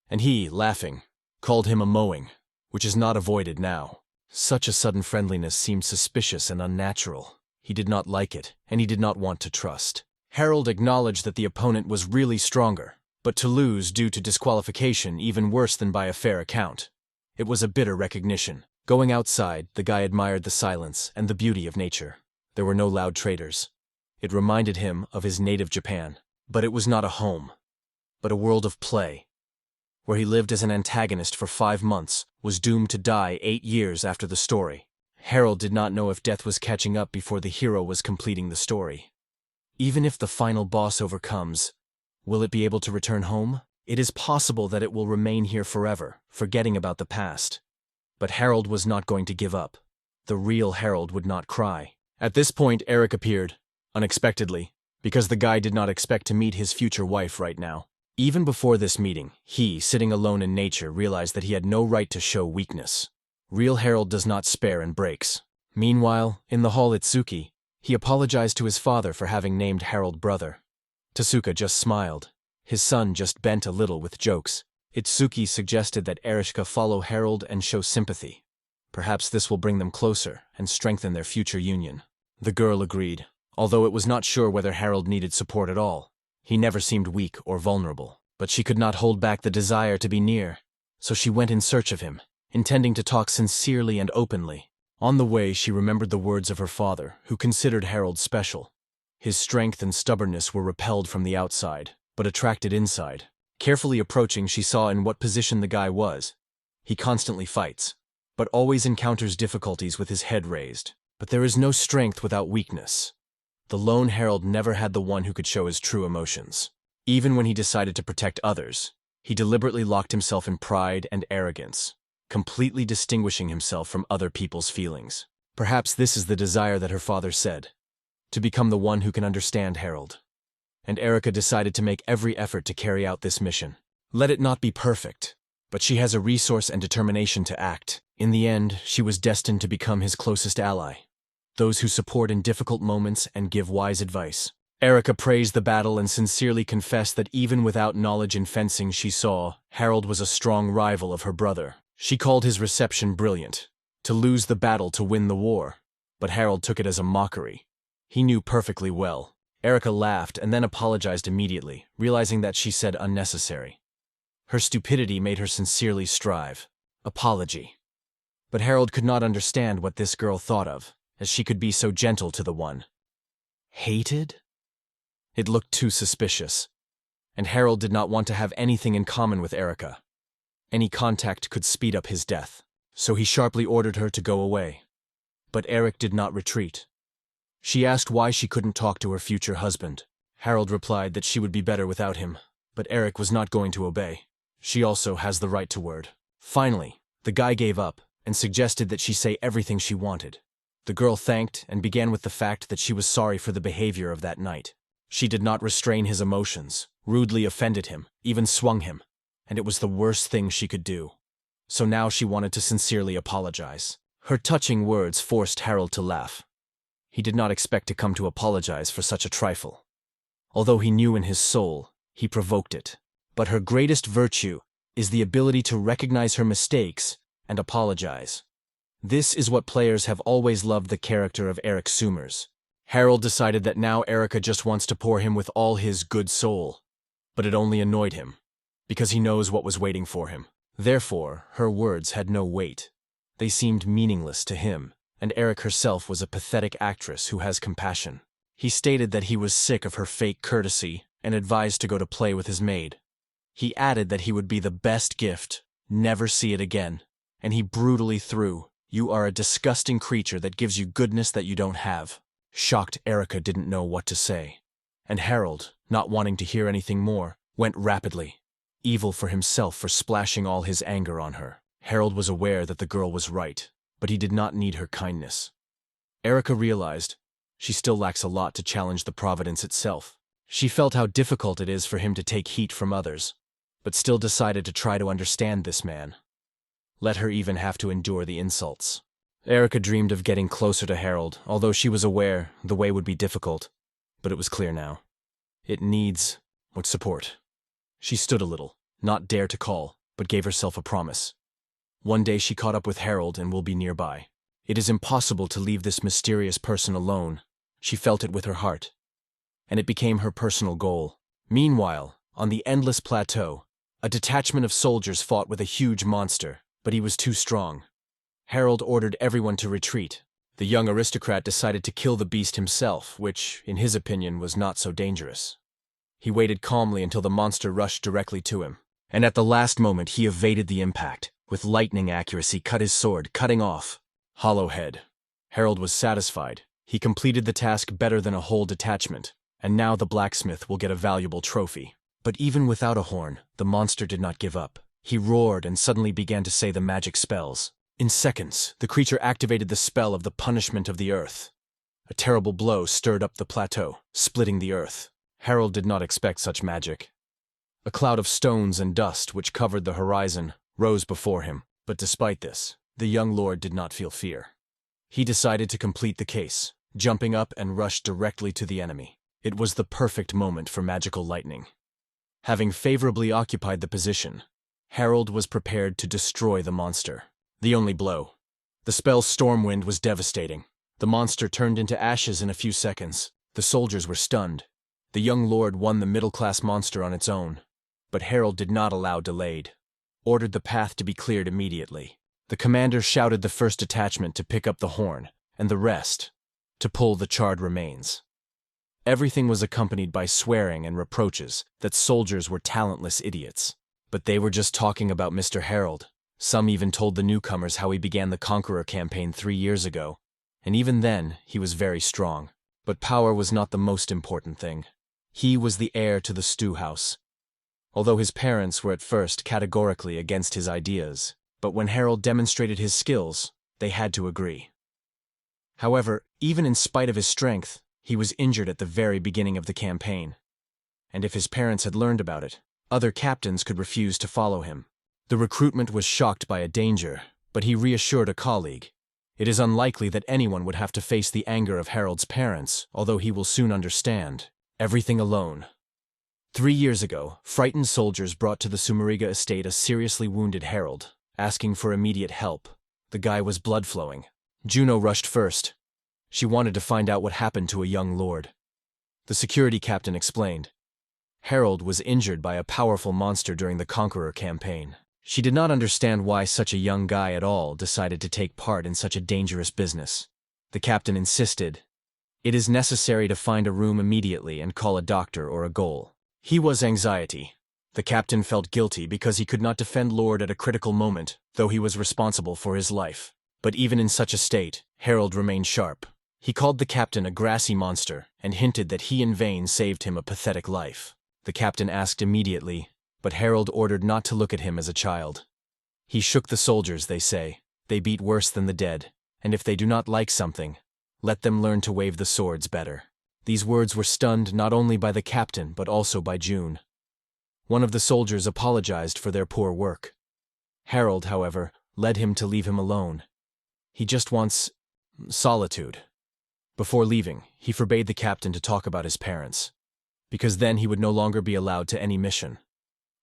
and he, laughing, called him a mowing, which is not avoided now. Such a sudden friendliness seemed suspicious and unnatural. He did not like it, and he did not want to trust. Harold acknowledged that the opponent was really stronger, but to lose due to disqualification even worse than by a fair account. It was a bitter recognition. Going outside, the guy admired the silence and the beauty of nature. There were no loud traders. It reminded him of his native Japan. But it was not a home, but a world of play, where he lived as an antagonist for 5 months, was doomed to die 8 years after the story. Harold did not know if death was catching up before the hero was completing the story. Even if the final boss overcomes, will it be able to return home? It is possible that it will remain here forever, forgetting about the past. But Harold was not going to give up. The real Harold would not cry. At this point, Eric appeared, unexpectedly, because the guy did not expect to meet his future wife right now. Even before this meeting, he, sitting alone in nature, realized that he had no right to show weakness. Real Harold does not spare and breaks. Meanwhile, in the hall Itsuki, he apologized to his father for having named Harold brother. Tasuku just smiled. His son just bent a little with jokes. Itsuki suggested that Erika follow Harold and show sympathy. Perhaps this will bring them closer and strengthen their future union. The girl agreed, although it was not sure whether Harold needed support at all. He never seemed weak or vulnerable, but she could not hold back the desire to be near, so she went in search of him, intending to talk sincerely and openly. On the way, she remembered the words of her father, who considered Harold special. His strength and stubbornness were repelled from the outside, but attracted inside. Carefully approaching, she saw in what position the guy was. He constantly fights, but always encounters difficulties with his head raised. But there is no strength without weakness. The lone Harold never had the one who could show his true emotions. Even when he decided to protect others, he deliberately locked himself in pride and arrogance, completely distinguishing himself from other people's feelings. Perhaps this is the desire that her father said, to become the one who can understand Harold. And Erika decided to make every effort to carry out this mission. Let it not be perfect, but she has a resource and determination to act. In the end, she was destined to become his closest ally. Those who support in difficult moments and give wise advice. Erika praised the battle and sincerely confessed that even without knowledge in fencing she saw, Harold was a strong rival of her brother. She called his reception brilliant. To lose the battle to win the war. But Harold took it as a mockery. He knew perfectly well. Erika laughed and then apologized immediately, realizing that she said unnecessary. Her stupidity made her sincerely strive. Apology. But Harold could not understand what this girl thought of, as she could be so gentle to the one. Hated? It looked too suspicious, and Harold did not want to have anything in common with Erika. Any contact could speed up his death, so he sharply ordered her to go away. But Eric did not retreat. She asked why she couldn't talk to her future husband. Harold replied that she would be better without him, but Eric was not going to obey. She also has the right to word. Finally, the guy gave up and suggested that she say everything she wanted. The girl thanked and began with the fact that she was sorry for the behavior of that night. She did not restrain his emotions, rudely offended him, even swung him, and it was the worst thing she could do. So now she wanted to sincerely apologize. Her touching words forced Harold to laugh. He did not expect to come to apologize for such a trifle. Although he knew in his soul, he provoked it. But her greatest virtue is the ability to recognize her mistakes and apologize. This is what players have always loved the character of Eric Summers. Harold decided that now Erika just wants to pour him with all his good soul. But it only annoyed him, because he knows what was waiting for him. Therefore, her words had no weight. They seemed meaningless to him, and Eric herself was a pathetic actress who has compassion. He stated that he was sick of her fake courtesy and advised to go to play with his maid. He added that he would be the best gift, never see it again, and he brutally threw, "You are a disgusting creature that gives you goodness that you don't have." Shocked Erica didn't know what to say, and Harold, not wanting to hear anything more, went rapidly. Evil for himself for splashing all his anger on her. Harold was aware that the girl was right, but he did not need her kindness. Erica realized she still lacks a lot to challenge the providence itself. She felt how difficult it is for him to take heat from others, but still decided to try to understand this man. Let her even have to endure the insults. Erica dreamed of getting closer to Harold, although she was aware the way would be difficult, but it was clear now. It needs support. She stood a little, not dare to call, but gave herself a promise. One day she caught up with Harold and will be nearby. It is impossible to leave this mysterious person alone. She felt it with her heart, and it became her personal goal. Meanwhile, on the endless plateau, a detachment of soldiers fought with a huge monster, but he was too strong. Harold ordered everyone to retreat. The young aristocrat decided to kill the beast himself, which, in his opinion, was not so dangerous. He waited calmly until the monster rushed directly to him, and at the last moment he evaded the impact. With lightning accuracy cut his sword, cutting off hollow head. Harold was satisfied. He completed the task better than a whole detachment, and now the blacksmith will get a valuable trophy. But even without a horn, the monster did not give up. He roared and suddenly began to say the magic spells. In seconds, the creature activated the spell of the punishment of the earth. A terrible blow stirred up the plateau, splitting the earth. Harold did not expect such magic. A cloud of stones and dust which covered the horizon rose before him, but despite this, the young lord did not feel fear. He decided to complete the case, jumping up and rushed directly to the enemy. It was the perfect moment for magical lightning. Having favorably occupied the position, Harold was prepared to destroy the monster. The only blow. The spell's stormwind was devastating. The monster turned into ashes in a few seconds. The soldiers were stunned. The young lord won the middle-class monster on its own, but Harold did not allow delayed. Ordered the path to be cleared immediately. The commander shouted the first detachment to pick up the horn, and the rest to pull the charred remains. Everything was accompanied by swearing and reproaches that soldiers were talentless idiots. But they were just talking about Mr. Harold. Some even told the newcomers how he began the Conqueror campaign 3 years ago, and even then he was very strong. But power was not the most important thing. He was the heir to the stew house. Although his parents were at first categorically against his ideas, but when Harold demonstrated his skills, they had to agree. However, even in spite of his strength, he was injured at the very beginning of the campaign. And if his parents had learned about it, other captains could refuse to follow him. The recruitment was shocked by a danger, but he reassured a colleague. It is unlikely that anyone would have to face the anger of Harold's parents, although he will soon understand. Everything alone. 3 years ago, frightened soldiers brought to the Sumeragi estate a seriously wounded Harold, asking for immediate help. The guy was blood-flowing. Yuno rushed first. She wanted to find out what happened to a young lord. The security captain explained. Harold was injured by a powerful monster during the Conqueror campaign. She did not understand why such a young guy at all decided to take part in such a dangerous business. The captain insisted. It is necessary to find a room immediately and call a doctor or a goal. He was anxiety. The captain felt guilty because he could not defend Lord at a critical moment, though he was responsible for his life. But even in such a state, Harold remained sharp. He called the captain a grassy monster and hinted that he in vain saved him a pathetic life. The captain asked immediately, but Harold ordered not to look at him as a child. He shook the soldiers, they say. They beat worse than the dead, and if they do not like something, let them learn to wave the swords better. These words were stunned not only by the captain but also by June. One of the soldiers apologized for their poor work. Harold, however, led him to leave him alone. He just wants solitude. Before leaving, he forbade the captain to talk about his parents, because then he would no longer be allowed to any mission.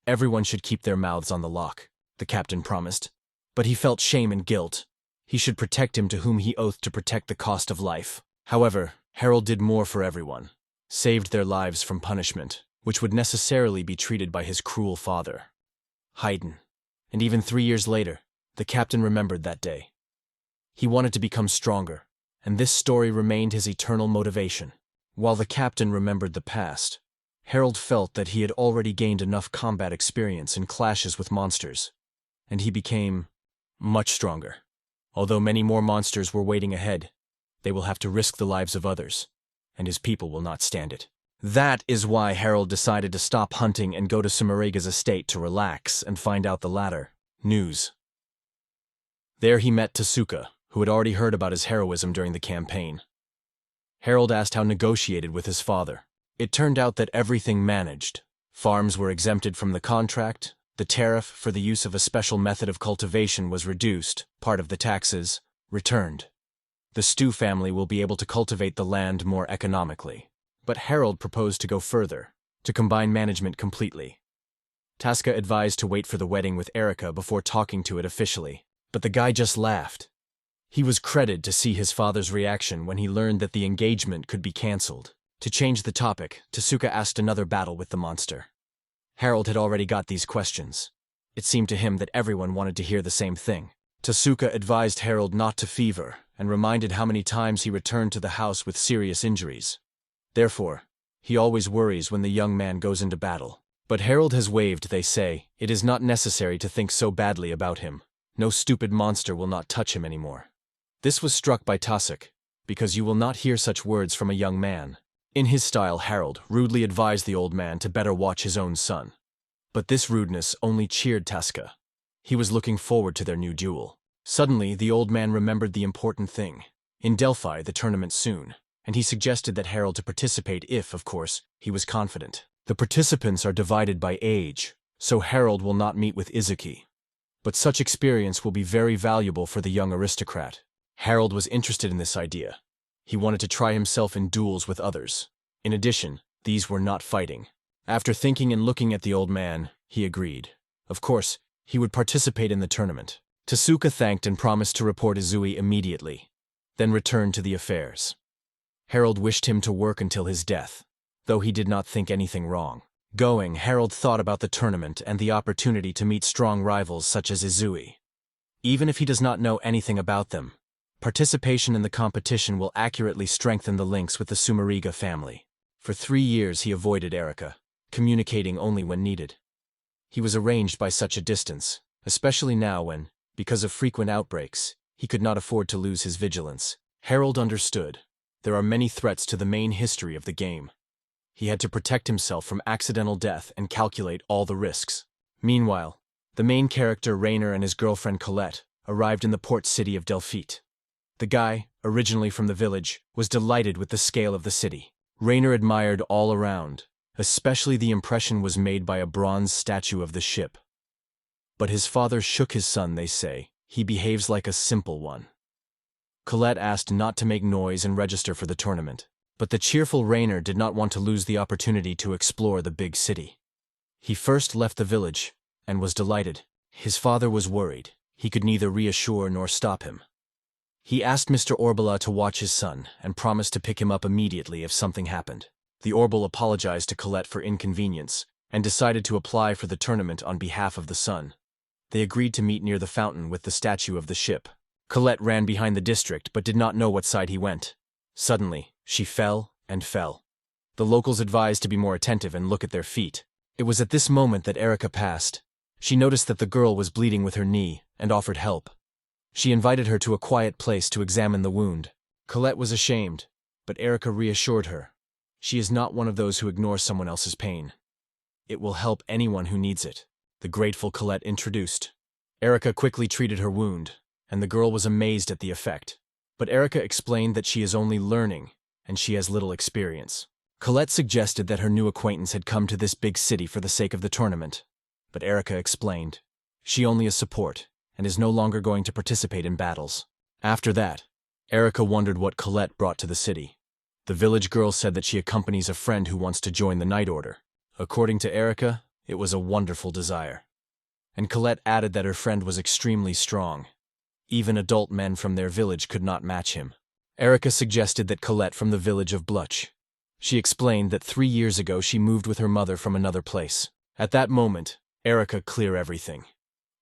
Everyone should keep their mouths on the lock, the captain promised. But he felt shame and guilt. He should protect him to whom he oathed to protect the cost of life. However, Harold did more for everyone, saved their lives from punishment, which would necessarily be treated by his cruel father. Haydn. And even 3 years later, the captain remembered that day. He wanted to become stronger, and this story remained his eternal motivation. While the captain remembered the past, Harold felt that he had already gained enough combat experience in clashes with monsters, and he became much stronger. Although many more monsters were waiting ahead, they will have to risk the lives of others, and his people will not stand it. That is why Harold decided to stop hunting and go to Sumeraga's estate to relax and find out the latter news. There he met Tasuku, who had already heard about his heroism during the campaign. Harold asked how negotiated with his father. It turned out that everything managed. Farms were exempted from the contract, the tariff for the use of a special method of cultivation was reduced, part of the taxes returned. The Stu family will be able to cultivate the land more economically. But Harold proposed to go further, to combine management completely. Tasuku advised to wait for the wedding with Erica before talking to it officially, but the guy just laughed. He was credited to see his father's reaction when he learned that the engagement could be cancelled. To change the topic, Tasuku asked another battle with the monster. Harold had already got these questions. It seemed to him that everyone wanted to hear the same thing. Tasuku advised Harold not to fever and reminded how many times he returned to the house with serious injuries. Therefore, he always worries when the young man goes into battle. But Harold has waived, they say. It is not necessary to think so badly about him. No stupid monster will not touch him anymore. This was struck by Tasuku, because you will not hear such words from a young man. In his style, Harold rudely advised the old man to better watch his own son. But this rudeness only cheered Tasuku. He was looking forward to their new duel. Suddenly, the old man remembered the important thing. In Delphi, the tournament soon, and he suggested that Harold to participate if, of course, he was confident. The participants are divided by age, so Harold will not meet with Itsuki. But such experience will be very valuable for the young aristocrat. Harold was interested in this idea. He wanted to try himself in duels with others. In addition, these were not fighting. After thinking and looking at the old man, he agreed. Of course, he would participate in the tournament. Tasuku thanked and promised to report Izui immediately, then returned to the affairs. Harold wished him to work until his death, though he did not think anything wrong. Going, Harold thought about the tournament and the opportunity to meet strong rivals such as Izui. Even if he does not know anything about them, participation in the competition will accurately strengthen the links with the Sumeragi family. For 3 years he avoided Erica, communicating only when needed. He was arranged by such a distance, especially now when, because of frequent outbreaks, he could not afford to lose his vigilance. Harold understood. There are many threats to the main history of the game. He had to protect himself from accidental death and calculate all the risks. Meanwhile, the main character Rainer and his girlfriend Colette arrived in the port city of Delphite. The guy, originally from the village, was delighted with the scale of the city. Rainer admired all around, especially the impression was made by a bronze statue of the ship. But his father shook his son, they say. He behaves like a simple one. Colette asked not to make noise and register for the tournament, but the cheerful Rainer did not want to lose the opportunity to explore the big city. He first left the village, and was delighted. His father was worried. He could neither reassure nor stop him. He asked Mr. Orbala to watch his son, and promised to pick him up immediately if something happened. The Orbal apologized to Colette for inconvenience, and decided to apply for the tournament on behalf of the son. They agreed to meet near the fountain with the statue of the ship. Colette ran behind the district but did not know what side he went. Suddenly, she fell and fell. The locals advised to be more attentive and look at their feet. It was at this moment that Erica passed. She noticed that the girl was bleeding with her knee and offered help. She invited her to a quiet place to examine the wound. Colette was ashamed, but Erica reassured her. She is not one of those who ignore someone else's pain. It will help anyone who needs it, the grateful Colette introduced. Erica quickly treated her wound, and the girl was amazed at the effect. But Erica explained that she is only learning, and she has little experience. Colette suggested that her new acquaintance had come to this big city for the sake of the tournament. But Erica explained, she only is support, and is no longer going to participate in battles. After that, Erica wondered what Colette brought to the city. The village girl said that she accompanies a friend who wants to join the Night Order. According to Erica, it was a wonderful desire. And Colette added that her friend was extremely strong. Even adult men from their village could not match him. Erica suggested that Colette from the village of Bluch. She explained that 3 years ago she moved with her mother from another place. At that moment, Erica cleared everything.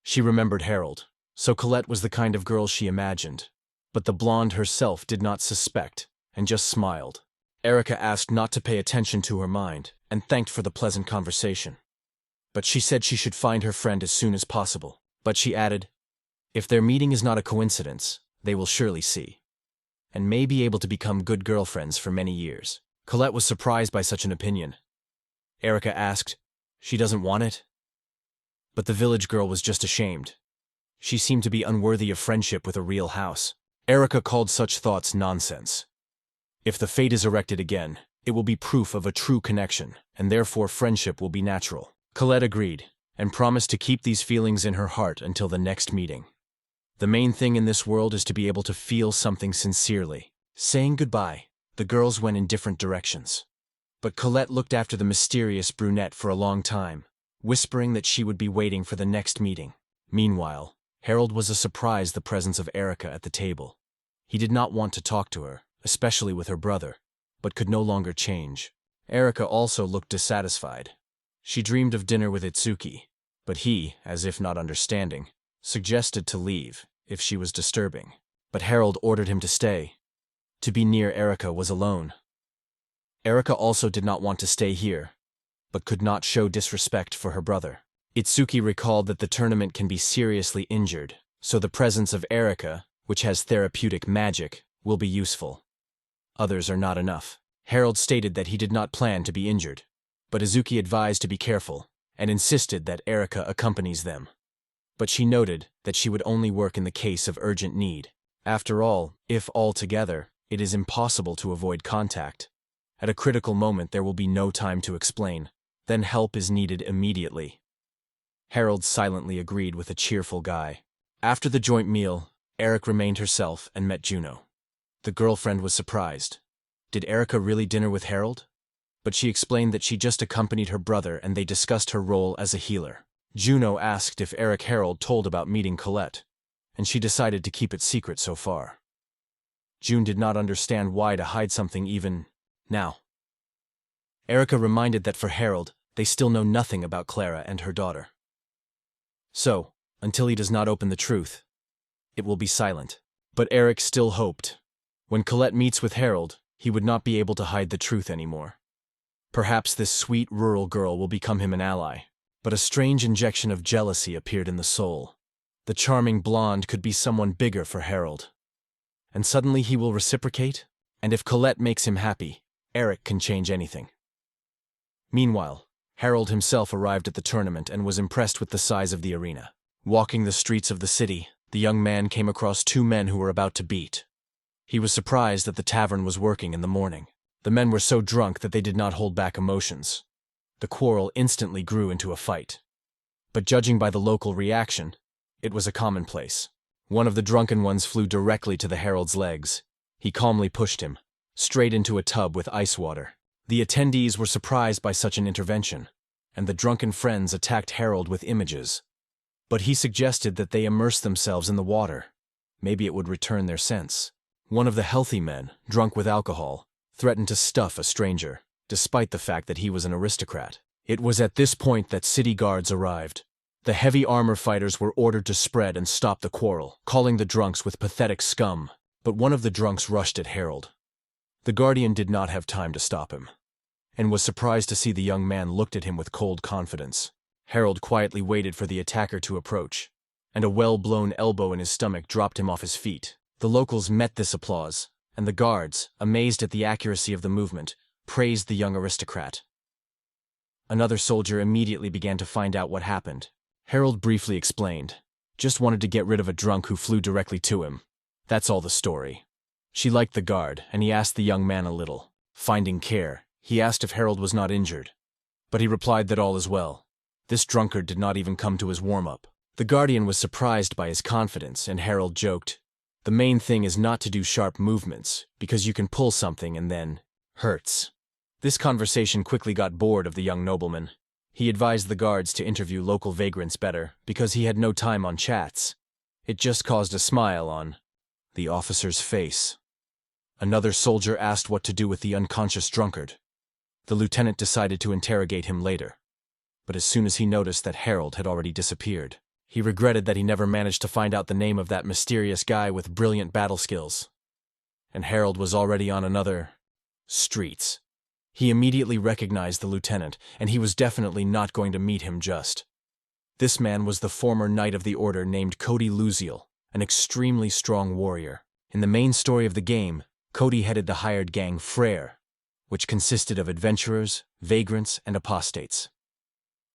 She remembered Harold, so Colette was the kind of girl she imagined. But the blonde herself did not suspect, and just smiled. Erica asked not to pay attention to her mind, and thanked for the pleasant conversation. But she said she should find her friend as soon as possible. But she added, if their meeting is not a coincidence, they will surely see, and may be able to become good girlfriends for many years. Colette was surprised by such an opinion. Erica asked, she doesn't want it? But the village girl was just ashamed. She seemed to be unworthy of friendship with a real house. Erica called such thoughts nonsense. If the fate is erected again, it will be proof of a true connection, and therefore friendship will be natural. Colette agreed, and promised to keep these feelings in her heart until the next meeting. The main thing in this world is to be able to feel something sincerely. Saying goodbye, the girls went in different directions. But Colette looked after the mysterious brunette for a long time, whispering that she would be waiting for the next meeting. Meanwhile, Harold was surprised the presence of Erica at the table. He did not want to talk to her, especially with her brother, but could no longer change. Erica also looked dissatisfied. She dreamed of dinner with Itsuki, but he, as if not understanding, suggested to leave if she was disturbing. But Harold ordered him to stay. To be near Erica was alone. Erica also did not want to stay here, but could not show disrespect for her brother. Itsuki recalled that the tournament can be seriously injured, so the presence of Erica, which has therapeutic magic, will be useful. Others are not enough. Harold stated that he did not plan to be injured, but Izuki advised to be careful, and insisted that Erica accompanies them. But she noted that she would only work in the case of urgent need. After all, if all together, it is impossible to avoid contact. At a critical moment there will be no time to explain. Then help is needed immediately. Harold silently agreed with a cheerful guy. After the joint meal, Eric remained herself and met Yuno. The girlfriend was surprised. Did Erica really dinner with Harold? But she explained that she just accompanied her brother and they discussed her role as a healer. Yuno asked if Harold told about meeting Colette, and she decided to keep it secret so far. June did not understand why to hide something even now. Erica reminded that for Harold, they still know nothing about Clara and her daughter. So, until he does not open the truth, it will be silent. But Eric still hoped. When Colette meets with Harold, he would not be able to hide the truth anymore. Perhaps this sweet rural girl will become him an ally. But a strange injection of jealousy appeared in the soul. The charming blonde could be someone bigger for Harold. And suddenly he will reciprocate? And if Colette makes him happy, Eric can change anything. Meanwhile, Harold himself arrived at the tournament and was impressed with the size of the arena. Walking the streets of the city, the young man came across two men who were about to beat. He was surprised that the tavern was working in the morning. The men were so drunk that they did not hold back emotions. The quarrel instantly grew into a fight. But judging by the local reaction, it was a commonplace. One of the drunken ones flew directly to the herald's legs. He calmly pushed him, straight into a tub with ice water. The attendees were surprised by such an intervention, and the drunken friends attacked Harold with images. But he suggested that they immerse themselves in the water. Maybe it would return their sense. One of the healthy men, drunk with alcohol, threatened to stuff a stranger, despite the fact that he was an aristocrat. It was at this point that city guards arrived. The heavy armor fighters were ordered to spread and stop the quarrel, calling the drunks with pathetic scum. But one of the drunks rushed at Harold. The guardian did not have time to stop him, and was surprised to see the young man looked at him with cold confidence. Harold quietly waited for the attacker to approach, and a well-blown elbow in his stomach dropped him off his feet. The locals met this applause, and the guards, amazed at the accuracy of the movement, praised the young aristocrat. Another soldier immediately began to find out what happened. Harold briefly explained. Just wanted to get rid of a drunk who flew directly to him. That's all the story. She liked the guard, and he asked the young man a little. Finding care, he asked if Harold was not injured. But he replied that all is well. This drunkard did not even come to his warm-up. The guardian was surprised by his confidence, and Harold joked, "The main thing is not to do sharp movements, because you can pull something and then hurts." This conversation quickly got bored of the young nobleman. He advised the guards to interview local vagrants better, because he had no time on chats. It just caused a smile on the officer's face. Another soldier asked what to do with the unconscious drunkard. The lieutenant decided to interrogate him later. But as soon as he noticed that Harold had already disappeared, He regretted that he never managed to find out the name of that mysterious guy with brilliant battle skills. And Harold was already on another streets. He immediately recognized the lieutenant, and he was definitely not going to meet him just. This man was the former Knight of the Order named Cody Luziel, an extremely strong warrior. In the main story of the game, Cody headed the hired gang Frere, which consisted of adventurers, vagrants, and apostates.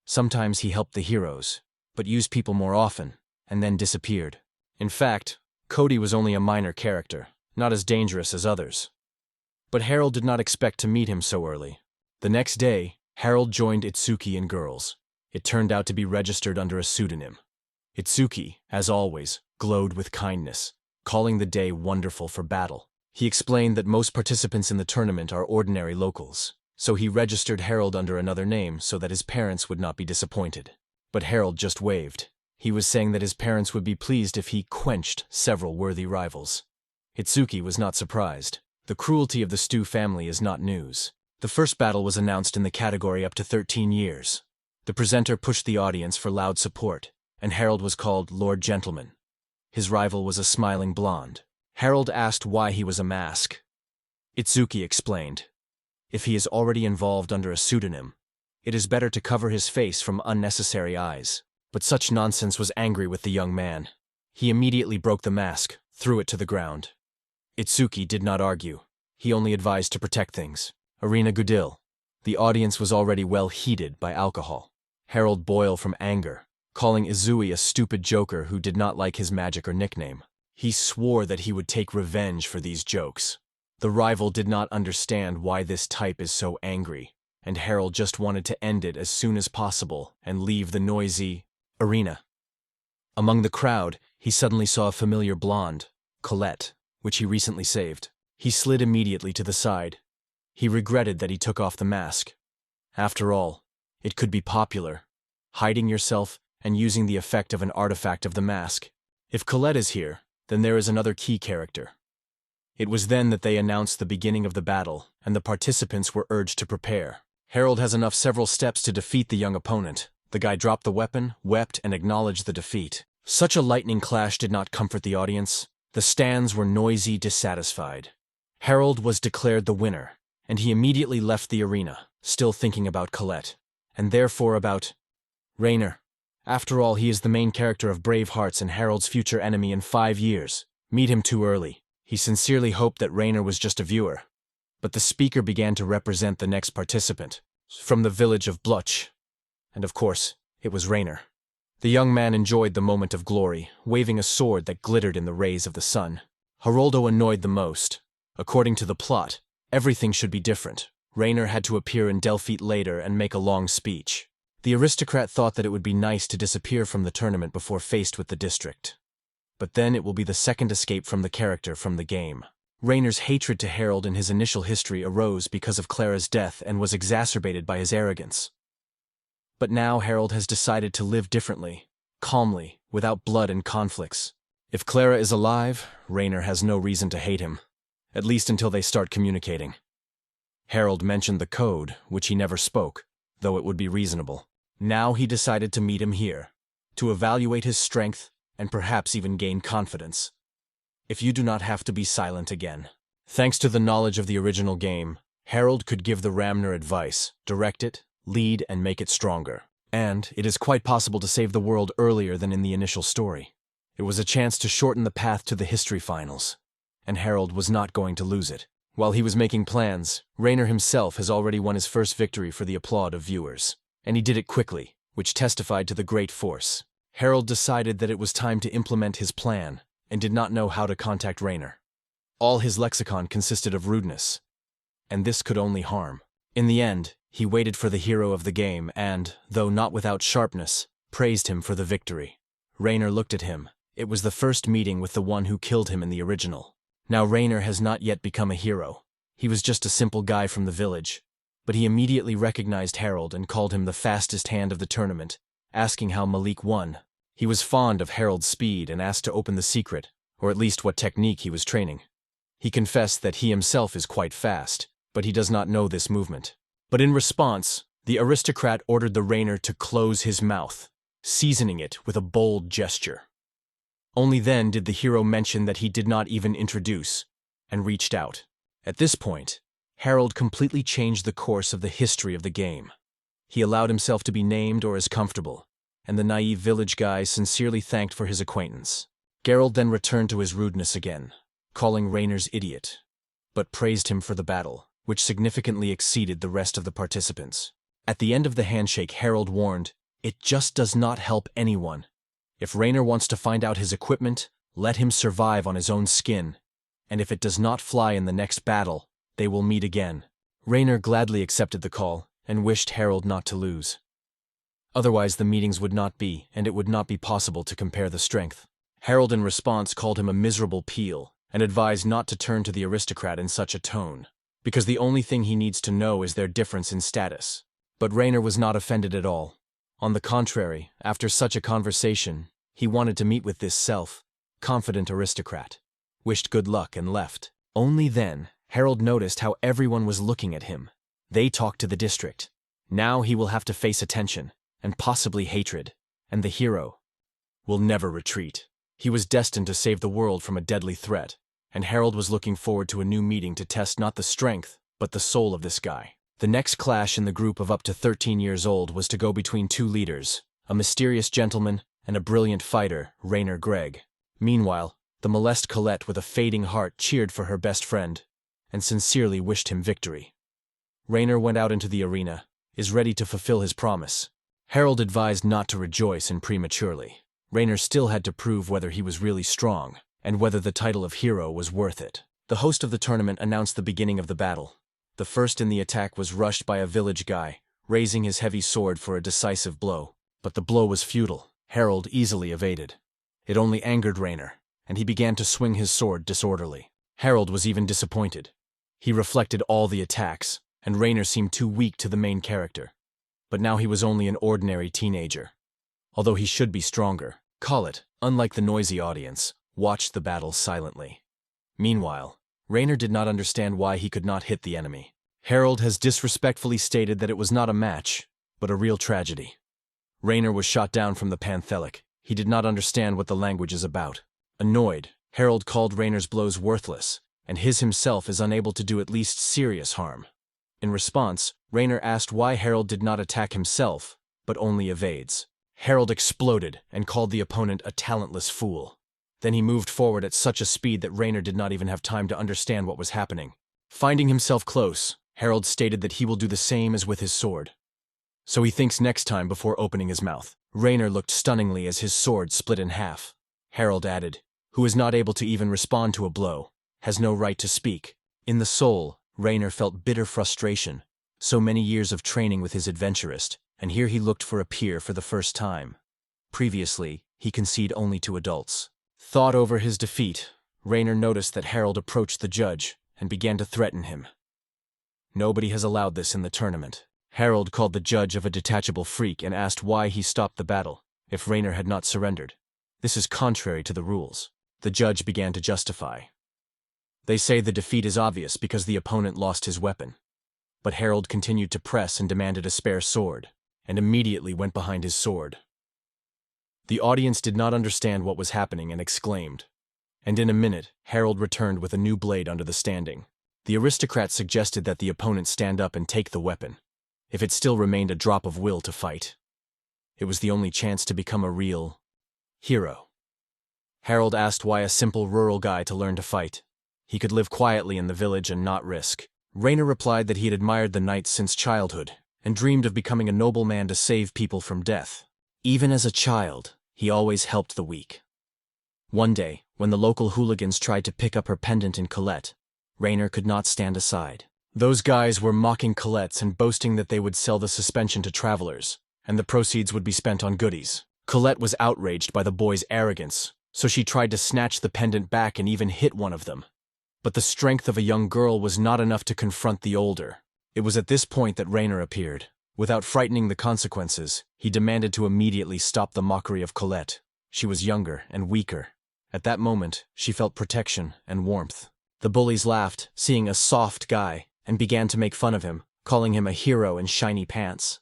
Sometimes he helped the heroes, but used people more often, and then disappeared. In fact, Cody was only a minor character, not as dangerous as others. But Harold did not expect to meet him so early. The next day, Harold joined Itsuki and girls. It turned out to be registered under a pseudonym. Itsuki, as always, glowed with kindness, calling the day wonderful for battle. He explained that most participants in the tournament are ordinary locals, so he registered Harold under another name so that his parents would not be disappointed. But Harold just waved. He was saying that his parents would be pleased if he quenched several worthy rivals. Itsuki was not surprised. The cruelty of the Stu family is not news. The first battle was announced in the category up to 13 years. The presenter pushed the audience for loud support, and Harold was called Lord Gentleman. His rival was a smiling blonde. Harold asked why he was a mask. Itsuki explained. If he is already involved under a pseudonym, it is better to cover his face from unnecessary eyes. But such nonsense was angry with the young man. He immediately broke the mask, threw it to the ground. Itsuki did not argue. He only advised to protect things. Arena Goodil. The audience was already well heated by alcohol. Harold boiled from anger, calling Izui a stupid joker who did not like his magic or nickname. He swore that he would take revenge for these jokes. The rival did not understand why this type is so angry, and Harold just wanted to end it as soon as possible and leave the noisy arena. Among the crowd, he suddenly saw a familiar blonde, Colette, which he recently saved. He slid immediately to the side. He regretted that he took off the mask. After all, it could be popular, hiding yourself and using the effect of an artifact of the mask. If Colette is here, then there is another key character. It was then that they announced the beginning of the battle, and the participants were urged to prepare. Harold has enough several steps to defeat the young opponent. The guy dropped the weapon, wept, and acknowledged the defeat. Such a lightning clash did not comfort the audience. The stands were noisy, dissatisfied. Harold was declared the winner, and he immediately left the arena, still thinking about Colette, and therefore about Rainer. After all, he is the main character of Brave Hearts and Harold's future enemy in 5 years. Meet him too early. He sincerely hoped that Rainer was just a viewer. But the speaker began to represent the next participant, from the village of Bluch. And of course, it was Rainer. The young man enjoyed the moment of glory, waving a sword that glittered in the rays of the sun. Haroldo annoyed the most. According to the plot, everything should be different. Rainer had to appear in Delphi later and make a long speech. The aristocrat thought that it would be nice to disappear from the tournament before faced with the district. But then it will be the second escape from the character from the game. Rainer's hatred to Harold in his initial history arose because of Clara's death and was exacerbated by his arrogance. But now Harold has decided to live differently, calmly, without blood and conflicts. If Clara is alive, Rainer has no reason to hate him, at least until they start communicating. Harold mentioned the code, which he never spoke, though it would be reasonable. Now he decided to meet him here, to evaluate his strength and perhaps even gain confidence. If you do not have to be silent again. Thanks to the knowledge of the original game, Harold could give the Ramner advice, direct it, lead, and make it stronger. And it is quite possible to save the world earlier than in the initial story. It was a chance to shorten the path to the history finals, and Harold was not going to lose it. While he was making plans, Rainer himself has already won his first victory for the applaud of viewers. And he did it quickly, which testified to the great force. Harold decided that it was time to implement his plan, and did not know how to contact Rainer. All his lexicon consisted of rudeness, and this could only harm. In the end, he waited for the hero of the game and, though not without sharpness, praised him for the victory. Rainer looked at him. It was the first meeting with the one who killed him in the original. Now Rainer has not yet become a hero. He was just a simple guy from the village. But he immediately recognized Harold and called him the fastest hand of the tournament, asking how Malik won. He was fond of Harold's speed and asked to open the secret, or at least what technique he was training. He confessed that he himself is quite fast, but he does not know this movement. But in response, the aristocrat ordered the Rainer to close his mouth. seasoning it with a bold gesture. Only then did the hero mention that he did not even introduce, and reached out. At this point, Harold completely changed the course of the history of the game. He allowed himself to be named or as comfortable, and the naive village guy sincerely thanked for his acquaintance. Geralt then returned to his rudeness again, calling Rainer's idiot, but praised him for the battle, which significantly exceeded the rest of the participants. At the end of the handshake, Harold warned, "It just does not help anyone. If Rainer wants to find out his equipment, let him survive on his own skin, and if it does not fly in the next battle, they will meet again." Rainer gladly accepted the call and wished Harold not to lose. Otherwise the meetings would not be, and it would not be possible to compare the strength. Harold in response called him a miserable peel and advised not to turn to the aristocrat in such a tone, because the only thing he needs to know is their difference in status. But Rainer was not offended at all. On the contrary, after such a conversation, he wanted to meet with this self-confident aristocrat, wished good luck and left. Only then, Harold noticed how everyone was looking at him. They talked to the district. Now he will have to face attention, and possibly hatred, and the hero will never retreat. He was destined to save the world from a deadly threat, and Harold was looking forward to a new meeting to test not the strength, but the soul of this guy. The next clash in the group of up to 13 years old was to go between two leaders, a mysterious gentleman and a brilliant fighter, Rainer Gregg. Meanwhile, the molest Colette with a fading heart cheered for her best friend, and sincerely wished him victory. Rainer went out into the arena, is ready to fulfill his promise. Harold advised not to rejoice in prematurely. Rainer still had to prove whether he was really strong, and whether the title of hero was worth it. The host of the tournament announced the beginning of the battle. The first in the attack was rushed by a village guy, raising his heavy sword for a decisive blow. But the blow was futile. Harold easily evaded. It only angered Rainer, and he began to swing his sword disorderly. Harold was even disappointed. He reflected all the attacks, and Rainer seemed too weak to the main character. But now he was only an ordinary teenager. Although he should be stronger, Colette, unlike the noisy audience, watched the battle silently. Meanwhile, Rainer did not understand why he could not hit the enemy. Harold has disrespectfully stated that it was not a match, but a real tragedy. Rainer was shot down from the Panthelic. He did not understand what the language is about. Annoyed, Harold called Rainer's blows worthless, and his himself is unable to do at least serious harm. In response, Rainer asked why Harold did not attack himself, but only evades. Harold exploded and called the opponent a talentless fool. Then he moved forward at such a speed that Rainer did not even have time to understand what was happening. Finding himself close, Harold stated that he will do the same as with his sword. So he thinks next time before opening his mouth. Rainer looked stunningly as his sword split in half. Harold added, "Who is not able to even respond to a blow, has no right to speak." In the soul, Rainer felt bitter frustration. So many years of training with his adventurist, and here he looked for a peer for the first time. Previously, he conceded only to adults. Thought over his defeat, Rainer noticed that Harold approached the judge and began to threaten him. Nobody has allowed this in the tournament. Harold called the judge of a detachable freak and asked why he stopped the battle, if Rainer had not surrendered. This is contrary to the rules. The judge began to justify. They say the defeat is obvious because the opponent lost his weapon. But Harold continued to press and demanded a spare sword, and immediately went behind his sword. The audience did not understand what was happening and exclaimed. And in a minute, Harold returned with a new blade under the standing. The aristocrat suggested that the opponent stand up and take the weapon, if it still remained a drop of will to fight. It was the only chance to become a real hero. Harold asked why a simple rural guy to learn to fight. He could live quietly in the village and not risk. Rainer replied that he had admired the knights since childhood, and dreamed of becoming a nobleman to save people from death. Even as a child, he always helped the weak. One day, when the local hooligans tried to pick up her pendant in Colette, Rainer could not stand aside. Those guys were mocking Colette's and boasting that they would sell the suspension to travelers, and the proceeds would be spent on goodies. Colette was outraged by the boys' arrogance, so she tried to snatch the pendant back and even hit one of them. But the strength of a young girl was not enough to confront the older. It was at this point that Rainer appeared. Without frightening the consequences, he demanded to immediately stop the mockery of Colette. She was younger and weaker. At that moment, she felt protection and warmth. The bullies laughed, seeing a soft guy, and began to make fun of him, calling him a hero in shiny pants.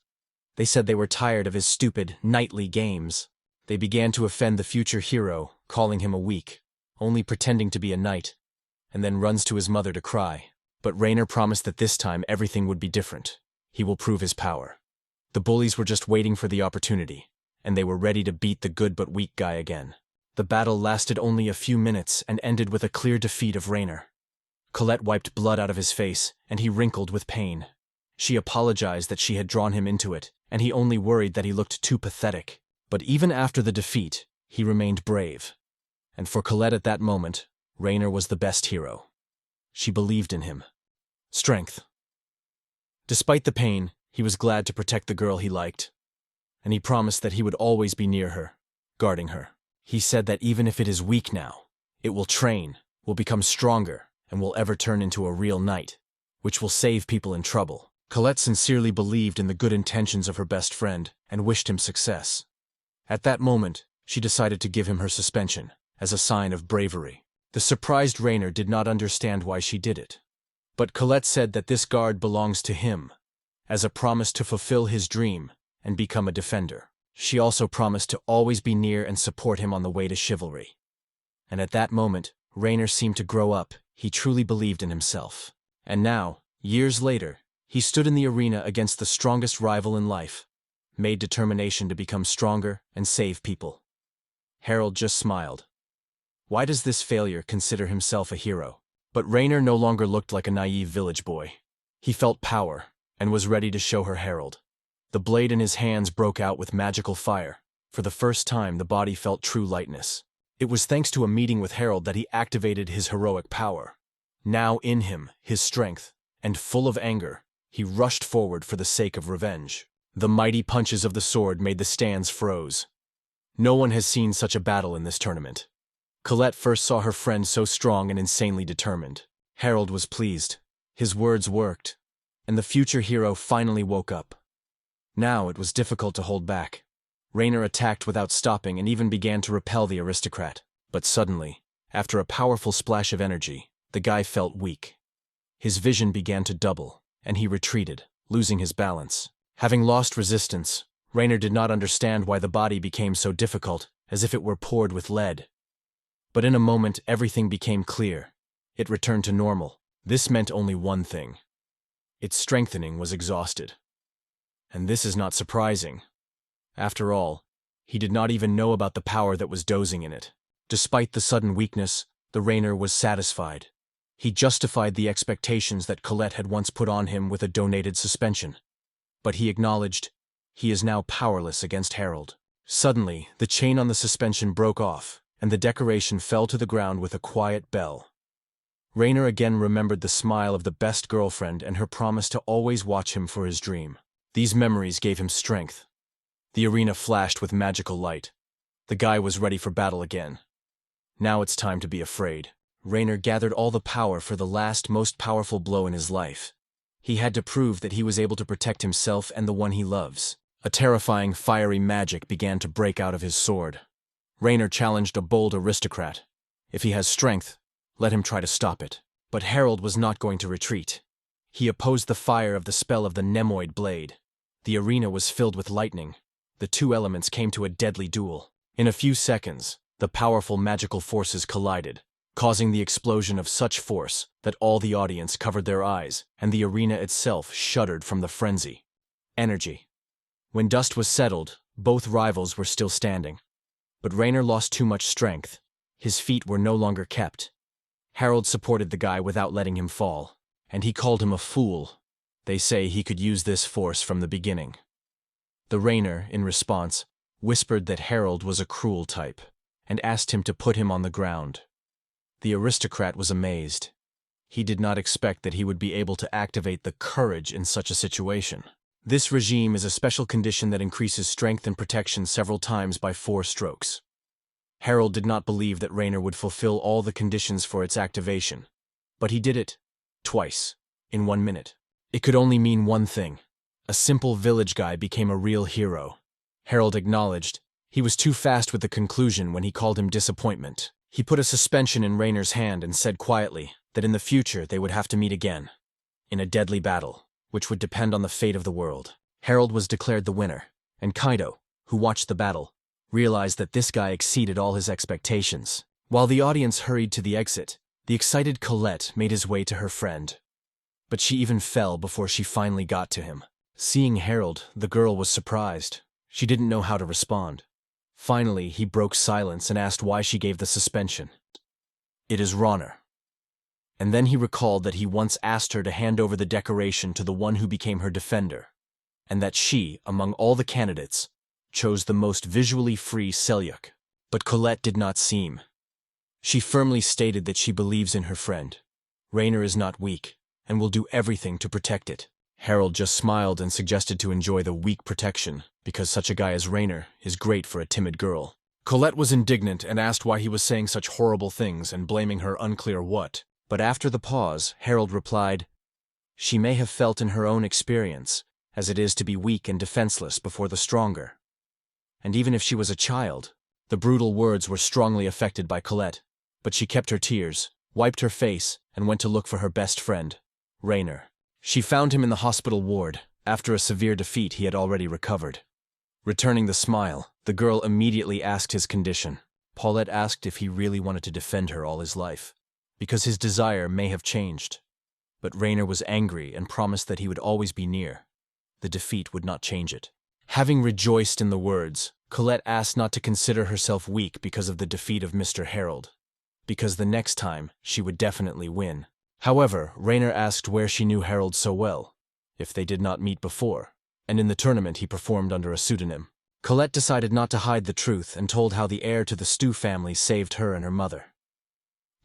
They said they were tired of his stupid, nightly games. They began to offend the future hero, calling him a weak, only pretending to be a knight, and then runs to his mother to cry. But Rainer promised that this time everything would be different. He will prove his power. The bullies were just waiting for the opportunity, and they were ready to beat the good but weak guy again. The battle lasted only a few minutes and ended with a clear defeat of Rainer. Colette wiped blood out of his face, and he wrinkled with pain. She apologized that she had drawn him into it, and he only worried that he looked too pathetic. But even after the defeat, he remained brave. And for Colette at that moment, Rainer was the best hero. She believed in him. Strength. Despite the pain, he was glad to protect the girl he liked. And he promised that he would always be near her, guarding her. He said that even if it is weak now, it will train, will become stronger, and will ever turn into a real knight, which will save people in trouble. Colette sincerely believed in the good intentions of her best friend and wished him success. At that moment, she decided to give him her suspension, as a sign of bravery. The surprised Rainer did not understand why she did it. But Colette said that this guard belongs to him, as a promise to fulfill his dream and become a defender. She also promised to always be near and support him on the way to chivalry. And at that moment, Rainer seemed to grow up. He truly believed in himself. And now, years later, he stood in the arena against the strongest rival in life, made determination to become stronger and save people. Harold just smiled. Why does this failure consider himself a hero? But Rainer no longer looked like a naive village boy. He felt power and was ready to show her Harold. The blade in his hands broke out with magical fire. For the first time, the body felt true lightness. It was thanks to a meeting with Harold that he activated his heroic power. Now in him, his strength, and full of anger, he rushed forward for the sake of revenge. The mighty punches of the sword made the stands froze. No one has seen such a battle in this tournament. Colette first saw her friend so strong and insanely determined. Harold was pleased. His words worked, and the future hero finally woke up. Now it was difficult to hold back. Rainer attacked without stopping and even began to repel the aristocrat. But suddenly, after a powerful splash of energy, the guy felt weak. His vision began to double, and he retreated, losing his balance. Having lost resistance, Rainer did not understand why the body became so difficult, as if it were poured with lead. But in a moment everything became clear. It returned to normal. This meant only one thing. Its strengthening was exhausted. And this is not surprising. After all, he did not even know about the power that was dozing in it. Despite the sudden weakness, the Rainer was satisfied. He justified the expectations that Colette had once put on him with a donated suspension. But he acknowledged, he is now powerless against Harold. Suddenly, the chain on the suspension broke off, and the decoration fell to the ground with a quiet bell. Rainer again remembered the smile of the best girlfriend and her promise to always watch him for his dream. These memories gave him strength. The arena flashed with magical light. The guy was ready for battle again. Now it's time to be afraid. Rainer gathered all the power for the last, most powerful blow in his life. He had to prove that he was able to protect himself and the one he loves. A terrifying, fiery magic began to break out of his sword. Rainer challenged a bold aristocrat. If he has strength, let him try to stop it. But Harold was not going to retreat. He opposed the fire of the spell of the Nemoid blade. The arena was filled with lightning. The two elements came to a deadly duel. In a few seconds, the powerful magical forces collided, causing the explosion of such force that all the audience covered their eyes, and the arena itself shuddered from the frenzy. Energy. When dust was settled, both rivals were still standing. But Rainer lost too much strength. His feet were no longer kept. Harold supported the guy without letting him fall, and he called him a fool. They say he could use this force from the beginning. The Rainer, in response, whispered that Harold was a cruel type, and asked him to put him on the ground. The aristocrat was amazed. He did not expect that he would be able to activate the courage in such a situation. This regime is a special condition that increases strength and protection several times by 4 strokes. Harold did not believe that Rainer would fulfill all the conditions for its activation, but he did it, twice, in 1 minute. It could only mean one thing. A simple village guy became a real hero. Harold acknowledged. He was too fast with the conclusion when he called him disappointment. He put a suspension in Rainer's hand and said quietly that in the future they would have to meet again, in a deadly battle, which would depend on the fate of the world. Harold was declared the winner, and Kaido, who watched the battle, realized that this guy exceeded all his expectations. While the audience hurried to the exit, the excited Colette made his way to her friend. But she even fell before she finally got to him. Seeing Harold, the girl was surprised. She didn't know how to respond. Finally, he broke silence and asked why she gave the suspension. "It is Ronner." And then he recalled that he once asked her to hand over the decoration to the one who became her defender, and that she, among all the candidates, chose the most visually free Selyuk. But Colette did not seem. She firmly stated that she believes in her friend. Rainer is not weak, and will do everything to protect it. Harold just smiled and suggested to enjoy the weak protection, because such a guy as Rainer is great for a timid girl. Colette was indignant and asked why he was saying such horrible things and blaming her unclear what. But after the pause, Harold replied, "She may have felt in her own experience, as it is to be weak and defenseless before the stronger." And even if she was a child, the brutal words were strongly affected by Colette, but she kept her tears, wiped her face, and went to look for her best friend, Rainer. She found him in the hospital ward. After a severe defeat, he had already recovered. Returning the smile, the girl immediately asked his condition. Paulette asked if he really wanted to defend her all his life, because his desire may have changed. But Rainer was angry and promised that he would always be near. The defeat would not change it. Having rejoiced in the words, Colette asked not to consider herself weak because of the defeat of Mr. Harold, because the next time she would definitely win. However, Rainer asked where she knew Harold so well, if they did not meet before, and in the tournament he performed under a pseudonym. Colette decided not to hide the truth and told how the heir to the Stu family saved her and her mother.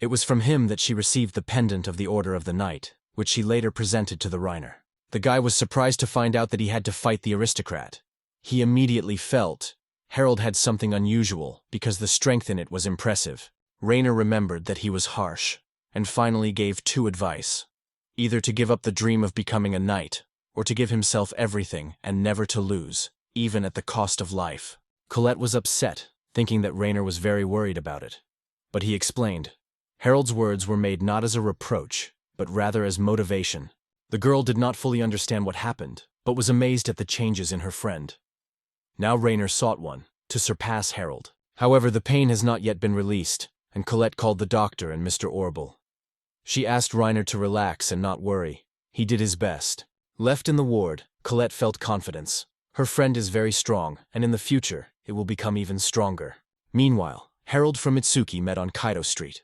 It was from him that she received the pendant of the Order of the Night, which she later presented to the Rainer. The guy was surprised to find out that he had to fight the aristocrat. He immediately felt Harold had something unusual because the strength in it was impressive. Rainer remembered that he was harsh, and finally gave two advice: either to give up the dream of becoming a knight, or to give himself everything and never to lose, even at the cost of life. Colette was upset, thinking that Rainer was very worried about it. But he explained. Harold's words were made not as a reproach, but rather as motivation. The girl did not fully understand what happened, but was amazed at the changes in her friend. Now Rainer sought one, to surpass Harold. However, the pain has not yet been released, and Colette called the doctor and Mr. Orble. She asked Rainer to relax and not worry. He did his best. Left in the ward, Colette felt confidence. Her friend is very strong, and in the future, it will become even stronger. Meanwhile, Harold from Itsuki met on Kaido Street.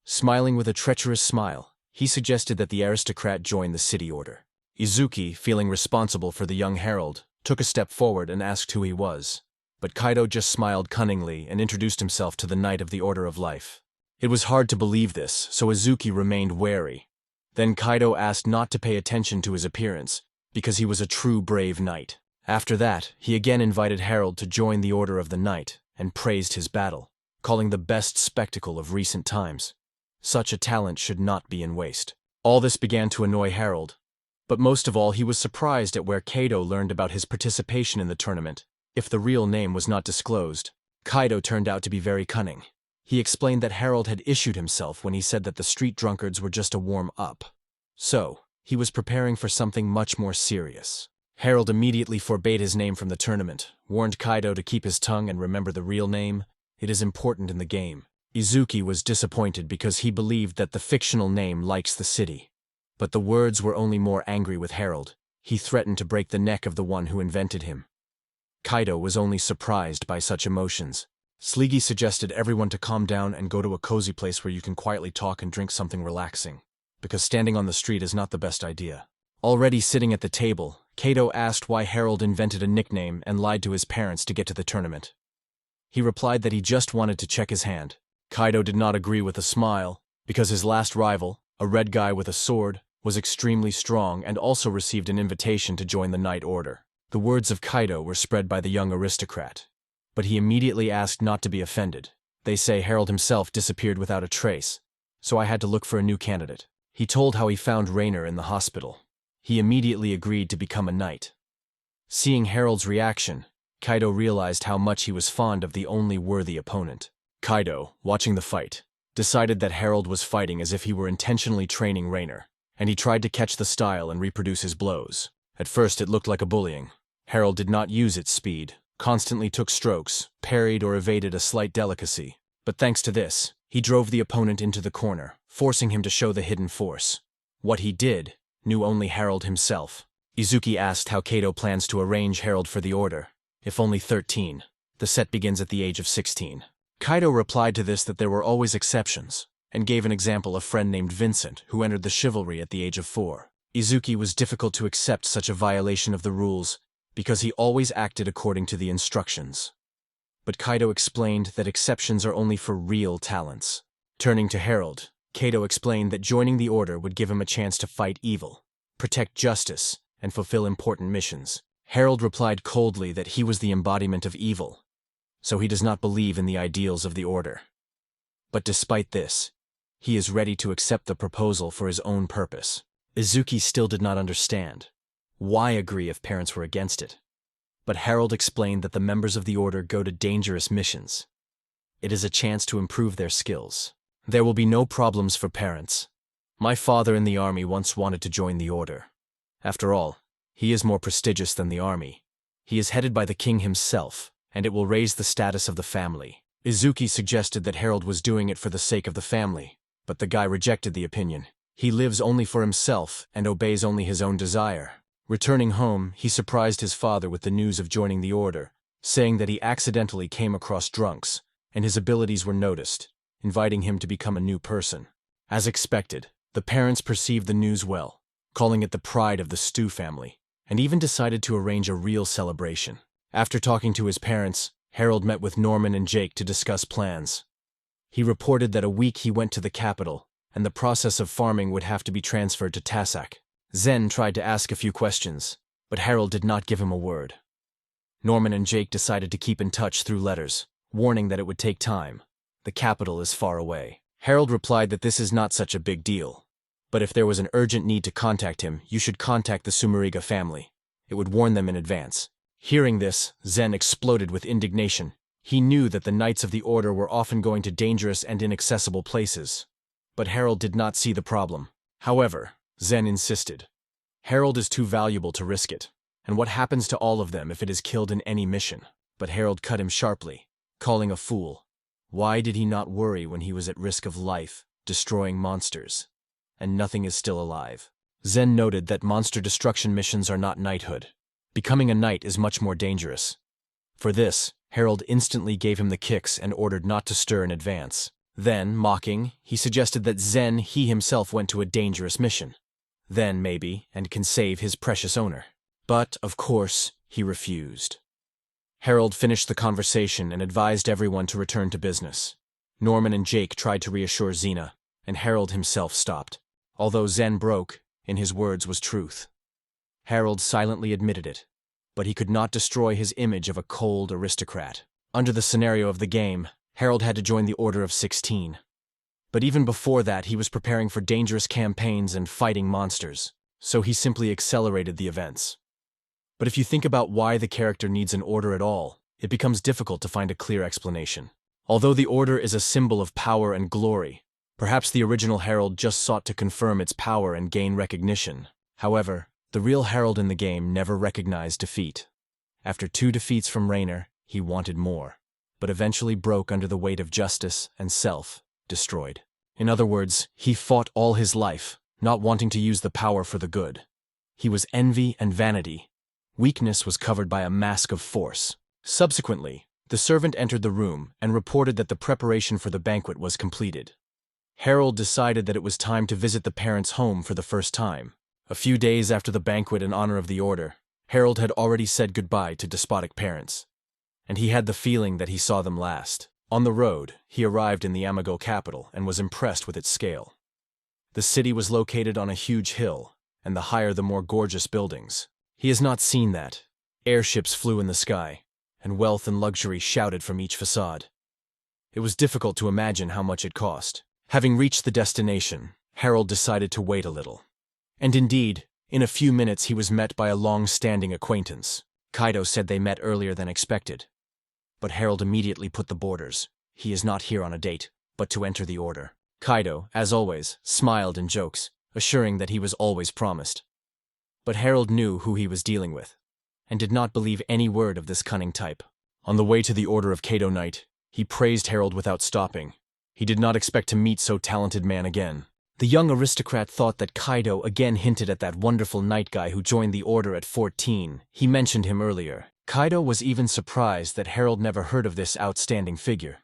Smiling with a treacherous smile, he suggested that the aristocrat join the city order. Itsuki, feeling responsible for the young Harold, took a step forward and asked who he was. But Kaido just smiled cunningly and introduced himself to the Knight of the Order of Life. It was hard to believe this, so Itsuki remained wary. Then Kaido asked not to pay attention to his appearance, because he was a true brave knight. After that, he again invited Harold to join the Order of the Knight, and praised his battle, calling the best spectacle of recent times. Such a talent should not be in waste. All this began to annoy Harold, but most of all he was surprised at where Kaido learned about his participation in the tournament. If the real name was not disclosed, Kaido turned out to be very cunning. He explained that Harold had issued himself when he said that the street drunkards were just a warm-up. So, he was preparing for something much more serious. Harold immediately forbade his name from the tournament, warned Kaido to keep his tongue and remember the real name. It is important in the game. Itsuki was disappointed because he believed that the fictional name likes the city. But the words were only more angry with Harold. He threatened to break the neck of the one who invented him. Kaido was only surprised by such emotions. Sleegi suggested everyone to calm down and go to a cozy place where you can quietly talk and drink something relaxing, because standing on the street is not the best idea. Already sitting at the table, Kaido asked why Harold invented a nickname and lied to his parents to get to the tournament. He replied that he just wanted to check his hand. Kaido did not agree with a smile, because his last rival, a red guy with a sword, was extremely strong and also received an invitation to join the Knight Order. The words of Kaido were spread by the young aristocrat, but he immediately asked not to be offended. They say Harold himself disappeared without a trace, so I had to look for a new candidate. He told how he found Rainer in the hospital. He immediately agreed to become a knight. Seeing Harold's reaction, Kaido realized how much he was fond of the only worthy opponent. Kaido, watching the fight, decided that Harold was fighting as if he were intentionally training Rainer, and he tried to catch the style and reproduce his blows. At first it looked like a bullying. Harold did not use its speed, constantly took strokes, parried or evaded a slight delicacy. But thanks to this, he drove the opponent into the corner, forcing him to show the hidden force. What he did, knew only Harold himself. Itsuki asked how Kaido plans to arrange Harold for the order. If only 13. The set begins at the age of 16. Kaido replied to this that there were always exceptions, and gave an example of a friend named Vincent, who entered the chivalry at the age of 4. Itsuki was difficult to accept such a violation of the rules, because he always acted according to the instructions. But Kaido explained that exceptions are only for real talents. Turning to Harold, Kaido explained that joining the order would give him a chance to fight evil, protect justice, and fulfill important missions. Harold replied coldly that he was the embodiment of evil, so he does not believe in the ideals of the order. But despite this, he is ready to accept the proposal for his own purpose. Itsuki still did not understand. Why agree if parents were against it? But Harold explained that the members of the order go to dangerous missions. It is a chance to improve their skills. There will be no problems for parents. My father in the army once wanted to join the order. After all, he is more prestigious than the army. He is headed by the king himself, and it will raise the status of the family. Itsuki suggested that Harold was doing it for the sake of the family, but the guy rejected the opinion. He lives only for himself and obeys only his own desire. Returning home, he surprised his father with the news of joining the order, saying that he accidentally came across drunks, and his abilities were noticed, inviting him to become a new person. As expected, the parents perceived the news well, calling it the pride of the Stu family, and even decided to arrange a real celebration. After talking to his parents, Harold met with Norman and Jake to discuss plans. He reported that a week he went to the capital, and the process of farming would have to be transferred to Tassac. Zen tried to ask a few questions, but Harold did not give him a word. Norman and Jake decided to keep in touch through letters, warning that it would take time. The capital is far away. Harold replied that this is not such a big deal, but if there was an urgent need to contact him, you should contact the Sumeragi family. It would warn them in advance. Hearing this, Zen exploded with indignation. He knew that the Knights of the Order were often going to dangerous and inaccessible places, but Harold did not see the problem. However, Zen insisted. Harold is too valuable to risk it, and what happens to all of them if it is killed in any mission? But Harold cut him sharply, calling a fool. Why did he not worry when he was at risk of life, destroying monsters? And nothing is still alive. Zen noted that monster destruction missions are not knighthood. Becoming a knight is much more dangerous. For this, Harold instantly gave him the kicks and ordered not to stir in advance. Then, mocking, he suggested that he himself went to a dangerous mission. Then, maybe, and can save his precious owner. But, of course, he refused. Harold finished the conversation and advised everyone to return to business. Norman and Jake tried to reassure Xena, and Harold himself stopped. Although Zen broke, in his words was truth. Harold silently admitted it, but he could not destroy his image of a cold aristocrat. Under the scenario of the game, Harold had to join the Order of 16. But even before that, he was preparing for dangerous campaigns and fighting monsters, so he simply accelerated the events. But if you think about why the character needs an order at all, it becomes difficult to find a clear explanation. Although the order is a symbol of power and glory, perhaps the original Harold just sought to confirm its power and gain recognition. However, the real Harold in the game never recognized defeat. After 2 defeats from Rainer, he wanted more, but eventually broke under the weight of justice and destroyed. In other words, he fought all his life, not wanting to use the power for the good. He was envy and vanity. Weakness was covered by a mask of force. Subsequently, the servant entered the room and reported that the preparation for the banquet was completed. Harold decided that it was time to visit the parents' home for the first time. A few days after the banquet in honor of the order, Harold had already said goodbye to despotic parents, and he had the feeling that he saw them last. On the road, he arrived in the Amago capital and was impressed with its scale. The city was located on a huge hill, and the higher the more gorgeous buildings. He has not seen that. Airships flew in the sky, and wealth and luxury shouted from each facade. It was difficult to imagine how much it cost. Having reached the destination, Harold decided to wait a little. And indeed, in a few minutes he was met by a long-standing acquaintance. Kaido said they met earlier than expected. But Harold immediately put the borders. He is not here on a date, but to enter the order. Kaido, as always, smiled in jokes, assuring that he was always promised. But Harold knew who he was dealing with, and did not believe any word of this cunning type. On the way to the Order of Kaido Night, he praised Harold without stopping. He did not expect to meet so talented man again. The young aristocrat thought that Kaido again hinted at that wonderful knight guy who joined the order at 14. He mentioned him earlier. Kaido was even surprised that Harold never heard of this outstanding figure,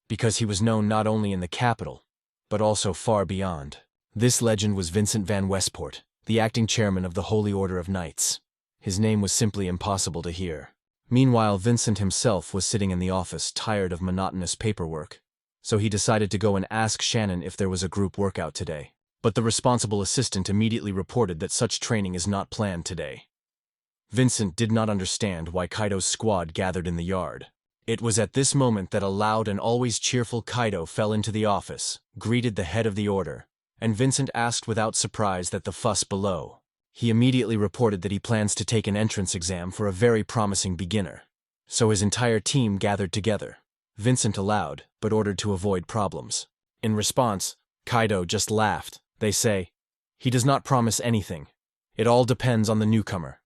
because he was known not only in the capital, but also far beyond. This legend was Vincent Van Westport, the acting chairman of the Holy Order of Knights. His name was simply impossible to hear. Meanwhile, Vincent himself was sitting in the office, tired of monotonous paperwork. So he decided to go and ask Shannon if there was a group workout today. But the responsible assistant immediately reported that such training is not planned today. Vincent did not understand why Kaido's squad gathered in the yard. It was at this moment that a loud and always cheerful Kaido fell into the office, greeted the head of the order, and Vincent asked without surprise that the fuss below. He immediately reported that he plans to take an entrance exam for a very promising beginner. So his entire team gathered together. Vincent allowed, but ordered to avoid problems. In response, Kaido just laughed. They say, he does not promise anything. It all depends on the newcomer.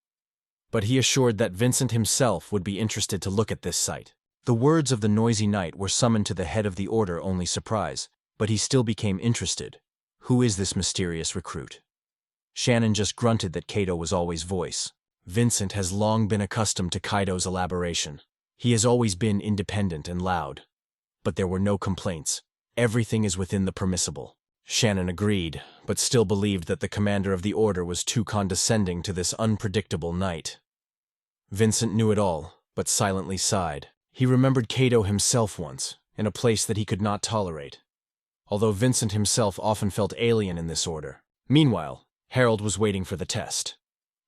But he assured that Vincent himself would be interested to look at this site. The words of the noisy knight were summoned to the head of the order only surprise, but he still became interested. Who is this mysterious recruit? Shannon just grunted that Kaido was always voice. Vincent has long been accustomed to Kaido's elaboration. He has always been independent and loud. But there were no complaints. Everything is within the permissible. Shannon agreed, but still believed that the commander of the order was too condescending to this unpredictable knight. Vincent knew it all, but silently sighed. He remembered Kaido himself once, in a place that he could not tolerate. Although Vincent himself often felt alien in this order. Meanwhile, Harold was waiting for the test.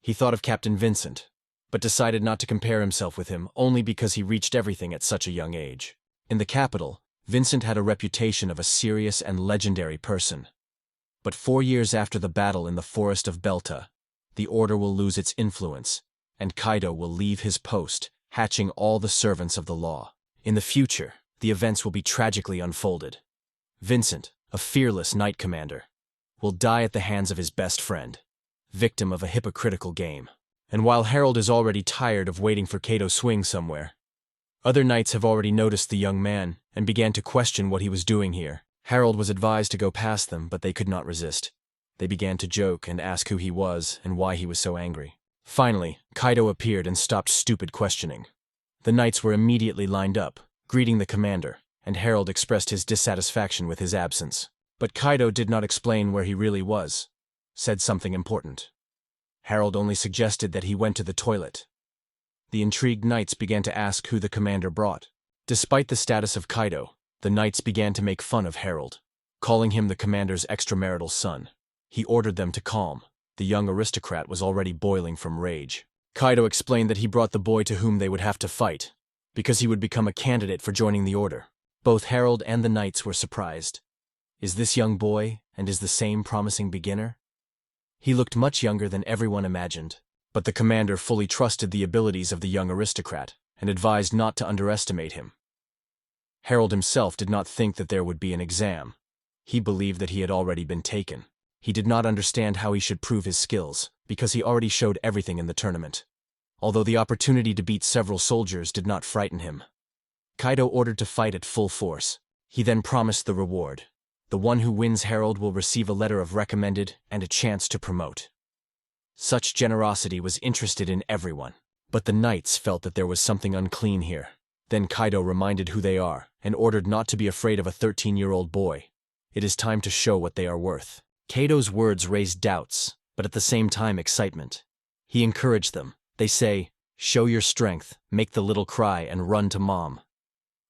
He thought of Captain Vincent, but decided not to compare himself with him only because he reached everything at such a young age. In the capital, Vincent had a reputation of a serious and legendary person. But 4 years after the battle in the forest of Belta, the order will lose its influence, and Kaido will leave his post, hatching all the servants of the law. In the future, the events will be tragically unfolded. Vincent, a fearless knight commander, will die at the hands of his best friend, victim of a hypocritical game. And while Harold is already tired of waiting for Kaido's swing somewhere, other knights have already noticed the young man and began to question what he was doing here. Harold was advised to go past them, but they could not resist. They began to joke and ask who he was and why he was so angry. Finally, Kaido appeared and stopped stupid questioning. The knights were immediately lined up, greeting the commander, and Harold expressed his dissatisfaction with his absence. But Kaido did not explain where he really was, said something important. Harold only suggested that he went to the toilet. The intrigued knights began to ask who the commander brought. Despite the status of Kaido, the knights began to make fun of Harold, calling him the commander's extramarital son. He ordered them to calm. The young aristocrat was already boiling from rage. Kaido explained that he brought the boy to whom they would have to fight, because he would become a candidate for joining the order. Both Harold and the knights were surprised. Is this young boy, and is the same promising beginner? He looked much younger than everyone imagined, but the commander fully trusted the abilities of the young aristocrat and advised not to underestimate him. Harold himself did not think that there would be an exam. He believed that he had already been taken. He did not understand how he should prove his skills, because he already showed everything in the tournament. Although the opportunity to beat several soldiers did not frighten him. Kaido ordered to fight at full force. He then promised the reward. The one who wins Harold will receive a letter of recommended and a chance to promote. Such generosity was interested in everyone, but the knights felt that there was something unclean here. Then Kaido reminded who they are and ordered not to be afraid of a 13-year-old boy. It is time to show what they are worth. Kaido's words raised doubts, but at the same time excitement. He encouraged them. They say, "Show your strength, make the little cry, and run to mom."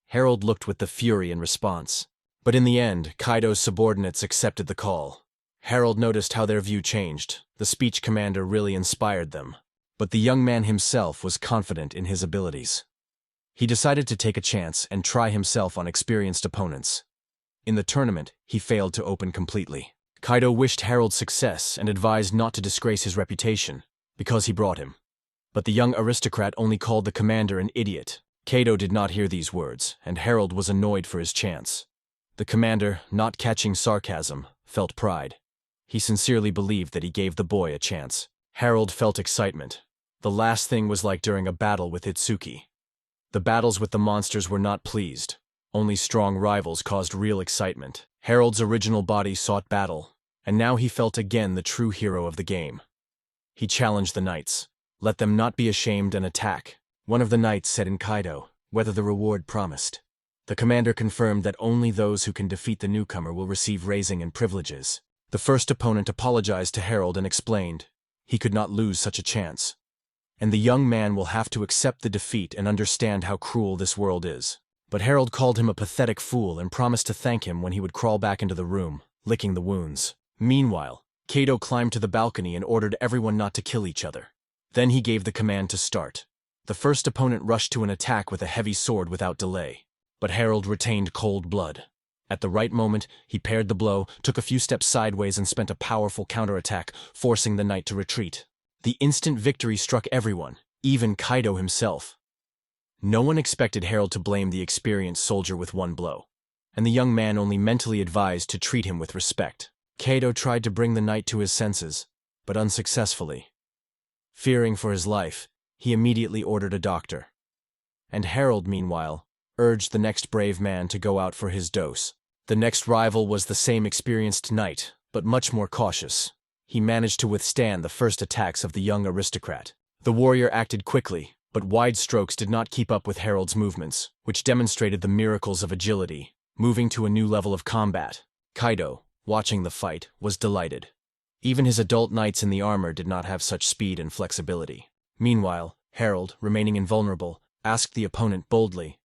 Harold looked with the fury in response. But in the end, Kaido's subordinates accepted the call. Harold noticed how their view changed. The speech commander really inspired them. But the young man himself was confident in his abilities. He decided to take a chance and try himself on experienced opponents. In the tournament, he failed to open completely. Kaido wished Harold success and advised not to disgrace his reputation, because he brought him. But the young aristocrat only called the commander an idiot. Kaido did not hear these words, and Harold was annoyed for his chance. The commander, not catching sarcasm, felt pride. He sincerely believed that he gave the boy a chance. Harold felt excitement. The last thing was like during a battle with Itsuki. The battles with the monsters were not pleased. Only strong rivals caused real excitement. Harold's original body sought battle, and now he felt again the true hero of the game. He challenged the knights. Let them not be ashamed and attack. One of the knights said in Kaido, whether the reward promised. The commander confirmed that only those who can defeat the newcomer will receive raising and privileges. The first opponent apologized to Harold and explained he could not lose such a chance. And the young man will have to accept the defeat and understand how cruel this world is. But Harold called him a pathetic fool and promised to thank him when he would crawl back into the room, licking the wounds. Meanwhile, Kaido climbed to the balcony and ordered everyone not to kill each other. Then he gave the command to start. The first opponent rushed to an attack with a heavy sword without delay. But Harold retained cold blood. At the right moment, he parried the blow, took a few steps sideways and spent a powerful counterattack, forcing the knight to retreat. The instant victory struck everyone, even Kaido himself. No one expected Harold to blame the experienced soldier with one blow, and the young man only mentally advised to treat him with respect. Kaido tried to bring the knight to his senses, but unsuccessfully. Fearing for his life, he immediately ordered a doctor. And Harold, meanwhile, urged the next brave man to go out for his dose. The next rival was the same experienced knight, but much more cautious. He managed to withstand the first attacks of the young aristocrat. The warrior acted quickly, but wide strokes did not keep up with Harold's movements, which demonstrated the miracles of agility, moving to a new level of combat. Kaido, watching the fight, was delighted. Even his adult knights in the armor did not have such speed and flexibility. Meanwhile, Harold, remaining invulnerable, asked the opponent boldly,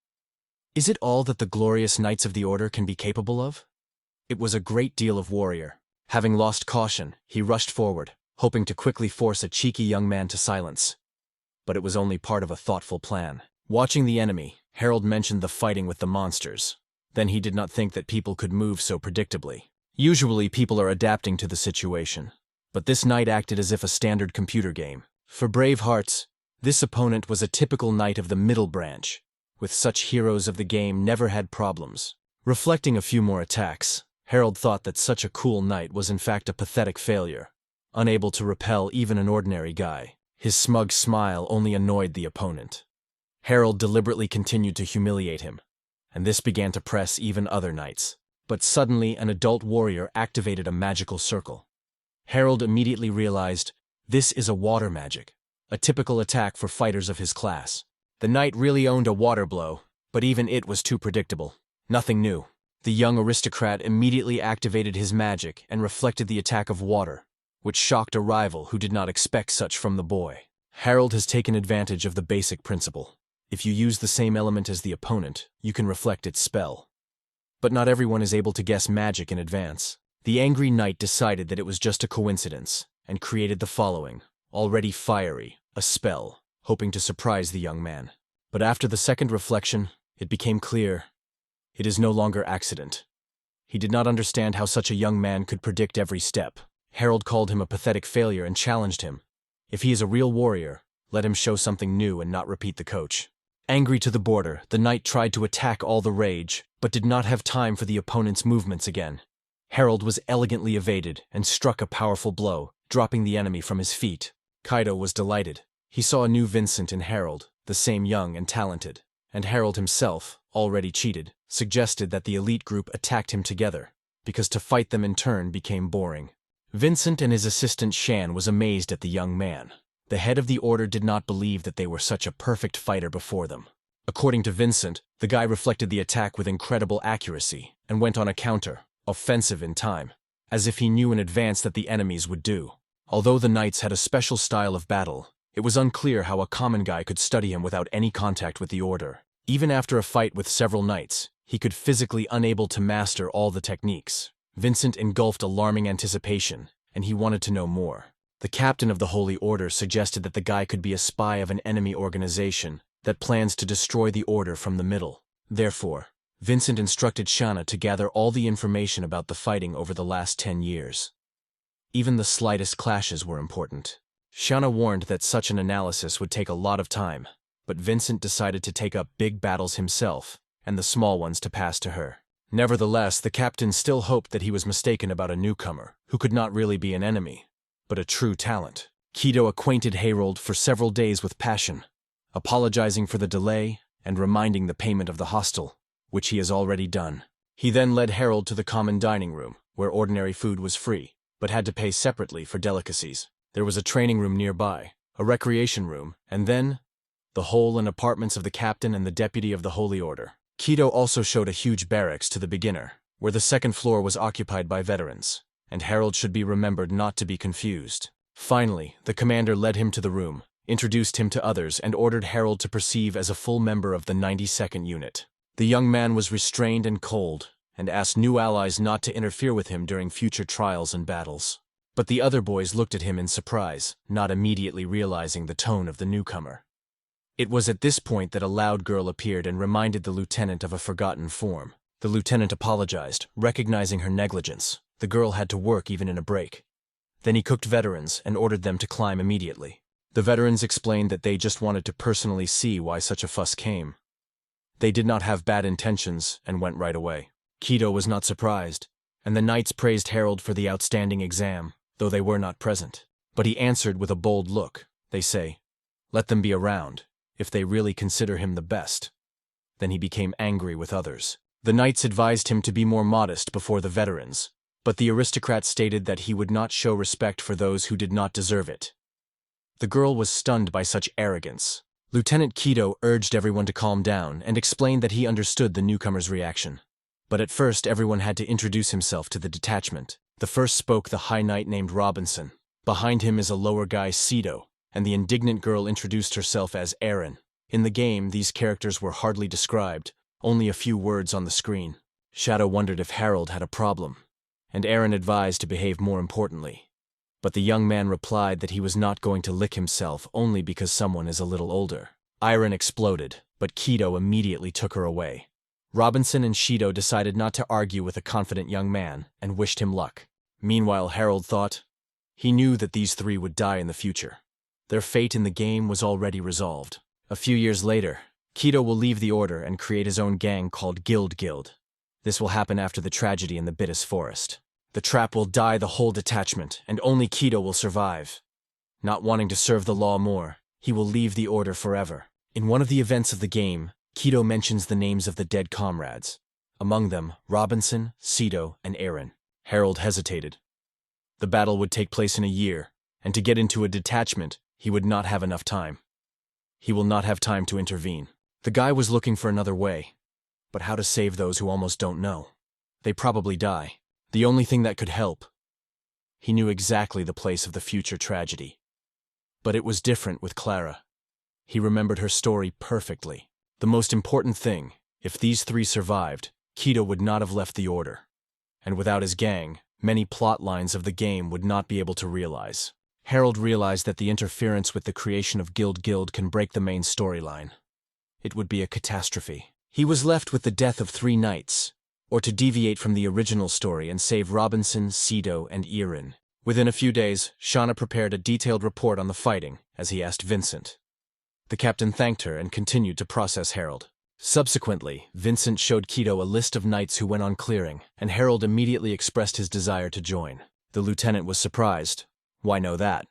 "Is it all that the glorious knights of the order can be capable of?" It was a great deal of warrior. Having lost caution, he rushed forward, hoping to quickly force a cheeky young man to silence. But it was only part of a thoughtful plan. Watching the enemy, Harold mentioned the fighting with the monsters. Then he did not think that people could move so predictably. Usually people are adapting to the situation, but this knight acted as if a standard computer game. For brave hearts, this opponent was a typical knight of the middle branch. With such heroes of the game never had problems. Reflecting a few more attacks, Harold thought that such a cool knight was in fact a pathetic failure, unable to repel even an ordinary guy. His smug smile only annoyed the opponent. Harold deliberately continued to humiliate him, and this began to press even other knights. But suddenly an adult warrior activated a magical circle. Harold immediately realized, this is a water magic, a typical attack for fighters of his class. The knight really owned a water blow, but even it was too predictable. Nothing new. The young aristocrat immediately activated his magic and reflected the attack of water, which shocked a rival who did not expect such from the boy. Harold has taken advantage of the basic principle. If you use the same element as the opponent, you can reflect its spell. But not everyone is able to guess magic in advance. The angry knight decided that it was just a coincidence, and created the following, already fiery, a spell, hoping to surprise the young man. But after the second reflection, it became clear. It is no longer accident. He did not understand how such a young man could predict every step. Harold called him a pathetic failure and challenged him. If he is a real warrior, let him show something new and not repeat the coach. Angry to the border, the knight tried to attack all the rage, but did not have time for the opponent's movements again. Harold was elegantly evaded and struck a powerful blow, dropping the enemy from his feet. Kaido was delighted. He saw a new Vincent in Harold, the same young and talented. And Harold himself, already cheated, suggested that the elite group attacked him together, because to fight them in turn became boring. Vincent and his assistant Shan was amazed at the young man. The head of the order did not believe that they were such a perfect fighter before them. According to Vincent, the guy reflected the attack with incredible accuracy and went on a counter, offensive in time, as if he knew in advance that the enemies would do. Although the knights had a special style of battle, it was unclear how a common guy could study him without any contact with the order. Even after a fight with several knights, he could physically unable to master all the techniques. Vincent engulfed alarming anticipation, and he wanted to know more. The captain of the Holy Order suggested that the guy could be a spy of an enemy organization that plans to destroy the order from the middle. Therefore, Vincent instructed Shana to gather all the information about the fighting over the last 10 years. Even the slightest clashes were important. Shana warned that such an analysis would take a lot of time, but Vincent decided to take up big battles himself, and the small ones to pass to her. Nevertheless, the captain still hoped that he was mistaken about a newcomer, who could not really be an enemy, but a true talent. Kaido acquainted Harold for several days with passion, apologizing for the delay and reminding the payment of the hostel, which he has already done. He then led Harold to the common dining room, where ordinary food was free, but had to pay separately for delicacies. There was a training room nearby, a recreation room, and then the hole and apartments of the captain and the deputy of the Holy Order. Kaido also showed a huge barracks to the beginner, where the second floor was occupied by veterans, and Harold should be remembered not to be confused. Finally, the commander led him to the room, introduced him to others, and ordered Harold to perceive as a full member of the 92nd Unit. The young man was restrained and cold, and asked new allies not to interfere with him during future trials and battles. But the other boys looked at him in surprise, not immediately realizing the tone of the newcomer. It was at this point that a loud girl appeared and reminded the lieutenant of a forgotten form. The lieutenant apologized, recognizing her negligence. The girl had to work even in a break. Then he cooked veterans and ordered them to climb immediately. The veterans explained that they just wanted to personally see why such a fuss came. They did not have bad intentions and went right away. Kaido was not surprised, and the knights praised Harold for the outstanding exam, though they were not present. But he answered with a bold look. They say, "Let them be around, if they really consider him the best." Then he became angry with others. The knights advised him to be more modest before the veterans, but the aristocrat stated that he would not show respect for those who did not deserve it. The girl was stunned by such arrogance. Lieutenant Kaido urged everyone to calm down and explained that he understood the newcomer's reaction. But at first everyone had to introduce himself to the detachment. The first spoke the high knight named Robinson. Behind him is a lower guy, Sido, and the indignant girl introduced herself as Aaron. In the game, these characters were hardly described, only a few words on the screen. Shadow wondered if Harold had a problem, and Aaron advised to behave more importantly. But the young man replied that he was not going to lick himself only because someone is a little older. Aaron exploded, but Kaido immediately took her away. Robinson and Shido decided not to argue with a confident young man and wished him luck. Meanwhile, Harold thought he knew that these three would die in the future. Their fate in the game was already resolved. A few years later, Kaido will leave the order and create his own gang called Guild. This will happen after the tragedy in the Bittis Forest. The trap will die the whole detachment, and only Kaido will survive. Not wanting to serve the law more, he will leave the order forever. In one of the events of the game, Kaido mentions the names of the dead comrades. Among them, Robinson, Sido, and Aaron. Harold hesitated. The battle would take place in a year, and to get into a detachment, he would not have enough time. He will not have time to intervene. The guy was looking for another way. But how to save those who almost don't know? They probably die. The only thing that could help. He knew exactly the place of the future tragedy. But it was different with Clara. He remembered her story perfectly. The most important thing, if these three survived, Kaido would not have left the order. And without his gang, many plot lines of the game would not be able to realize. Harold realized that the interference with the creation of Guild can break the main storyline. It would be a catastrophe. He was left with the death of 3 knights, or to deviate from the original story and save Robinson, Sido, and Aaron. Within a few days, Shauna prepared a detailed report on the fighting, as he asked Vincent. The captain thanked her and continued to process Harold. Subsequently, Vincent showed Kaido a list of knights who went on clearing, and Harold immediately expressed his desire to join. The lieutenant was surprised. Why know that?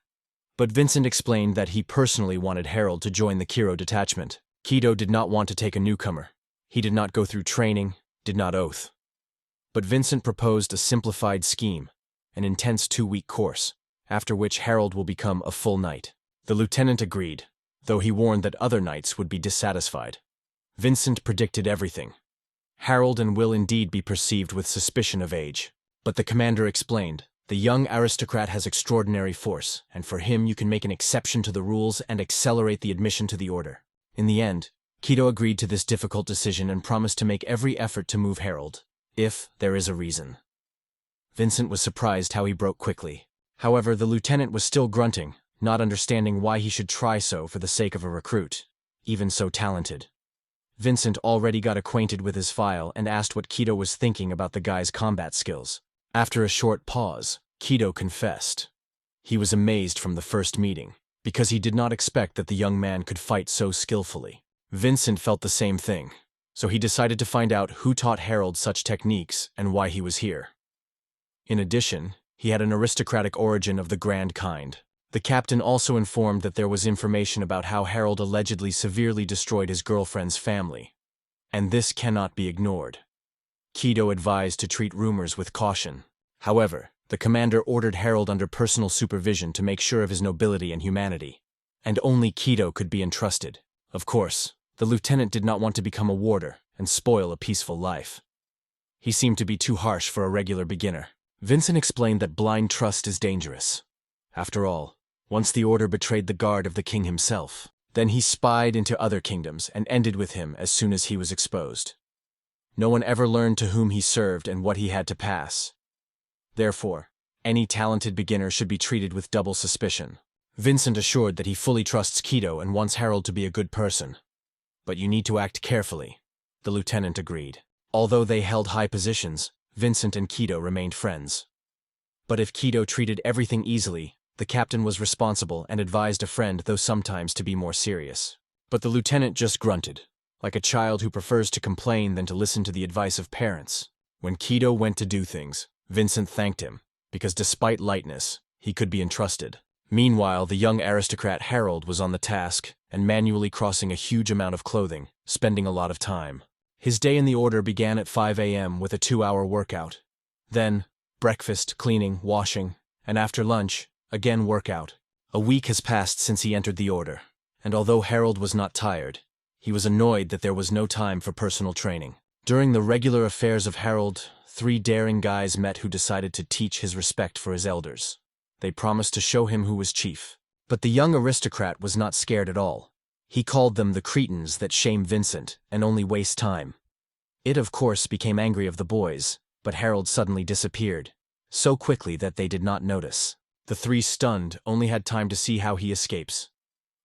But Vincent explained that he personally wanted Harold to join the Kiro detachment. Kaido did not want to take a newcomer. He did not go through training, did not oath. But Vincent proposed a simplified scheme, an intense 2-week course, after which Harold will become a full knight. The lieutenant agreed, though he warned that other knights would be dissatisfied. Vincent predicted everything. Harold will indeed be perceived with suspicion of age. But the commander explained, the young aristocrat has extraordinary force, and for him you can make an exception to the rules and accelerate the admission to the order. In the end, Kaido agreed to this difficult decision and promised to make every effort to move Harold, if there is a reason. Vincent was surprised how he broke quickly. However, the lieutenant was still grunting, not understanding why he should try so for the sake of a recruit, even so talented. Vincent already got acquainted with his file and asked what Kaido was thinking about the guy's combat skills. After a short pause, Kaido confessed. He was amazed from the first meeting, because he did not expect that the young man could fight so skillfully. Vincent felt the same thing, so he decided to find out who taught Harold such techniques and why he was here. In addition, he had an aristocratic origin of the grand kind. The captain also informed that there was information about how Harold allegedly severely destroyed his girlfriend's family. And this cannot be ignored. Kaido advised to treat rumors with caution. However, the commander ordered Harold under personal supervision to make sure of his nobility and humanity. And only Kaido could be entrusted. Of course, the lieutenant did not want to become a warder and spoil a peaceful life. He seemed to be too harsh for a regular beginner. Vincent explained that blind trust is dangerous. After all, once the order betrayed the guard of the king himself, then he spied into other kingdoms and ended with him as soon as he was exposed. No one ever learned to whom he served and what he had to pass. Therefore, any talented beginner should be treated with double suspicion. Vincent assured that he fully trusts Kaido and wants Harold to be a good person. But you need to act carefully, the lieutenant agreed. Although they held high positions, Vincent and Kaido remained friends. But if Kaido treated everything easily, the captain was responsible and advised a friend, though sometimes to be more serious. But the lieutenant just grunted, like a child who prefers to complain than to listen to the advice of parents. When Kaido went to do things, Vincent thanked him, because despite lightness, he could be entrusted. Meanwhile, the young aristocrat Harold was on the task and manually crossing a huge amount of clothing, spending a lot of time. His day in the order began at 5 a.m. with a 2-hour workout. Then, breakfast, cleaning, washing, and after lunch, again workout. A week has passed since he entered the order, and although Harold was not tired, he was annoyed that there was no time for personal training. During the regular affairs of Harold, 3 daring guys met who decided to teach his respect for his elders. They promised to show him who was chief. But the young aristocrat was not scared at all. He called them the cretins that shame Vincent and only waste time. It, of course, became angry of the boys, but Harold suddenly disappeared, so quickly that they did not notice. The 3, stunned, only had time to see how he escapes.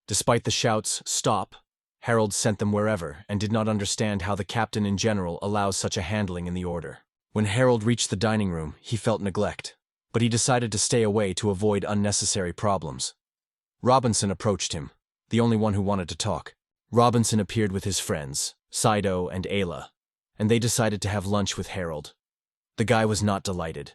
Despite the shouts, "Stop!" Harold sent them wherever and did not understand how the captain in general allows such a handling in the order. When Harold reached the dining room, he felt neglect, but he decided to stay away to avoid unnecessary problems. Robinson approached him, the only one who wanted to talk. Robinson appeared with his friends, Kaido and Ayla, and they decided to have lunch with Harold. The guy was not delighted.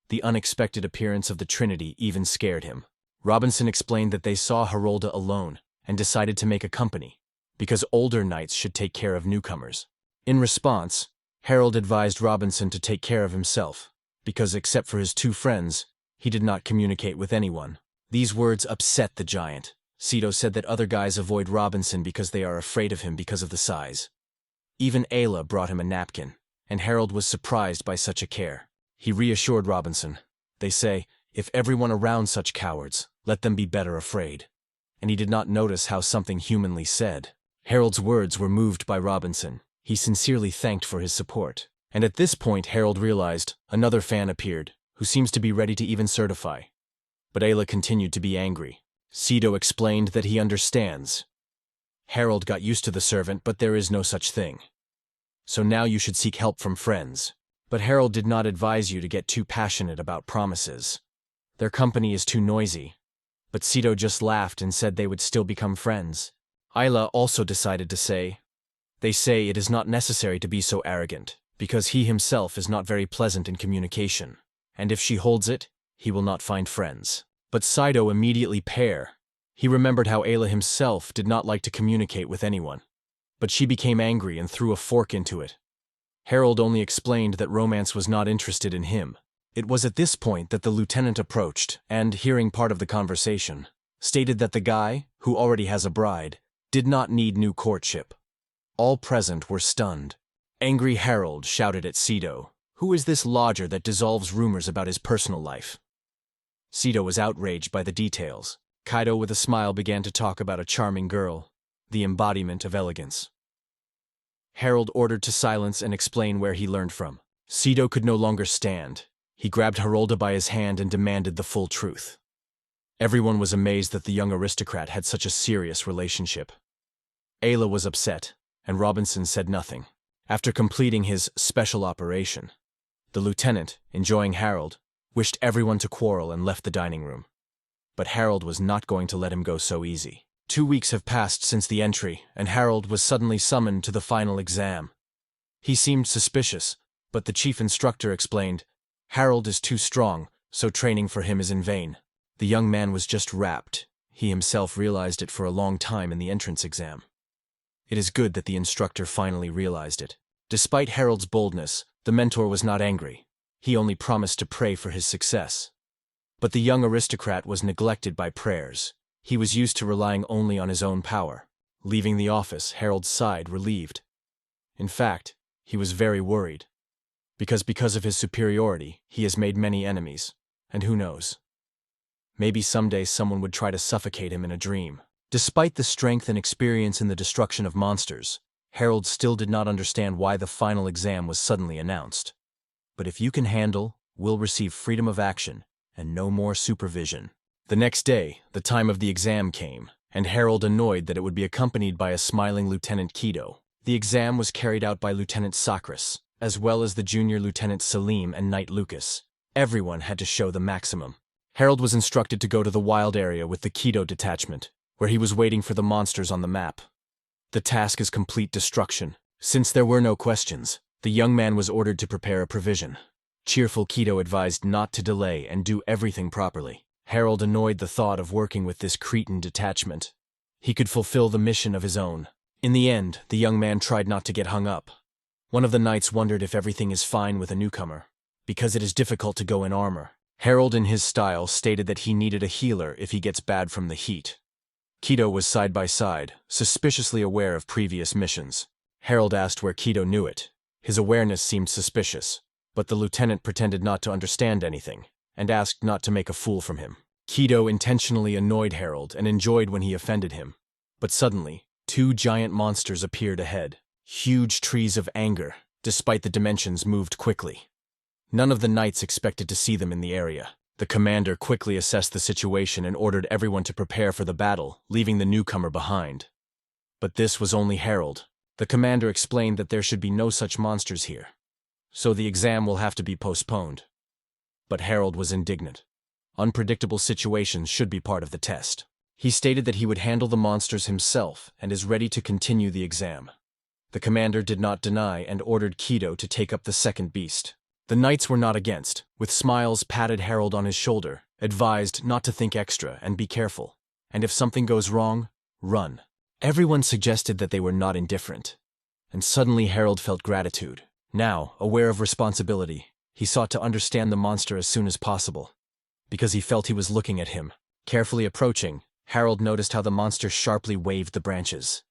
The unexpected appearance of the Trinity even scared him. Robinson explained that they saw Harold alone and decided to make a company, because older knights should take care of newcomers. In response, Harold advised Robinson to take care of himself, because except for his 2 friends, he did not communicate with anyone. These words upset the giant. Kaido said that other guys avoid Robinson because they are afraid of him because of the size. Even Ayla brought him a napkin, and Harold was surprised by such a care. He reassured Robinson. They say, if everyone around such cowards, let them be better afraid. And he did not notice how something humanly said. Harold's words were moved by Robinson. He sincerely thanked for his support. And at this point Harold realized another fan appeared, who seems to be ready to even certify. But Ayla continued to be angry. Kaido explained that he understands. Harold got used to the servant, but there is no such thing. So now you should seek help from friends. But Harold did not advise you to get too passionate about promises. Their company is too noisy. But Kaido just laughed and said they would still become friends. Ayla also decided to say, they say it is not necessary to be so arrogant, because he himself is not very pleasant in communication, and if she holds it, he will not find friends. But Kaido immediately he remembered how Ayla himself did not like to communicate with anyone. But she became angry and threw a fork into it. Harold only explained that romance was not interested in him. It was at this point that the lieutenant approached and, hearing part of the conversation, stated that the guy, who already has a bride, did not need new courtship. All present were stunned. Angry Harold shouted at Kaido, "Who is this lodger that dissolves rumors about his personal life?" Kaido was outraged by the details. Kaido with a smile began to talk about a charming girl, the embodiment of elegance. Harold ordered to silence and explain where he learned from. Kaido could no longer stand. He grabbed Harolda by his hand and demanded the full truth. Everyone was amazed that the young aristocrat had such a serious relationship. Ayla was upset, and Robinson said nothing. After completing his special operation, the lieutenant, enjoying Harold, wished everyone to quarrel and left the dining room. But Harold was not going to let him go so easy. 2 weeks have passed since the entry, and Harold was suddenly summoned to the final exam. He seemed suspicious, but the chief instructor explained, Harold is too strong, so training for him is in vain. The young man was just rapt. He himself realized it for a long time in the entrance exam. It is good that the instructor finally realized it. Despite Harold's boldness, the mentor was not angry. He only promised to pray for his success. But the young aristocrat was neglected by prayers. He was used to relying only on his own power. Leaving the office, Harold sighed, relieved. In fact, he was very worried. Because of his superiority, he has made many enemies. And who knows? Maybe someday someone would try to suffocate him in a dream. Despite the strength and experience in the destruction of monsters, Harold still did not understand why the final exam was suddenly announced. But if you can handle, will receive freedom of action, and no more supervision. The next day, the time of the exam came, and Harold annoyed that it would be accompanied by a smiling Lieutenant Kaido. The exam was carried out by Lieutenant Sakras, as well as the junior Lieutenant Salim and Knight Lucas. Everyone had to show the maximum. Harold was instructed to go to the wild area with the Kaido detachment, where he was waiting for the monsters on the map. The task is complete destruction. Since there were no questions, the young man was ordered to prepare a provision. Cheerful Kaido advised not to delay and do everything properly. Harold annoyed the thought of working with this Cretan detachment. He could fulfill the mission of his own. In the end, the young man tried not to get hung up. One of the knights wondered if everything is fine with a newcomer, because it is difficult to go in armor. Harold, in his style, stated that he needed a healer if he gets bad from the heat. Kaido was side by side, suspiciously aware of previous missions. Harold asked where Kaido knew it. His awareness seemed suspicious, but the lieutenant pretended not to understand anything, and asked not to make a fool from him. Kaido intentionally annoyed Harold and enjoyed when he offended him. But suddenly, two giant monsters appeared ahead. Huge trees of anger, despite the dimensions moved quickly. None of the knights expected to see them in the area. The commander quickly assessed the situation and ordered everyone to prepare for the battle, leaving the newcomer behind. But this was only Harold. The commander explained that there should be no such monsters here, so the exam will have to be postponed. But Harold was indignant. Unpredictable situations should be part of the test. He stated that he would handle the monsters himself and is ready to continue the exam. The commander did not deny and ordered Kaido to take up the second beast. The knights were not against, with smiles patted Harold on his shoulder, advised not to think extra and be careful. And if something goes wrong, run. Everyone suggested that they were not indifferent. And suddenly Harold felt gratitude. Now, aware of responsibility, he sought to understand the monster as soon as possible. Because he felt he was looking at him. Carefully approaching, Harold noticed how the monster sharply waved the branches.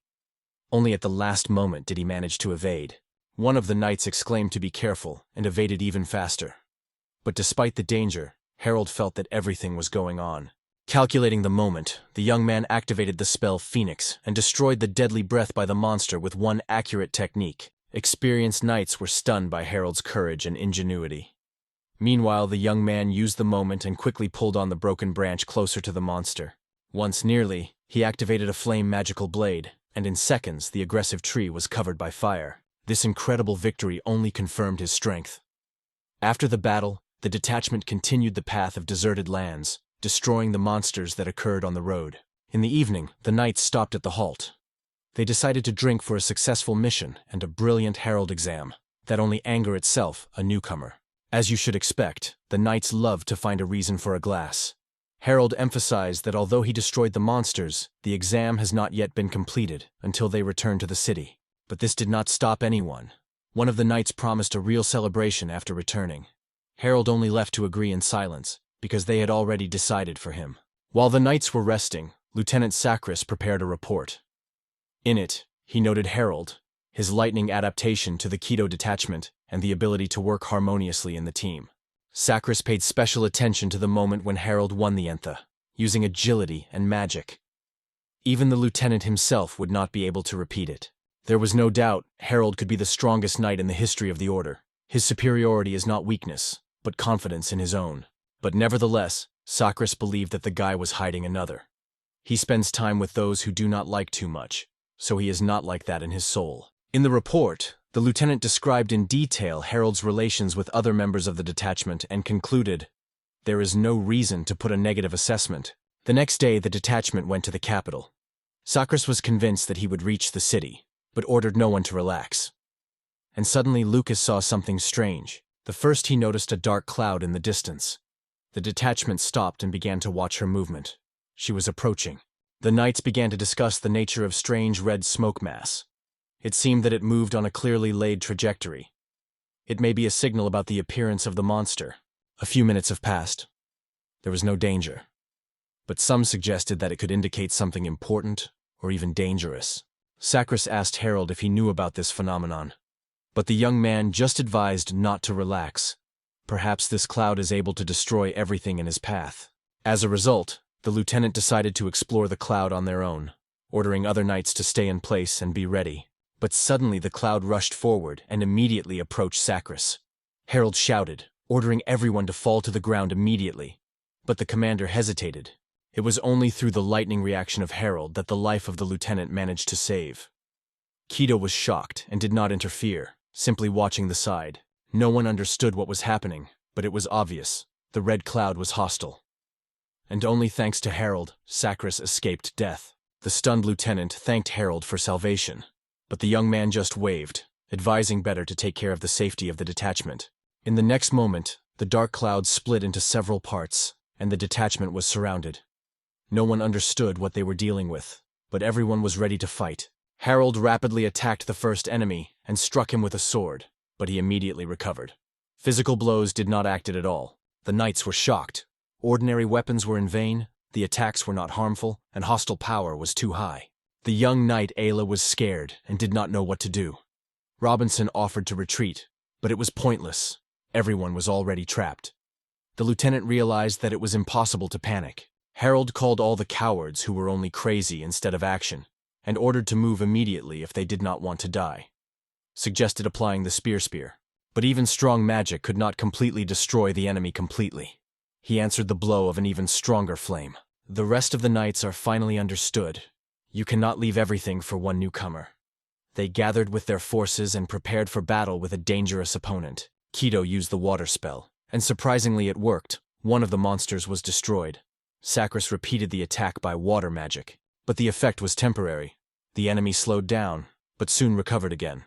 Only at the last moment did he manage to evade. One of the knights exclaimed to be careful and evaded even faster. But despite the danger, Harold felt that everything was going on. Calculating the moment, the young man activated the spell Phoenix and destroyed the deadly breath by the monster with one accurate technique. Experienced knights were stunned by Harold's courage and ingenuity. Meanwhile, the young man used the moment and quickly pulled on the broken branch closer to the monster. Once nearly, he activated a flame magical blade, and in seconds the aggressive tree was covered by fire. This incredible victory only confirmed his strength. After the battle, the detachment continued the path of deserted lands, destroying the monsters that occurred on the road. In the evening, the knights stopped at the halt. They decided to drink for a successful mission and a brilliant herald exam, that only anger itself a newcomer. As you should expect, the knights loved to find a reason for a glass. Harold emphasized that although he destroyed the monsters, the exam has not yet been completed until they return to the city. But this did not stop anyone. One of the knights promised a real celebration after returning. Harold only left to agree in silence, because they had already decided for him. While the knights were resting, Lieutenant Sakras prepared a report. In it, he noted Harold, his lightning adaptation to the Kaido detachment, and the ability to work harmoniously in the team. Sakras paid special attention to the moment when Harold won the Entha, using agility and magic. Even the lieutenant himself would not be able to repeat it. There was no doubt Harold could be the strongest knight in the history of the Order. His superiority is not weakness, but confidence in his own. But nevertheless, Sakras believed that the guy was hiding another. He spends time with those who do not like too much, so he is not like that in his soul. In the report, the lieutenant described in detail Harold's relations with other members of the detachment and concluded, there is no reason to put a negative assessment. The next day, the detachment went to the capital. Sakras was convinced that he would reach the city, but ordered no one to relax. And suddenly Lucas saw something strange. The first he noticed a dark cloud in the distance. The detachment stopped and began to watch her movement. She was approaching. The knights began to discuss the nature of strange red smoke mass. It seemed that it moved on a clearly laid trajectory. It may be a signal about the appearance of the monster. A few minutes have passed. There was no danger. But some suggested that it could indicate something important or even dangerous. Sacris asked Harold if he knew about this phenomenon. But the young man just advised not to relax. Perhaps this cloud is able to destroy everything in his path. As a result, the lieutenant decided to explore the cloud on their own, ordering other knights to stay in place and be ready. But suddenly the cloud rushed forward and immediately approached Sacris. Harold shouted, ordering everyone to fall to the ground immediately. But the commander hesitated. It was only through the lightning reaction of Harold that the life of the lieutenant managed to save. Kaido was shocked and did not interfere, simply watching the side. No one understood what was happening, but it was obvious. The red cloud was hostile. And only thanks to Harold, Sacris escaped death. The stunned lieutenant thanked Harold for salvation. But the young man just waved, advising better to take care of the safety of the detachment. In the next moment, the dark cloud split into several parts, and the detachment was surrounded. No one understood what they were dealing with, but everyone was ready to fight. Harold rapidly attacked the first enemy and struck him with a sword, but he immediately recovered. Physical blows did not act it at all. The knights were shocked. Ordinary weapons were in vain, the attacks were not harmful, and hostile power was too high. The young knight Ayla was scared and did not know what to do. Robinson offered to retreat, but it was pointless. Everyone was already trapped. The lieutenant realized that it was impossible to panic. Harold called all the cowards who were only crazy instead of action, and ordered to move immediately if they did not want to die. Suggested applying the spear. But even strong magic could not completely destroy the enemy completely. He answered the blow of an even stronger flame. The rest of the knights are finally understood. You cannot leave everything for one newcomer. They gathered with their forces and prepared for battle with a dangerous opponent. Kaido used the water spell, and surprisingly it worked. One of the monsters was destroyed. Sacris repeated the attack by water magic, but the effect was temporary. The enemy slowed down, but soon recovered again.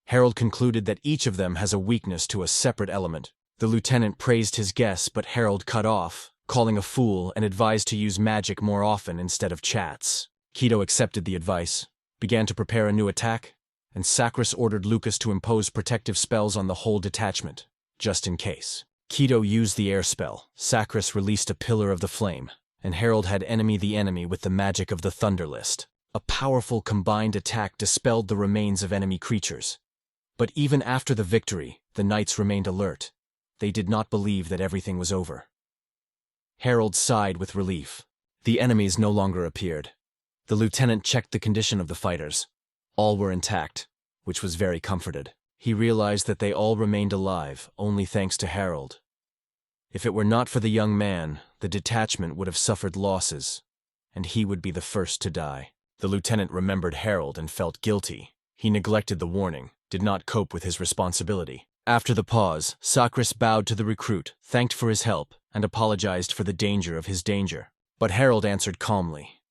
Harold concluded that each of them has a weakness to a separate element. The lieutenant praised his guess, but Harold cut off, calling a fool and advised to use magic more often instead of chats. Kaido accepted the advice, began to prepare a new attack, and Sacris ordered Lucas to impose protective spells on the whole detachment, just in case. Kaido used the air spell, Sacris released a pillar of the flame, and Harold had enemy the enemy with the magic of the Thunder List. A powerful combined attack dispelled the remains of enemy creatures. But even after the victory, the knights remained alert. They did not believe that everything was over. Harold sighed with relief. The enemies no longer appeared. The lieutenant checked the condition of the fighters. All were intact, which was very comforted. He realized that they all remained alive, only thanks to Harold. If it were not for the young man, the detachment would have suffered losses, and he would be the first to die. The lieutenant remembered Harold and felt guilty. He neglected the warning, did not cope with his responsibility. After the pause, Sacris bowed to the recruit, thanked for his help, and apologized for the danger of his danger. But Harold answered calmly.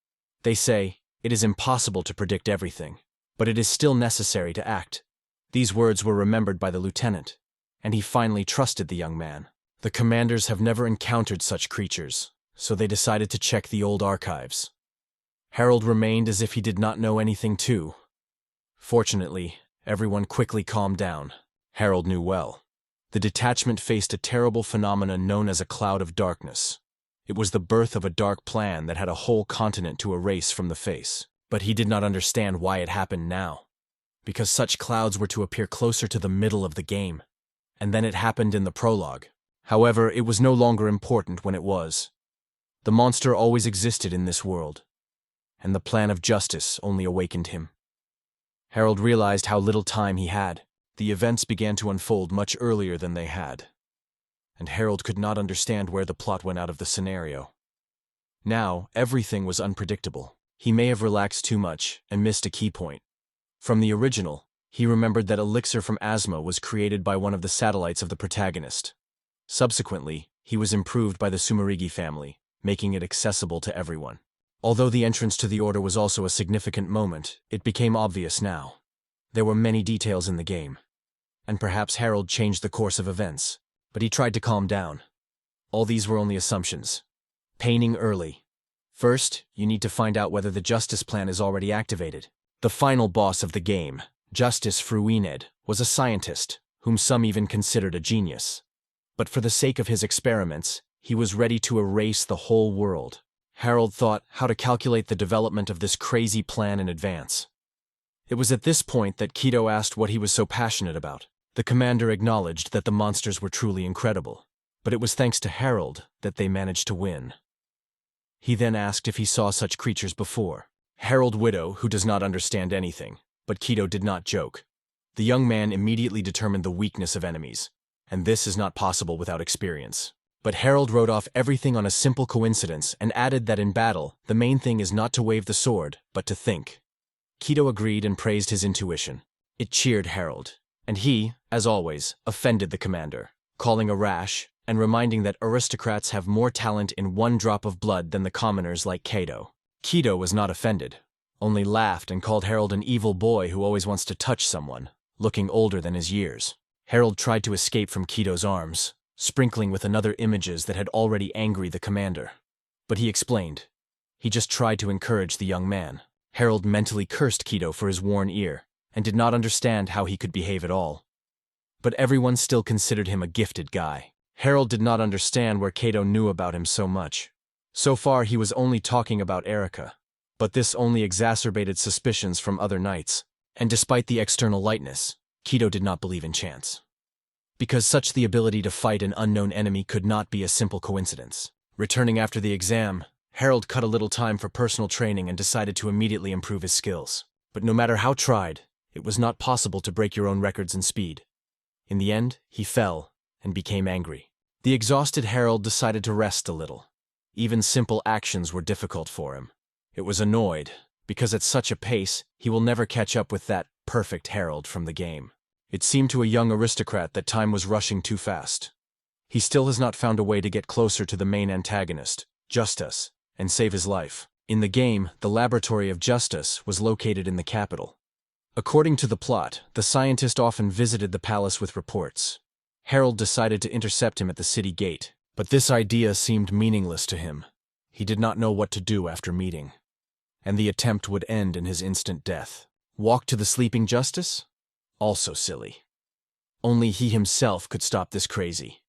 They say, it is impossible to predict everything, but it is still necessary to act. These words were remembered by the lieutenant, and he finally trusted the young man. The commanders have never encountered such creatures, so they decided to check the old archives. Harold remained as if he did not know anything too. Fortunately, everyone quickly calmed down. Harold knew well. The detachment faced a terrible phenomenon known as a cloud of darkness. It was the birth of a dark plan that had a whole continent to erase from the face. But he did not understand why it happened now. Because such clouds were to appear closer to the middle of the game. And then it happened in the prologue. However, it was no longer important when it was. The monster always existed in this world. And the plan of justice only awakened him. Harold realized how little time he had. The events began to unfold much earlier than they had. And Harold could not understand where the plot went out of the scenario. Now, everything was unpredictable. He may have relaxed too much and missed a key point. From the original, he remembered that elixir from Asma was created by one of the satellites of the protagonist. Subsequently, he was improved by the Sumeragi family, making it accessible to everyone. Although the entrance to the order was also a significant moment, it became obvious now. There were many details in the game. And perhaps Harold changed the course of events. But he tried to calm down. all these were only assumptions. Painting early. First, you need to find out whether the justice plan is already activated. The final boss of the game, Justice Fruined, was a scientist, whom some even considered a genius. But for the sake of his experiments, he was ready to erase the whole world. Harold thought how to calculate the development of this crazy plan in advance. It was at this point that Kaido asked what he was so passionate about. The commander acknowledged that the monsters were truly incredible, but it was thanks to Harold that they managed to win. He then asked if he saw such creatures before. Harold Widow, who does not understand anything, but Kaido did not joke. The young man immediately determined the weakness of enemies, and this is not possible without experience. But Harold wrote off everything on a simple coincidence and added that in battle, the main thing is not to wave the sword, but to think. Kaido agreed and praised his intuition. It cheered Harold, and he, as always, offended the commander, calling a rash and reminding that aristocrats have more talent in one drop of blood than the commoners like Kaido. Kaido was not offended, only laughed and called Harold an evil boy who always wants to touch someone, looking older than his years. Harold tried to escape from Kaido's arms, sprinkling with another images that had already angered the commander. But he explained. He just tried to encourage the young man. Harold mentally cursed Kaido for his worn ear, and did not understand how he could behave at all. But everyone still considered him a gifted guy. Harold did not understand where Kaido knew about him so much. So far he was only talking about Erica, but this only exacerbated suspicions from other knights, and despite the external lightness, Kaido did not believe in chance. Because such the ability to fight an unknown enemy could not be a simple coincidence. Returning after the exam, Harold cut a little time for personal training and decided to immediately improve his skills. But no matter how tried, it was not possible to break your own records in speed. In the end, he fell and became angry. The exhausted Harold decided to rest a little. Even simple actions were difficult for him. It was annoyed, because at such a pace, he will never catch up with that perfect Harold from the game. It seemed to a young aristocrat that time was rushing too fast. He still has not found a way to get closer to the main antagonist, Justice, and save his life. In the game, the laboratory of Justice was located in the capital. According to the plot, the scientist often visited the palace with reports. Harold decided to intercept him at the city gate, but this idea seemed meaningless to him. He did not know what to do after meeting, and the attempt would end in his instant death. Walk to the sleeping Justice? Also silly. Only he himself could stop this crazy.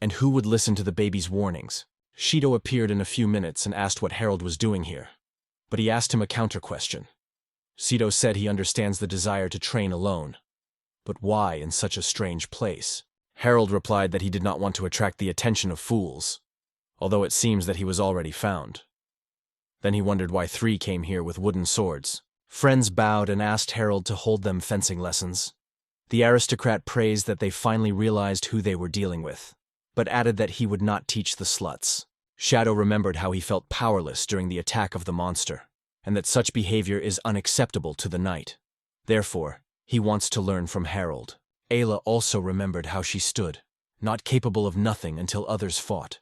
And who would listen to the baby's warnings? Shido appeared in a few minutes and asked what Harold was doing here. But he asked him a counter-question. Shido said he understands the desire to train alone. But why in such a strange place? Harold replied that he did not want to attract the attention of fools, although it seems that he was already found. Then he wondered why 3 came here with wooden swords. Friends bowed and asked Harold to hold them fencing lessons. The aristocrat praised that they finally realized who they were dealing with, but added that he would not teach the sluts. Shadow remembered how he felt powerless during the attack of the monster, and that such behavior is unacceptable to the knight. Therefore, he wants to learn from Harold. Ayla also remembered how she stood, not capable of nothing until others fought.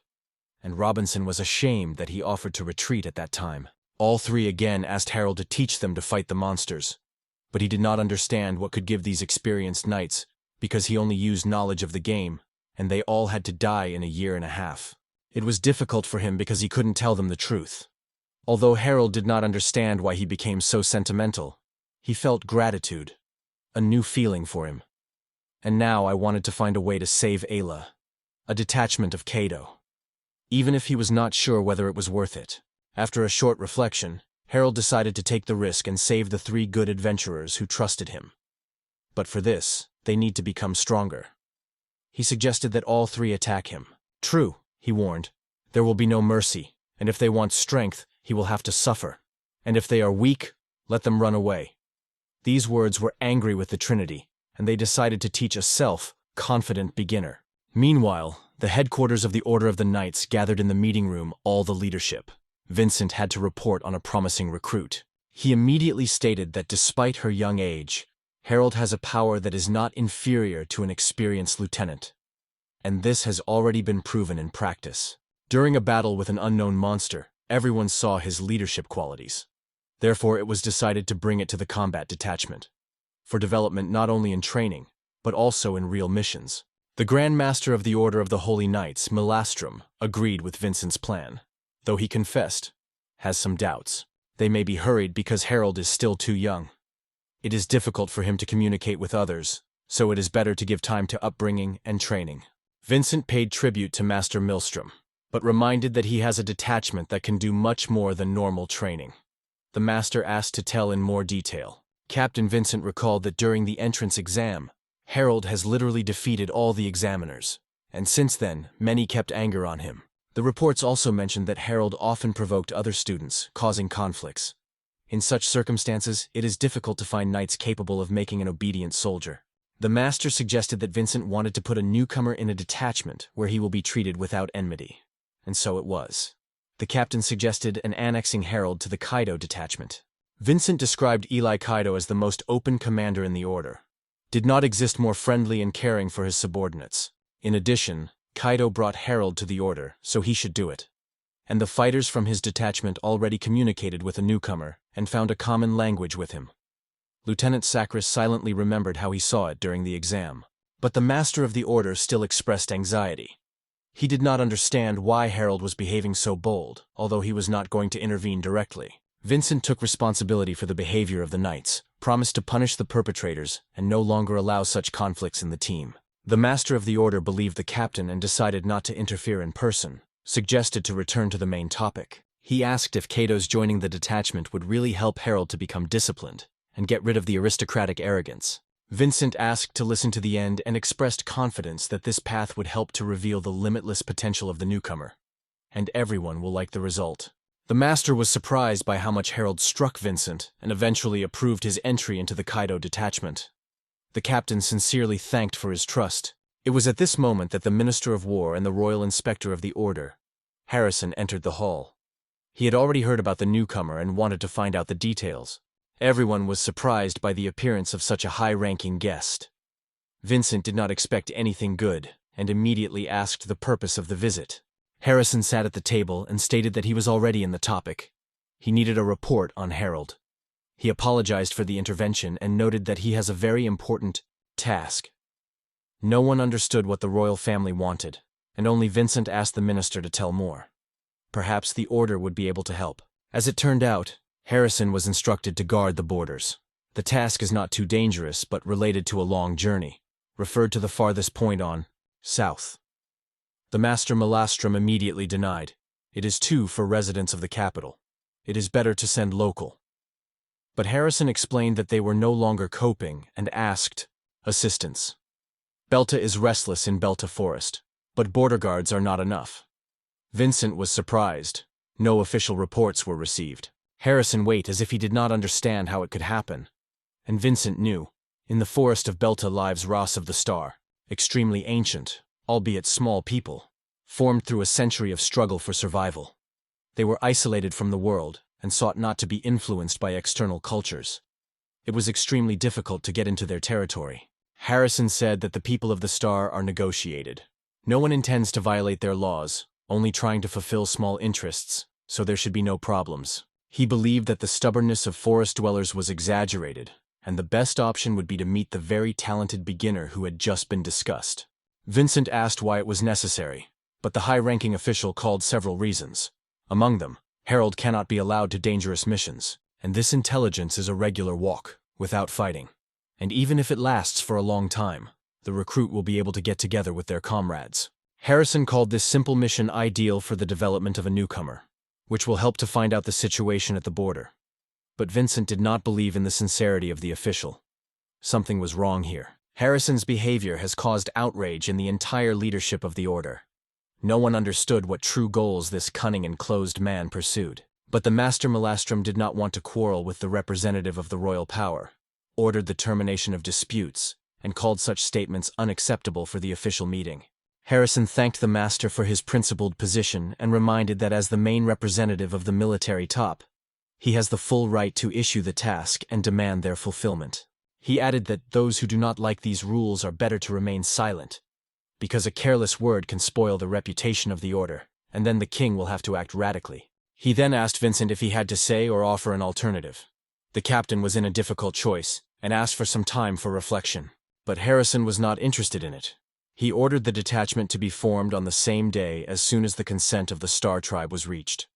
And Robinson was ashamed that he offered to retreat at that time. All 3 again asked Harold to teach them to fight the monsters, but he did not understand what could give these experienced knights because he only used knowledge of the game, and they all had to die in a year and a half. It was difficult for him because he couldn't tell them the truth. Although Harold did not understand why he became so sentimental, he felt gratitude, a new feeling for him. And now I wanted to find a way to save Ayla, a detachment of Kaido. Even if he was not sure whether it was worth it. After a short reflection, Harold decided to take the risk and save the 3 good adventurers who trusted him. But for this, they need to become stronger. He suggested that all 3 attack him. True, he warned, there will be no mercy, and if they want strength, he will have to suffer. And if they are weak, let them run away. These words were angry with the Trinity, and they decided to teach a self-confident beginner. Meanwhile, the headquarters of the Order of the Knights gathered in the meeting room all the leadership. Vincent had to report on a promising recruit. He immediately stated that despite her young age, Harold has a power that is not inferior to an experienced lieutenant. And this has already been proven in practice. During a battle with an unknown monster, everyone saw his leadership qualities. Therefore, it was decided to bring it to the combat detachment, for development not only in training, but also in real missions. The Grand Master of the Order of the Holy Knights, Melastrum, agreed with Vincent's plan, though he confessed, has some doubts. They may be hurried because Harold is still too young. It is difficult for him to communicate with others, so it is better to give time to upbringing and training. Vincent paid tribute to Master Milstrom, but reminded that he has a detachment that can do much more than normal training. The master asked to tell in more detail. Captain Vincent recalled that during the entrance exam, Harold has literally defeated all the examiners, and since then, many kept anger on him. The reports also mentioned that Harold often provoked other students, causing conflicts. In such circumstances, it is difficult to find knights capable of making an obedient soldier. The master suggested that Vincent wanted to put a newcomer in a detachment where he will be treated without enmity. And so it was. The captain suggested annexing Harold to the Kaido detachment. Vincent described Kaido as the most open commander in the order. Did not exist more friendly and caring for his subordinates. In addition, Kaido brought Harold to the order, so he should do it. And the fighters from his detachment already communicated with a newcomer and found a common language with him. Lieutenant Sacris silently remembered how he saw it during the exam. But the master of the order still expressed anxiety. He did not understand why Harold was behaving so bold, although he was not going to intervene directly. Vincent took responsibility for the behavior of the knights, promised to punish the perpetrators, and no longer allow such conflicts in the team. The master of the order believed the captain and decided not to interfere in person, suggested to return to the main topic. He asked if Kaido's joining the detachment would really help Harold to become disciplined and get rid of the aristocratic arrogance. Vincent asked to listen to the end and expressed confidence that this path would help to reveal the limitless potential of the newcomer, and everyone will like the result. The master was surprised by how much Harold struck Vincent and eventually approved his entry into the Kaido detachment. The captain sincerely thanked for his trust. It was at this moment that the Minister of War and the Royal Inspector of the Order, Harrison, entered the hall. He had already heard about the newcomer and wanted to find out the details. Everyone was surprised by the appearance of such a high-ranking guest. Vincent did not expect anything good and immediately asked the purpose of the visit. Harrison sat at the table and stated that he was already in the topic. He needed a report on Harold. He apologized for the intervention and noted that he has a very important task. No one understood what the royal family wanted, and only Vincent asked the minister to tell more. Perhaps the order would be able to help. As it turned out, Harrison was instructed to guard the borders. The task is not too dangerous but related to a long journey, referred to the farthest point on south. The Master Melastrum immediately denied. It is too for residents of the capital. It is better to send local. But Harrison explained that they were no longer coping and asked assistance. Belta is restless in Belta Forest, but border guards are not enough. Vincent was surprised. No official reports were received. Harrison waited as if he did not understand how it could happen. And Vincent knew. In the forest of Belta lives Ras of the Star, extremely ancient, albeit small people, formed through a century of struggle for survival. They were isolated from the world and sought not to be influenced by external cultures. It was extremely difficult to get into their territory. Harrison said that the people of the Star are negotiated. No one intends to violate their laws, only trying to fulfill small interests, so there should be no problems. He believed that the stubbornness of forest dwellers was exaggerated, and the best option would be to meet the very talented beginner who had just been discussed. Vincent asked why it was necessary, but the high-ranking official called several reasons. Among them, Harold cannot be allowed to dangerous missions, and this intelligence is a regular walk, without fighting. And even if it lasts for a long time, the recruit will be able to get together with their comrades. Harrison called this simple mission ideal for the development of a newcomer, which will help to find out the situation at the border. But Vincent did not believe in the sincerity of the official. Something was wrong here. Harrison's behavior has caused outrage in the entire leadership of the order. No one understood what true goals this cunning and closed man pursued. But the Master Melastrum did not want to quarrel with the representative of the royal power, ordered the termination of disputes, and called such statements unacceptable for the official meeting. Harrison thanked the master for his principled position and reminded that as the main representative of the military top, he has the full right to issue the task and demand their fulfillment. He added that those who do not like these rules are better to remain silent, because a careless word can spoil the reputation of the order, and then the king will have to act radically. He then asked Vincent if he had to say or offer an alternative. The captain was in a difficult choice and asked for some time for reflection, but Harrison was not interested in it. He ordered the detachment to be formed on the same day as soon as the consent of the Star Tribe was reached.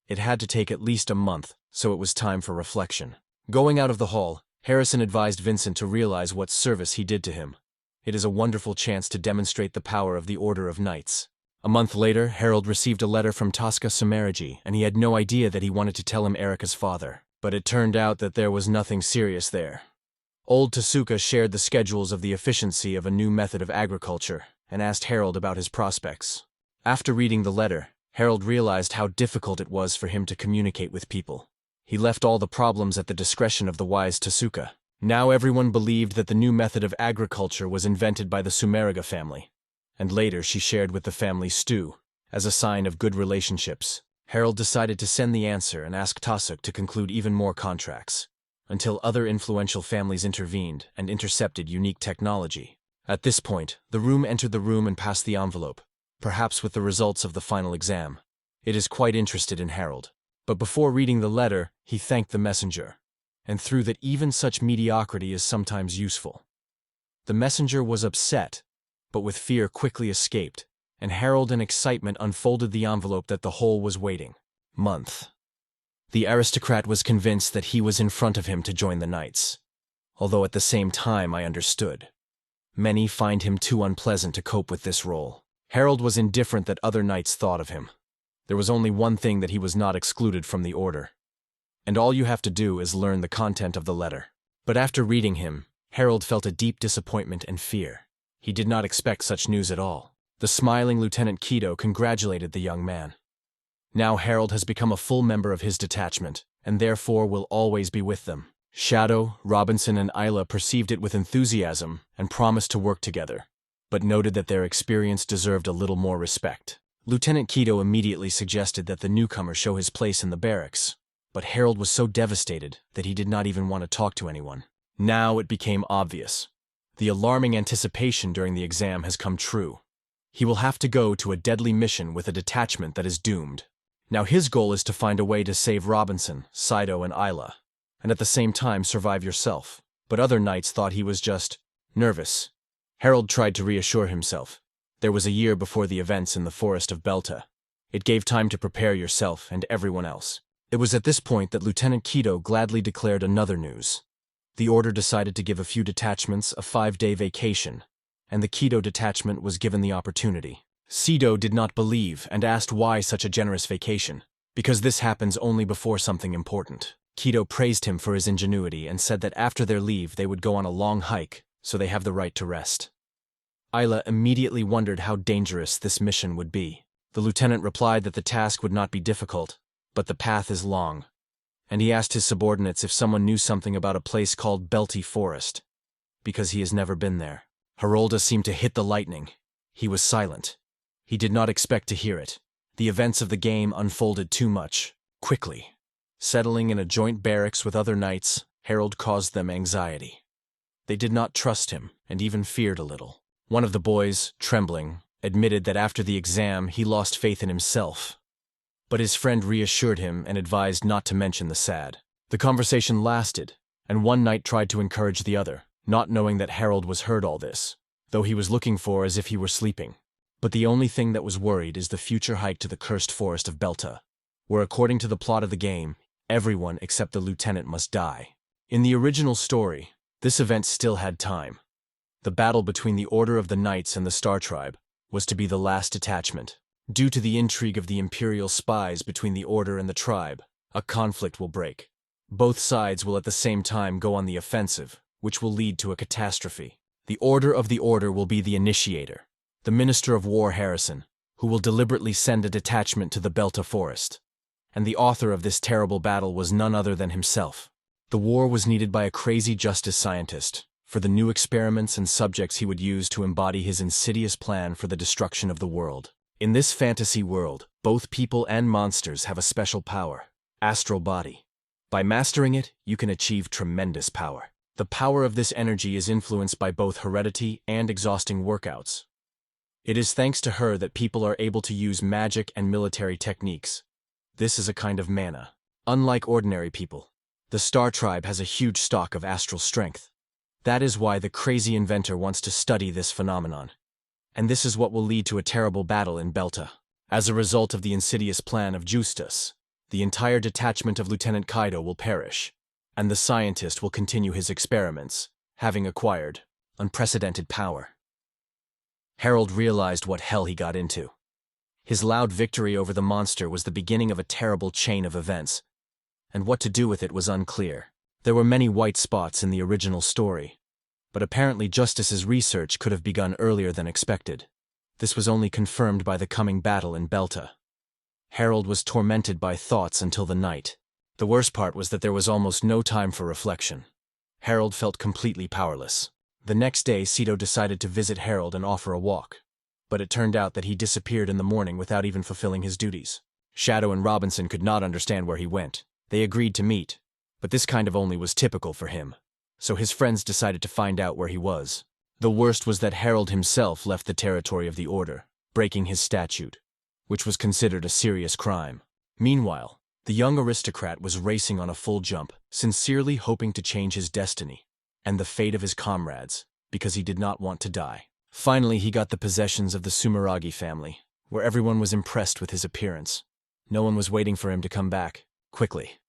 It had to take at least a month, so it was time for reflection. Going out of the hall, Harrison advised Vincent to realize what service he did to him. It is a wonderful chance to demonstrate the power of the Order of Knights. A month later, Harold received a letter from Sumeragi, and he had no idea that he wanted to tell him Erika's father. But it turned out that there was nothing serious there. Old Tasuku shared the schedules of the efficiency of a new method of agriculture and asked Harold about his prospects. After reading the letter, Harold realized how difficult it was for him to communicate with people. He left all the problems at the discretion of the wise Tasuku. Now everyone believed that the new method of agriculture was invented by the Sumeragi family, and later she shared with the family stew. As a sign of good relationships, Harold decided to send the answer and ask Tasuku to conclude even more contracts, until other influential families intervened and intercepted unique technology. At this point, the room entered the room and passed the envelope, perhaps with the results of the final exam. It is quite interested in Harold. But before reading the letter, he thanked the messenger, and threw that even such mediocrity is sometimes useful. The messenger was upset, but with fear quickly escaped, and Harold in excitement unfolded the envelope that the whole was waiting. Month. The aristocrat was convinced that he was in front of him to join the knights, although at the same time I understood. Many find him too unpleasant to cope with this role. Harold was indifferent that other knights thought of him. There was only one thing that he was not excluded from the order. And all you have to do is learn the content of the letter. But after reading him, Harold felt a deep disappointment and fear. He did not expect such news at all. The smiling Lieutenant Kaido congratulated the young man. Now Harold has become a full member of his detachment, and therefore will always be with them. Shadow, Robinson, and Isla perceived it with enthusiasm and promised to work together, but noted that their experience deserved a little more respect. Lieutenant Kaido immediately suggested that the newcomer show his place in the barracks, but Harold was so devastated that he did not even want to talk to anyone. Now it became obvious. The alarming anticipation during the exam has come true. He will have to go to a deadly mission with a detachment that is doomed. Now his goal is to find a way to save Robinson, Saito, and Isla, and at the same time survive yourself. But other knights thought he was just nervous. Harold tried to reassure himself. There was a year before the events in the forest of Belta. It gave time to prepare yourself and everyone else. It was at this point that Lieutenant Kaido gladly declared another news. The order decided to give a few detachments a 5-day vacation, and the Kaido detachment was given the opportunity. Saito did not believe and asked why such a generous vacation, because this happens only before something important. Kaido praised him for his ingenuity and said that after their leave they would go on a long hike, so they have the right to rest. Isla immediately wondered how dangerous this mission would be. The lieutenant replied that the task would not be difficult, but the path is long, and he asked his subordinates if someone knew something about a place called Belty Forest, because he has never been there. Harolda seemed to hit the lightning. He was silent. He did not expect to hear it. The events of the game unfolded too much, quickly. Settling in a joint barracks with other knights, Harold caused them anxiety. They did not trust him, and even feared a little. One of the boys, trembling, admitted that after the exam he lost faith in himself. But his friend reassured him and advised not to mention the sad. The conversation lasted, and one knight tried to encourage the other, not knowing that Harold was heard all this, though he was looking for as if he were sleeping. But the only thing that was worried is the future hike to the cursed forest of Belta, where according to the plot of the game, everyone except the lieutenant must die. In the original story, this event still had time. The battle between the Order of the Knights and the Star Tribe was to be the last detachment. Due to the intrigue of the Imperial spies between the Order and the tribe, a conflict will break. Both sides will at the same time go on the offensive, which will lead to a catastrophe. The Order of the Order will be the initiator, the Minister of War Harrison, who will deliberately send a detachment to the Belta Forest. And the author of this terrible battle was none other than himself. The war was needed by a crazy justice scientist, for the new experiments and subjects he would use to embody his insidious plan for the destruction of the world. In this fantasy world, both people and monsters have a special power, astral body. By mastering it, you can achieve tremendous power. The power of this energy is influenced by both heredity and exhausting workouts. It is thanks to her that people are able to use magic and military techniques. This is a kind of mana. Unlike ordinary people, the Star Tribe has a huge stock of astral strength. That is why the crazy inventor wants to study this phenomenon. and this is what will lead to a terrible battle in Belta. As a result of the insidious plan of Justus, the entire detachment of Lieutenant Kaido will perish, and the scientist will continue his experiments, having acquired unprecedented power. Harold realized what hell he got into. His loud victory over the monster was the beginning of a terrible chain of events, and what to do with it was unclear. There were many white spots in the original story, but apparently Justus's research could have begun earlier than expected. This was only confirmed by the coming battle in Belta. Harold was tormented by thoughts until the night. The worst part was that there was almost no time for reflection. Harold felt completely powerless. The next day, Sito decided to visit Harold and offer a walk, but it turned out that he disappeared in the morning without even fulfilling his duties. Shadow and Robinson could not understand where he went. They agreed to meet, but this kind of only was typical for him, so his friends decided to find out where he was. The worst was that Harold himself left the territory of the Order, breaking his statute, which was considered a serious crime. Meanwhile, the young aristocrat was racing on a full jump, sincerely hoping to change his destiny and the fate of his comrades, because he did not want to die. Finally, he got the possessions of the Sumeragi family, where everyone was impressed with his appearance. No one was waiting for him to come back quickly.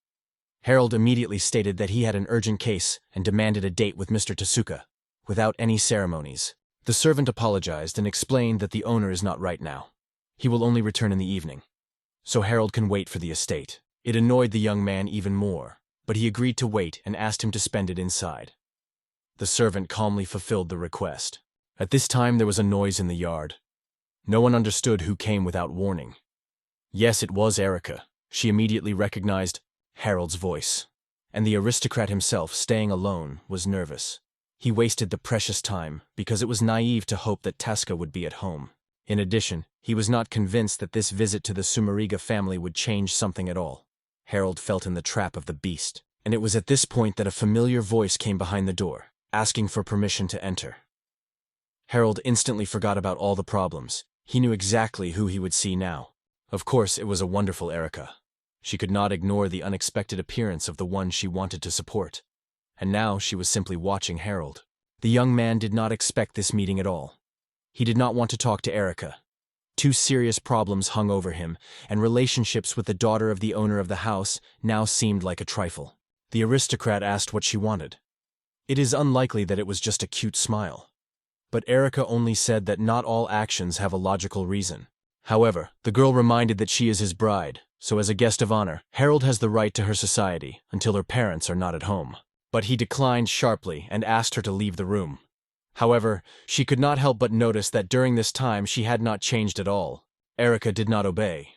Harold immediately stated that he had an urgent case and demanded a date with Mr. Tasuku, without any ceremonies. The servant apologized and explained that the owner is not right now. He will only return in the evening, so Harold can wait for the estate. It annoyed the young man even more, but he agreed to wait and asked him to spend it inside. The servant calmly fulfilled the request. At this time there was a noise in the yard. No one understood who came without warning. Yes, it was Erica. She immediately recognized Harold's voice. And the aristocrat himself, staying alone, was nervous. He wasted the precious time because it was naive to hope that Tasuku would be at home. In addition, he was not convinced that this visit to the Sumeragi family would change something at all. Harold felt in the trap of the beast, and it was at this point that a familiar voice came behind the door, asking for permission to enter. Harold instantly forgot about all the problems. He knew exactly who he would see now. Of course, it was a wonderful Erica. She could not ignore the unexpected appearance of the one she wanted to support. And now she was simply watching Harold. The young man did not expect this meeting at all. He did not want to talk to Erica. Two serious problems hung over him, and relationships with the daughter of the owner of the house now seemed like a trifle. The aristocrat asked what she wanted. It is unlikely that it was just a cute smile. But Erica only said that not all actions have a logical reason. However, the girl reminded that she is his bride, so as a guest of honor, Harold has the right to her society until her parents are not at home. But he declined sharply and asked her to leave the room. However, she could not help but notice that during this time she had not changed at all. Erica did not obey.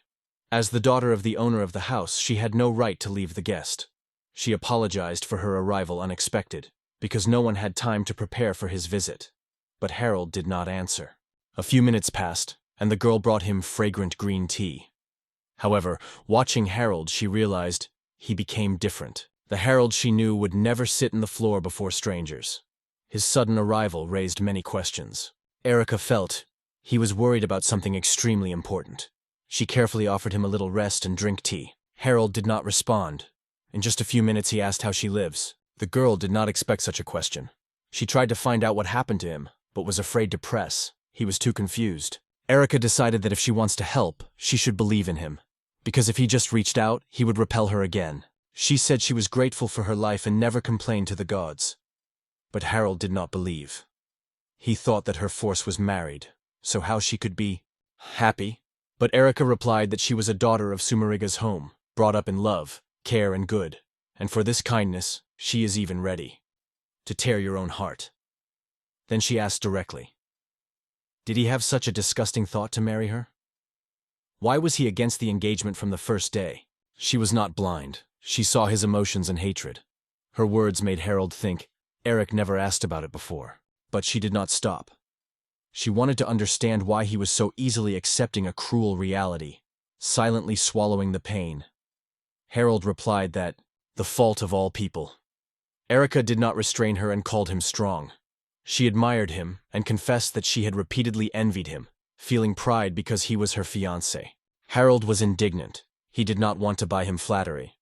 As the daughter of the owner of the house, she had no right to leave the guest. She apologized for her arrival unexpected, because no one had time to prepare for his visit. But Harold did not answer. A few minutes passed, and the girl brought him fragrant green tea. However, watching Harold, she realized he became different. The Harold she knew would never sit on the floor before strangers. His sudden arrival raised many questions. Erica felt he was worried about something extremely important. She carefully offered him a little rest and drink tea. Harold did not respond. In just a few minutes he asked how she lives. The girl did not expect such a question. She tried to find out what happened to him, but was afraid to press. He was too confused. Erica decided that if she wants to help, she should believe in him, because if he just reached out, he would repel her again. She said she was grateful for her life and never complained to the gods. But Harold did not believe. He thought that her force was married, so how she could be happy? But Erica replied that she was a daughter of Sumeraga's home, brought up in love, care, and good, and for this kindness, she is even ready to tear your own heart. Then she asked directly, did he have such a disgusting thought to marry her? Why was he against the engagement from the first day? She was not blind. She saw his emotions and hatred. Her words made Harold think Eric never asked about it before. But she did not stop. She wanted to understand why he was so easily accepting a cruel reality, silently swallowing the pain. Harold replied that the fault of all people. Erica did not restrain her and called him strong. She admired him and confessed that she had repeatedly envied him, feeling pride because he was her fiancé. Harold was indignant. He did not want to buy him flattery.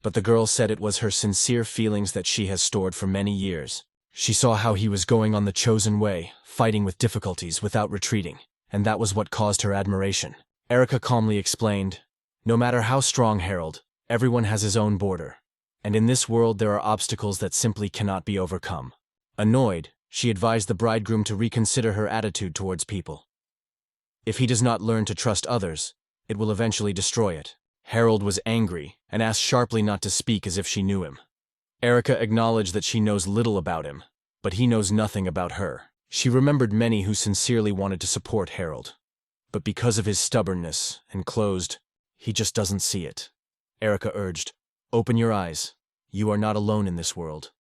But the girl said it was her sincere feelings that she has stored for many years. She saw how he was going on the chosen way, fighting with difficulties without retreating, and that was what caused her admiration. Erica calmly explained, "No matter how strong, Harold, everyone has his own border. And in this world there are obstacles that simply cannot be overcome." Annoyed, she advised the bridegroom to reconsider her attitude towards people. If he does not learn to trust others, it will eventually destroy it. Harold was angry and asked sharply not to speak as if she knew him. Erica acknowledged that she knows little about him, but he knows nothing about her. She remembered many who sincerely wanted to support Harold. But because of his stubbornness and closed, he just doesn't see it. Erica urged, "Open your eyes. You are not alone in this world.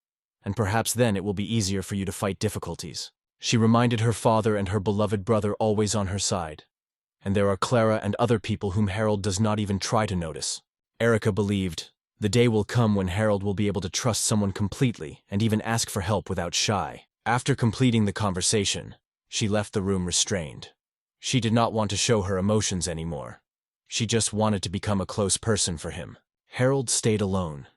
And perhaps then it will be easier for you to fight difficulties." She reminded her father and her beloved brother always on her side. And there are Clara and other people whom Harold does not even try to notice. Erica believed the day will come when Harold will be able to trust someone completely and even ask for help without shy. After completing the conversation, she left the room restrained. She did not want to show her emotions anymore. She just wanted to become a close person for him. Harold stayed alone.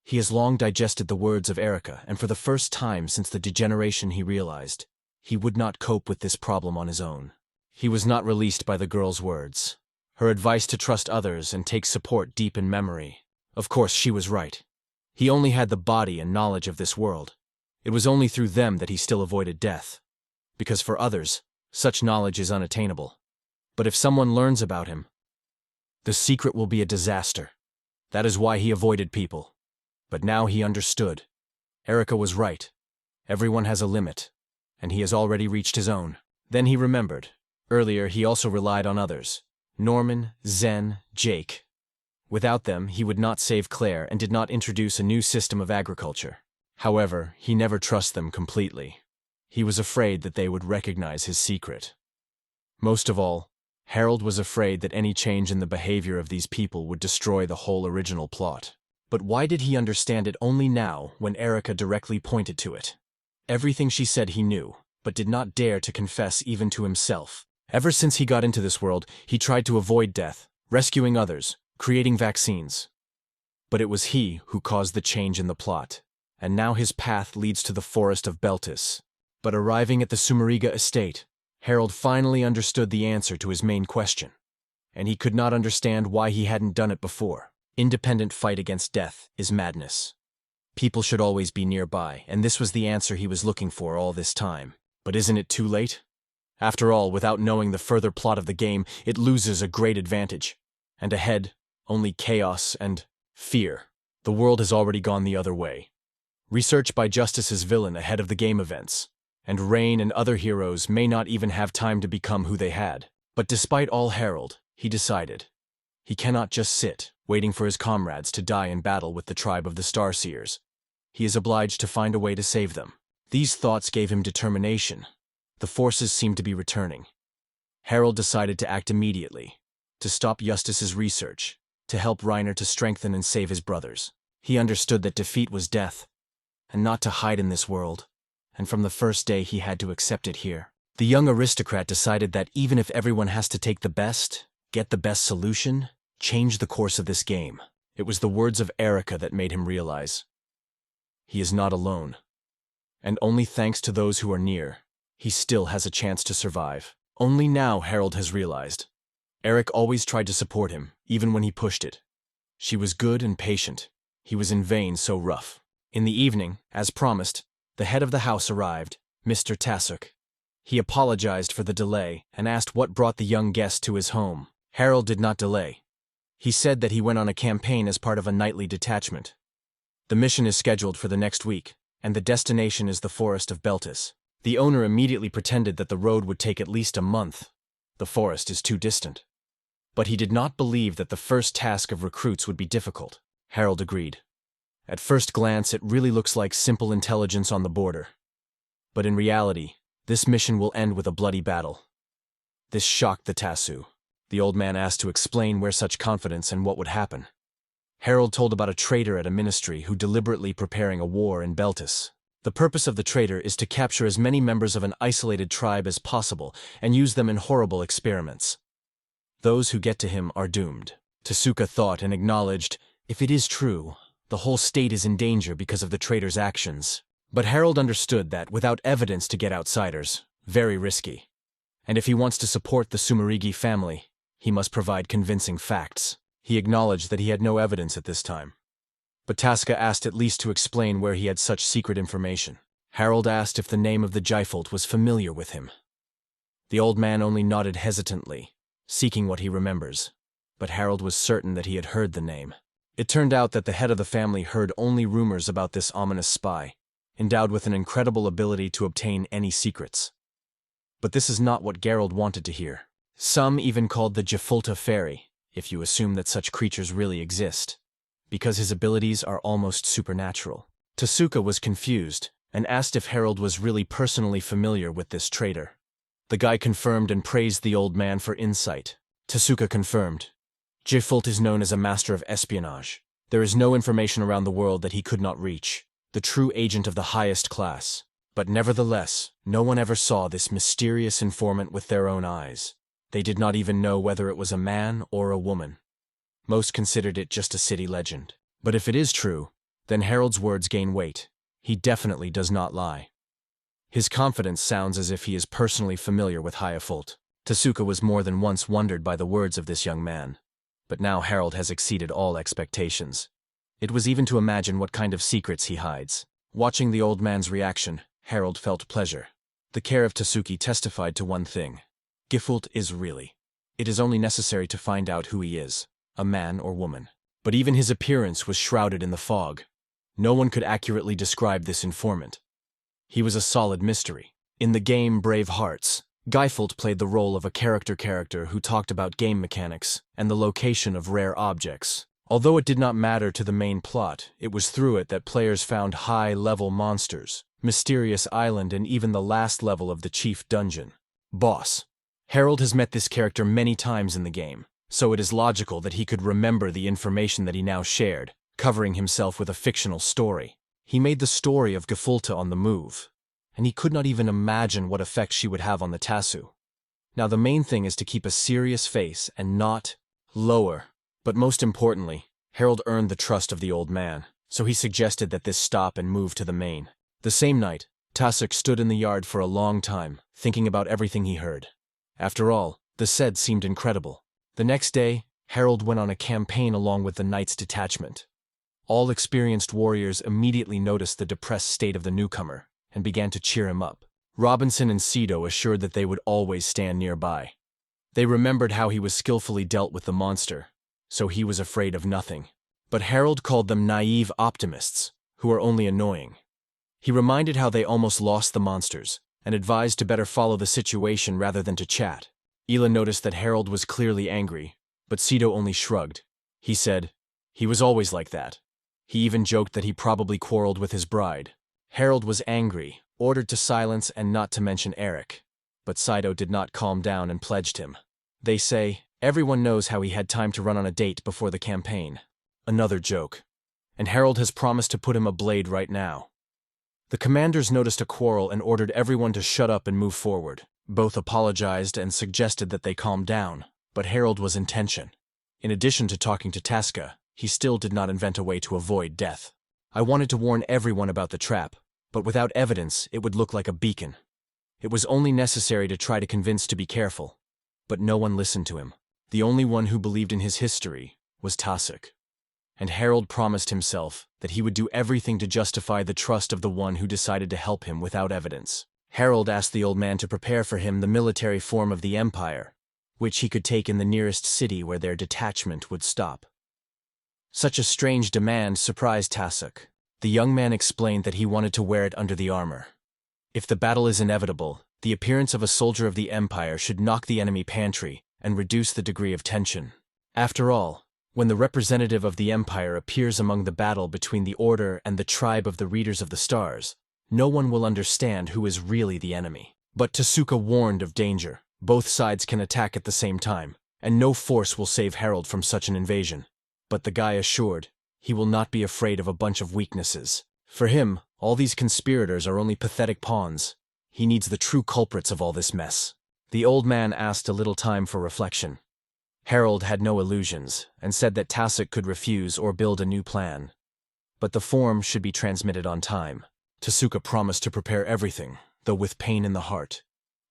He has long digested the words of Erica, and for the first time since the degeneration he realized, he would not cope with this problem on his own. He was not released by the girl's words. Her advice to trust others and take support deep in memory. Of course, she was right. He only had the body and knowledge of this world. It was only through them that he still avoided death. Because for others, such knowledge is unattainable. But if someone learns about him, the secret will be a disaster. That is why he avoided people. But now he understood. Erica was right. Everyone has a limit, and he has already reached his own. Then he remembered. Earlier, he also relied on others. Norman, Zen, Jake. Without them, he would not save Claire and did not introduce a new system of agriculture. However, he never trusted them completely. He was afraid that they would recognize his secret. Most of all, Harold was afraid that any change in the behavior of these people would destroy the whole original plot. But why did he understand it only now when Erica directly pointed to it? Everything she said he knew, but did not dare to confess even to himself. Ever since he got into this world, he tried to avoid death, rescuing others, creating vaccines. But it was he who caused the change in the plot, and now his path leads to the forest of Beltis. But arriving at the Sumeragi estate, Harold finally understood the answer to his main question, and he could not understand why he hadn't done it before. Independent fight against death is madness. People should always be nearby, and this was the answer he was looking for all this time. But isn't it too late? After all, without knowing the further plot of the game, it loses a great advantage. And ahead, only chaos and fear. The world has already gone the other way. Research by Justice's villain ahead of the game events, and Rain and other heroes may not even have time to become who they had. But despite all Harold, he decided. He cannot just sit, waiting for his comrades to die in battle with the tribe of the Starseers. He is obliged to find a way to save them. These thoughts gave him determination. The forces seemed to be returning. Harold decided to act immediately, to stop Justice's research, to help Reiner to strengthen and save his brothers. He understood that defeat was death, and not to hide in this world, and from the first day he had to accept it here. The young aristocrat decided that even if everyone has to take the best, get the best solution, change the course of this game. It was the words of Erica that made him realize. He is not alone. And only thanks to those who are near, he still has a chance to survive. Only now Harold has realized. Eric always tried to support him, even when he pushed it. She was good and patient. He was in vain so rough. In the evening, as promised, the head of the house arrived, Mr. Tasuku. He apologized for the delay and asked what brought the young guest to his home. Harold did not delay. He said that he went on a campaign as part of a nightly detachment. The mission is scheduled for the next week, and the destination is the forest of Beltis. The owner immediately pretended that the road would take at least a month. The forest is too distant. But he did not believe that the first task of recruits would be difficult. Harold agreed. At first glance, it really looks like simple intelligence on the border. But in reality, this mission will end with a bloody battle. This shocked the Tasuku. The old man asked to explain where such confidence and what would happen. Harold told about a traitor at a ministry who deliberately preparing a war in Beltis. The purpose of the traitor is to capture as many members of an isolated tribe as possible and use them in horrible experiments. Those who get to him are doomed. Tasuku thought and acknowledged, if it is true, the whole state is in danger because of the traitor's actions. But Harold understood that, without evidence to get outsiders, very risky. And if he wants to support the Sumeragi family, he must provide convincing facts. He acknowledged that he had no evidence at this time. But Tasuku asked at least to explain where he had such secret information. Harold asked if the name of the Jifolt was familiar with him. The old man only nodded hesitantly, seeking what he remembers. But Harold was certain that he had heard the name. It turned out that the head of the family heard only rumors about this ominous spy, endowed with an incredible ability to obtain any secrets. But this is not what Geralt wanted to hear. Some even called the Jifolta fairy, if you assume that such creatures really exist, because his abilities are almost supernatural. Tasuku was confused and asked if Harold was really personally familiar with this traitor. The guy confirmed and praised the old man for insight. Tasuku confirmed. Jifolt is known as a master of espionage. There is no information around the world that he could not reach. The true agent of the highest class. But nevertheless, no one ever saw this mysterious informant with their own eyes. They did not even know whether it was a man or a woman. Most considered it just a city legend. But if it is true, then Harold's words gain weight. He definitely does not lie. His confidence sounds as if he is personally familiar with Jifolt. Tasuku was more than once wondered by the words of this young man. But now Harold has exceeded all expectations. It was even to imagine what kind of secrets he hides. Watching the old man's reaction, Harold felt pleasure. The care of Tasuku testified to one thing. Jifolt is really. It is only necessary to find out who he is, a man or woman. But even his appearance was shrouded in the fog. No one could accurately describe this informant. He was a solid mystery. In the game Brave Hearts, Jifolt played the role of a character who talked about game mechanics and the location of rare objects. Although it did not matter to the main plot, it was through it that players found high-level monsters, mysterious island, and even the last level of the chief dungeon. Boss. Harold has met this character many times in the game, so it is logical that he could remember the information that he now shared, covering himself with a fictional story. He made the story of Jifolta on the move, and he could not even imagine what effect she would have on the Tasu. Now the main thing is to keep a serious face and not lower. But most importantly, Harold earned the trust of the old man, so he suggested that this stop and move to the main. The same night, Tasuku stood in the yard for a long time, thinking about everything he heard. After all, the said seemed incredible. The next day, Harold went on a campaign along with the Knights detachment. All experienced warriors immediately noticed the depressed state of the newcomer and began to cheer him up. Robinson and Cedo assured that they would always stand nearby. They remembered how he was skillfully dealt with the monster, so he was afraid of nothing. But Harold called them naive optimists, who are only annoying. He reminded how they almost lost the monsters, and advised to better follow the situation rather than to chat. Ela noticed that Harold was clearly angry, but Cedo only shrugged. He said, he was always like that. He even joked that he probably quarreled with his bride. Harold was angry, ordered to silence and not to mention Eric. But Cedo did not calm down and pledged him. They say, everyone knows how he had time to run on a date before the campaign. Another joke. And Harold has promised to put him a blade right now. The commanders noticed a quarrel and ordered everyone to shut up and move forward. Both apologized and suggested that they calm down, but Harold was in tension. In addition to talking to Tasuku, he still did not invent a way to avoid death. I wanted to warn everyone about the trap, but without evidence it would look like a beacon. It was only necessary to try to convince to be careful. But no one listened to him. The only one who believed in his history was Tasuku. And Harold promised himself that he would do everything to justify the trust of the one who decided to help him without evidence. Harold asked the old man to prepare for him the military form of the Empire, which he could take in the nearest city where their detachment would stop. Such a strange demand surprised Tasuku. The young man explained that he wanted to wear it under the armor. If the battle is inevitable, the appearance of a soldier of the Empire should knock the enemy pantry and reduce the degree of tension. After all, when the representative of the Empire appears among the battle between the Order and the tribe of the Readers of the Stars, no one will understand who is really the enemy. But Tasuku warned of danger. Both sides can attack at the same time, and no force will save Harold from such an invasion. But the guy assured he will not be afraid of a bunch of weaknesses. For him, all these conspirators are only pathetic pawns. He needs the true culprits of all this mess. The old man asked a little time for reflection. Harold had no illusions, and said that Tasuku could refuse or build a new plan. But the form should be transmitted on time. Tasuku promised to prepare everything, though with pain in the heart.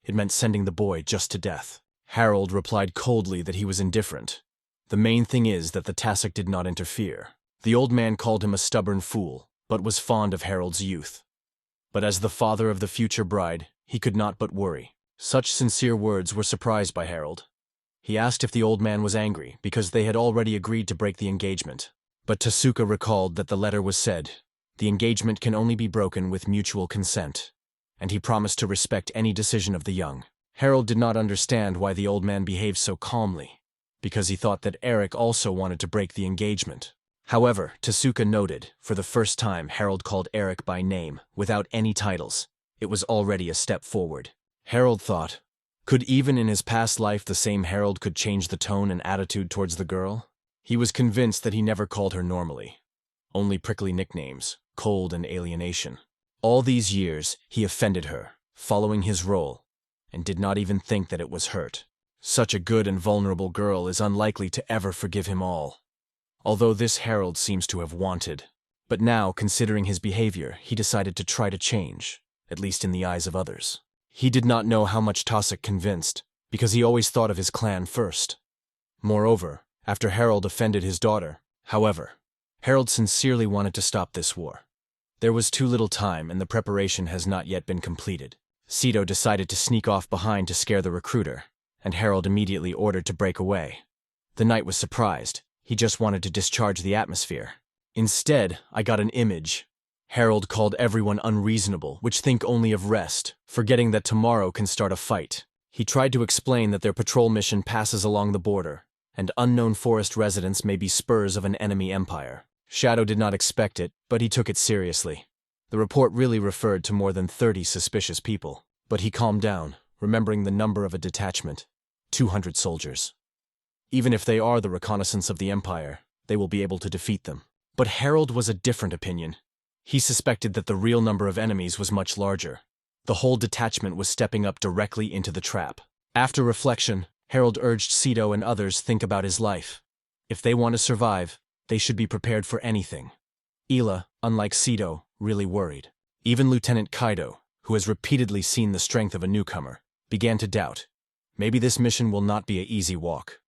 It meant sending the boy just to death. Harold replied coldly that he was indifferent. The main thing is that the Tasuku did not interfere. The old man called him a stubborn fool, but was fond of Harold's youth. But as the father of the future bride, he could not but worry. Such sincere words were surprised by Harold. He asked if the old man was angry, because they had already agreed to break the engagement. But Tasuku recalled that the letter was said, the engagement can only be broken with mutual consent, and he promised to respect any decision of the young. Harold did not understand why the old man behaved so calmly, because he thought that Eric also wanted to break the engagement. However, Tasuku noted, for the first time Harold called Eric by name, without any titles. It was already a step forward. Harold thought, could even in his past life the same Harold could change the tone and attitude towards the girl? He was convinced that he never called her normally. Only prickly nicknames, cold and alienation. All these years, he offended her, following his role, and did not even think that it was hurt. Such a good and vulnerable girl is unlikely to ever forgive him all. Although this Harold seems to have wanted. But now, considering his behavior, he decided to try to change, at least in the eyes of others. He did not know how much Tasuku convinced, because he always thought of his clan first. Moreover, after Harold offended his daughter, however, Harold sincerely wanted to stop this war. There was too little time and the preparation has not yet been completed. Sito decided to sneak off behind to scare the recruiter, and Harold immediately ordered to break away. The knight was surprised. He just wanted to discharge the atmosphere. Instead, I got an image. Harold called everyone unreasonable, which think only of rest, forgetting that tomorrow can start a fight. He tried to explain that their patrol mission passes along the border, and unknown forest residents may be spurs of an enemy empire. Shadow did not expect it, but he took it seriously. The report really referred to more than 30 suspicious people, but he calmed down, remembering the number of a detachment, 200 soldiers. Even if they are the reconnaissance of the empire, they will be able to defeat them. But Harold was a different opinion. He suspected that the real number of enemies was much larger. The whole detachment was stepping up directly into the trap. After reflection, Harold urged Sito and others think about his life. If they want to survive, they should be prepared for anything. Ila, unlike Sito, really worried. Even Lieutenant Kaido, who has repeatedly seen the strength of a newcomer, began to doubt. Maybe this mission will not be an easy walk.